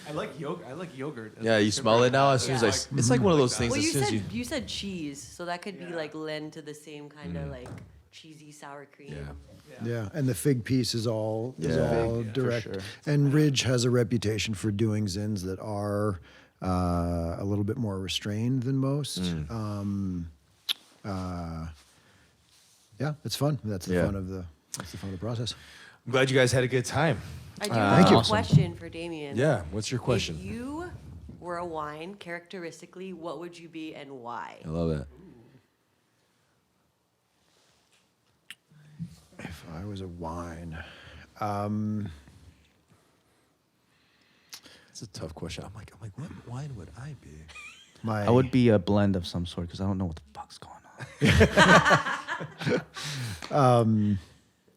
S4: I like yogurt. I like yogurt.
S3: Yeah, you smell it now as soon as I... It's like one of those things
S5: Well,
S3: as
S5: you
S3: soon as
S5: said
S3: you...
S5: you said cheese, so that could be
S4: Yeah.
S5: like lend to the same kind of like cheesy sour cream.
S3: Yeah.
S2: Yeah, and the fig piece is all
S3: Yeah. Fig,
S1: for
S2: direct.
S1: sure.
S2: And Ridge has a reputation for doing zins that are a little bit more restrained than most. Yeah, it's fun. That's the
S3: Yeah.
S2: fun of the process.
S3: I'm glad you guys had a good time.
S5: I do
S2: Thank
S5: have
S2: you.
S5: a question for Damien.
S3: Yeah, what's your question?
S5: If you were a wine, characteristically, what would you be and why?
S3: I love it.
S2: If I was a wine,
S3: It's a tough question. I'm like, what wine would I be?
S1: I would be a blend of some sort because I don't know what the fuck's going on.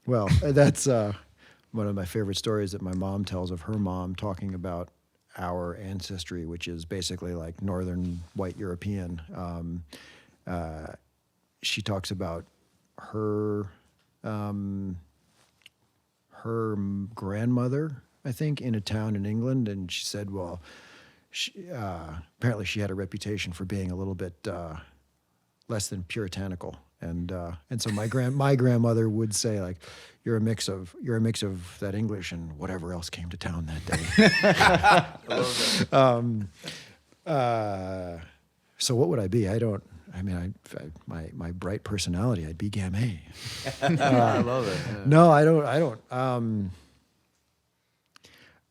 S2: Well, that's one of my favorite stories that my mom tells of her mom talking about our ancestry, which is basically like Northern white European. She talks about her grandmother, I think, in a town in England, and she said, well, apparently she had a reputation for being a little bit less than puritanical, and so my grandmother would say, like, you're a mix of that English and whatever else came to town that day. So what would I be? I don't I mean, my bright personality, I'd be Gamay.
S3: I love it. Yeah.
S2: No, I don't.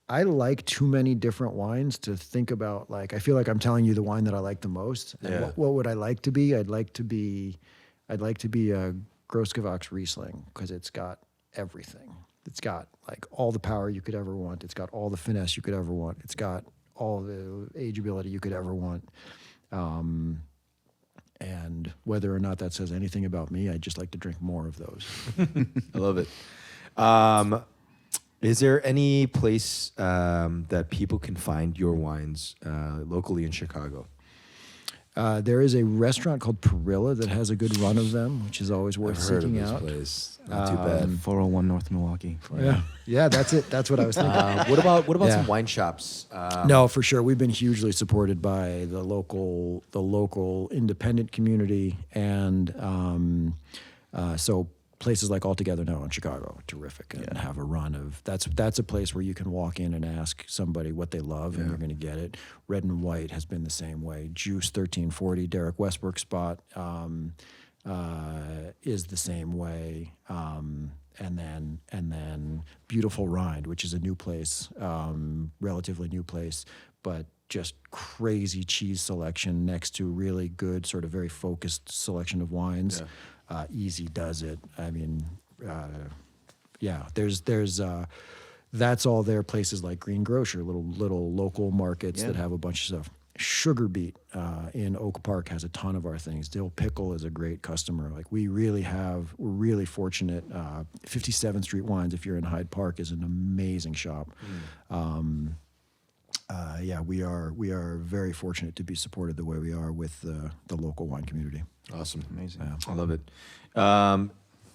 S2: I like too many different wines to think about. Like, I feel like I'm telling you the wine that I like the most. And
S3: Yeah.
S2: what would I like to be? I'd like to be a Großgewachs Riesling because it's got everything. It's got like all the power you could ever want. It's got all the finesse you could ever want. It's got all the ageability you could ever want. And whether or not that says anything about me, I'd just like to drink more of those.
S3: I love it. Is there any place that people can find your wines locally in Chicago?
S2: There is a restaurant called Perilla that has a good run of them, which is always worth
S3: I've heard of
S2: seeking
S3: this
S2: out.
S3: place. Not too bad.
S1: 401 North Milwaukee.
S2: Yeah, that's it. That's what I was thinking.
S3: What about
S2: Yeah.
S3: some wine shops?
S2: No, for sure. We've been hugely supported by the local independent community, and so places like All Together Now in Chicago are terrific and have a run of. That's a place where you can walk in and ask somebody what they love, and you're going to get it. Red and White has been the same way. Juice 1340, Derek Westbrook's spot, is the same way. And then Beautiful Rind, which is a new place, relatively new place, but just crazy cheese selection next to really good, sort of very focused selection of wines. Easy does it. I mean, there's that's all there. Places like Green Grocer, little local markets that have a bunch of stuff. Sugar Beet in Oak Park has a ton of our things. Dill Pickle is a great customer. Like we're really fortunate. 57th Street Wines, if you're in Hyde Park, is an amazing shop. We are very fortunate to be supported the way we are with the local wine community.
S3: Awesome.
S1: Amazing.
S3: I love it.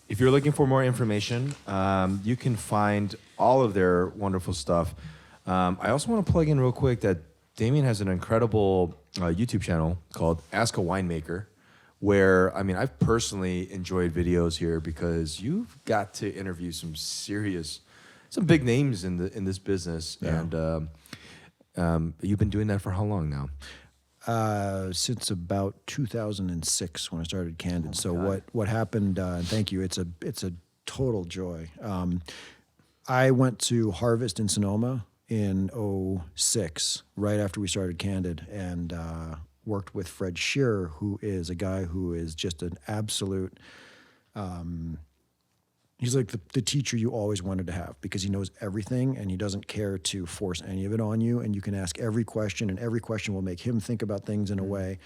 S3: If you're looking for more information, you can find all of their wonderful stuff. I also want to plug in real quick that Damien has an incredible YouTube channel called Ask a Winemaker, where, I mean, I've personally enjoyed videos here because you've got to interview some big names in this business.
S2: Yeah.
S3: And you've been doing that for how long now?
S2: Since about 2006 when I started Candid. What happened? And thank you. It's a total joy. I went to Harvest in Sonoma in 2006, right after we started Candid, and worked with Fred Shearer, who is a guy who is just an absolute. He's like the teacher you always wanted to have because he knows everything and he doesn't care to force any of it on you. And you can ask every question, and every question will make him think about things in a way.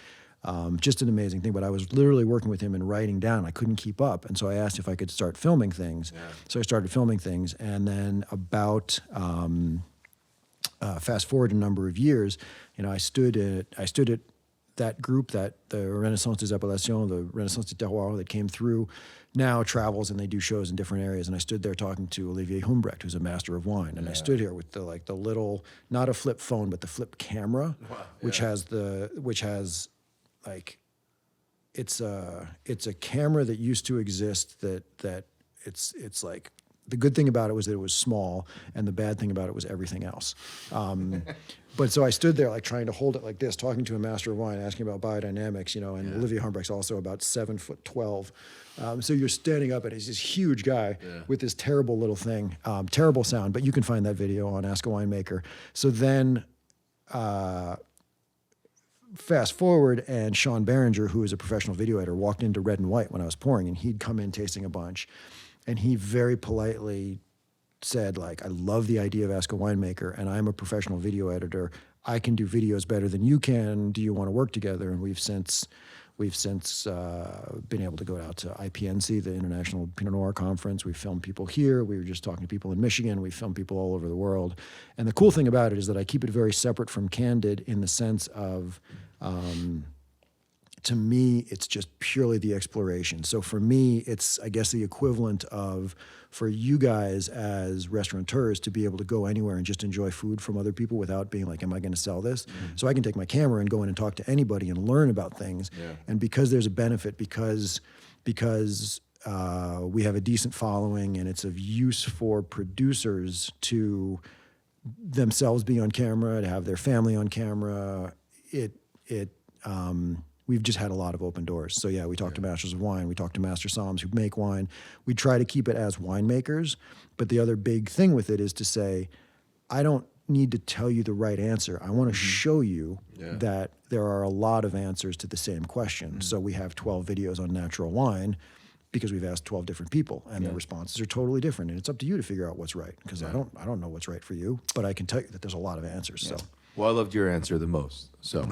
S2: Just an amazing thing. But I was literally working with him and writing down. I couldn't keep up. And so I asked if I could start filming things. Yeah. So I started filming things. And then about fast forward a number of years, I stood at that group, that the Renaissance des Appellations, the Renaissance du Terroir that came through, now travels and they do shows in different areas. And I stood there talking to Olivier Humbrecht, who's a master of wine. And I stood here with the little, not a flip phone, but the flip camera, which has it's a camera that used to exist that it's like, the good thing about it was that it was small, and the bad thing about it was everything else. But so I stood there like trying to hold it like this, talking to a master of wine, asking about biodynamics, and Olivier Humbrecht's also about 7'12". So you're standing up and he's this huge guy with this terrible little thing, terrible sound, but you can find that video on Ask a Winemaker. So then fast forward, and Sean Behringer, who is a professional video editor, walked into Red and White when I was pouring, and he'd come in tasting a bunch. And he very politely said, like, I love the idea of Ask a Winemaker, and I'm a professional video editor. I can do videos better than you can. Do you want to work together? And we've since been able to go out to IPNC, the International Pinot Noir Conference. We filmed people here. We were just talking to people in Michigan. We filmed people all over the world. And the cool thing about it is that I keep it very separate from Candid in the sense of, to me, it's just purely the exploration. So for me, it's, I guess, the equivalent of, for you guys as restaurateurs to be able to go anywhere and just enjoy food from other people without being like, am I going to sell this? Mm-hmm. So I can take my camera and go in and talk to anybody and learn about things. Yeah. And because there's a benefit, because we have a decent following and it's of use for producers to themselves be on camera, to have their family on camera, we've just had a lot of open doors. So yeah, we talk to masters of wine, we talk to master sommeliers who make wine. We try to keep it as winemakers, but the other big thing with it is to say, I don't need to tell you the right answer. I want to show you that there are a lot of answers to the same question. So we have 12 videos on natural wine because we've asked 12 different people and their responses are totally different. And it's up to you to figure out what's right, because I don't know what's right for you, but I can tell you that there's a lot of answers. So
S3: Well, I loved your answer the most. So,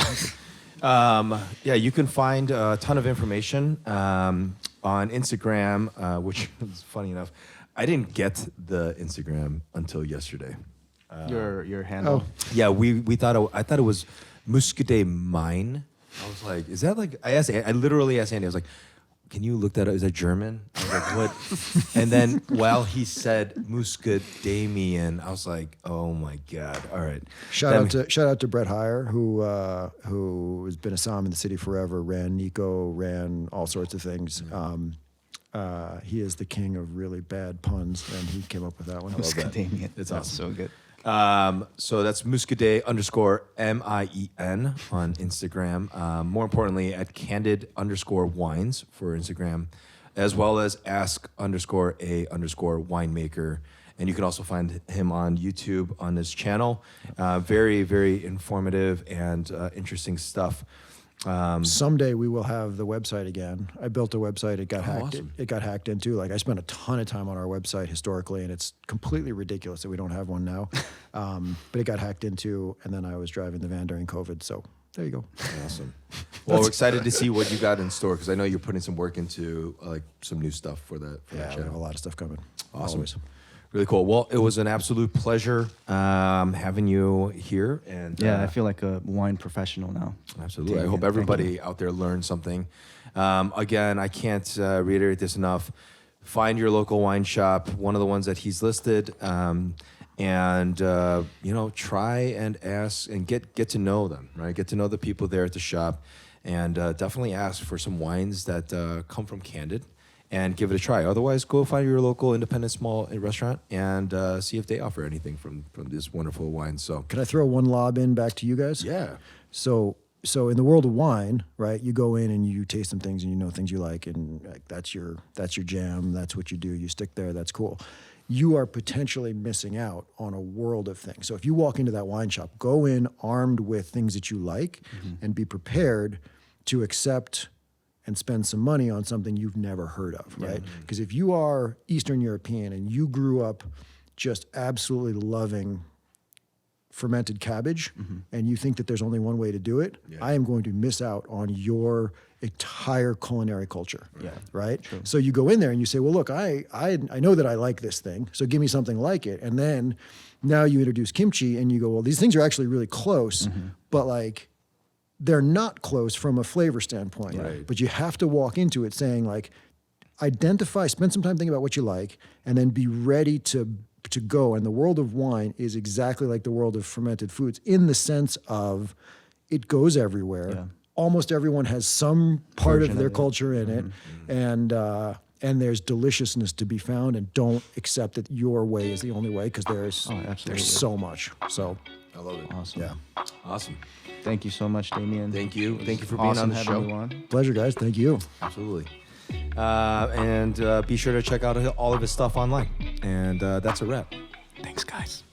S3: yeah, you can find a ton of information on Instagram, which is funny enough. I didn't get the Instagram until yesterday.
S1: Your handle.
S3: Yeah, we thought I thought it was Muscadet Mine. I was like, is that like? I literally asked Andy. I was like, can you look that up? Is that German? I was like, what? And then while he said Muscadamian, I was like, oh my god! All right.
S2: shout out to Brett Heyer, who has been a somm in the city forever, ran Nico, ran all sorts of things. He is the king of really bad puns, and he came up with that one.
S1: Damien.
S3: It's
S1: That's
S3: awesome.
S1: so good.
S3: So that's Muscadet_MIEN on Instagram. More importantly, at Candid_Wines for Instagram, as well as Ask_A_Winemaker. And you can also find him on YouTube on his channel. Very, very informative and interesting stuff.
S2: Someday we will have the website again. I built a website. It got hacked.
S3: Awesome.
S2: It got hacked into. Like, I spent a ton of time on our website historically, and it's completely ridiculous that we don't have one now. But it got hacked into, and then I was driving the van during COVID. So there you go.
S3: Awesome. Well, we're excited to see what you got in store, because I know you're putting some work into like some new stuff for that. For that
S2: Yeah, we
S3: channel.
S2: have a lot of stuff coming.
S3: Awesome.
S2: Always.
S3: Really cool. Well, it was an absolute pleasure having you here. And
S1: Yeah, I feel like a wine professional now.
S3: absolutely. I
S1: Damien,
S3: hope
S1: thank
S3: everybody out there learned something. Again, I can't reiterate this enough. Find your local wine shop, one of the ones that he's listed, and try and ask and get to know them. Right, get to know the people there at the shop, and definitely ask for some wines that come from Candid. And give it a try. Otherwise, go find your local independent small restaurant and see if they offer anything from this wonderful wine. So,
S2: Can I throw one lob in back to you guys?
S3: yeah,
S2: So in the world of wine, right? You go in and you taste some things, and you know things you like, and like that's your jam. That's what you do. You stick there. That's cool. You are potentially missing out on a world of things. So if you walk into that wine shop, go in armed with things that you like, and be prepared to accept and spend some money on something you've never heard of, right? Because if you are Eastern European and you grew up just absolutely loving fermented cabbage, and you think that there's only one way to do it, I am going to miss out on your entire culinary culture, right? So you go in there and you say, well, look, I know that I like this thing, so give me something like it. And then now you introduce kimchi and you go, well, these things are actually really close, but like, they're not close from a flavor standpoint, but you have to walk into it saying like, spend some time thinking about what you like, and then be ready to go. And the world of wine is exactly like the world of fermented foods in the sense of it goes everywhere.
S1: Yeah.
S2: Almost everyone has some part
S1: Version
S2: of their
S1: of it.
S2: culture in it, and there's deliciousness to be found. And don't accept that your way is the only way, because
S1: absolutely.
S2: there's so much. So
S3: I love it.
S1: Awesome.
S2: yeah,
S3: Awesome.
S1: Thank you so much, Damien.
S3: Thank you. Thank you for
S1: It's
S3: being
S1: awesome
S3: on the
S1: having
S3: show.
S1: you on.
S2: pleasure, guys. Thank you.
S3: Absolutely. And be sure to check out all of his stuff online. And that's a wrap. Thanks, guys.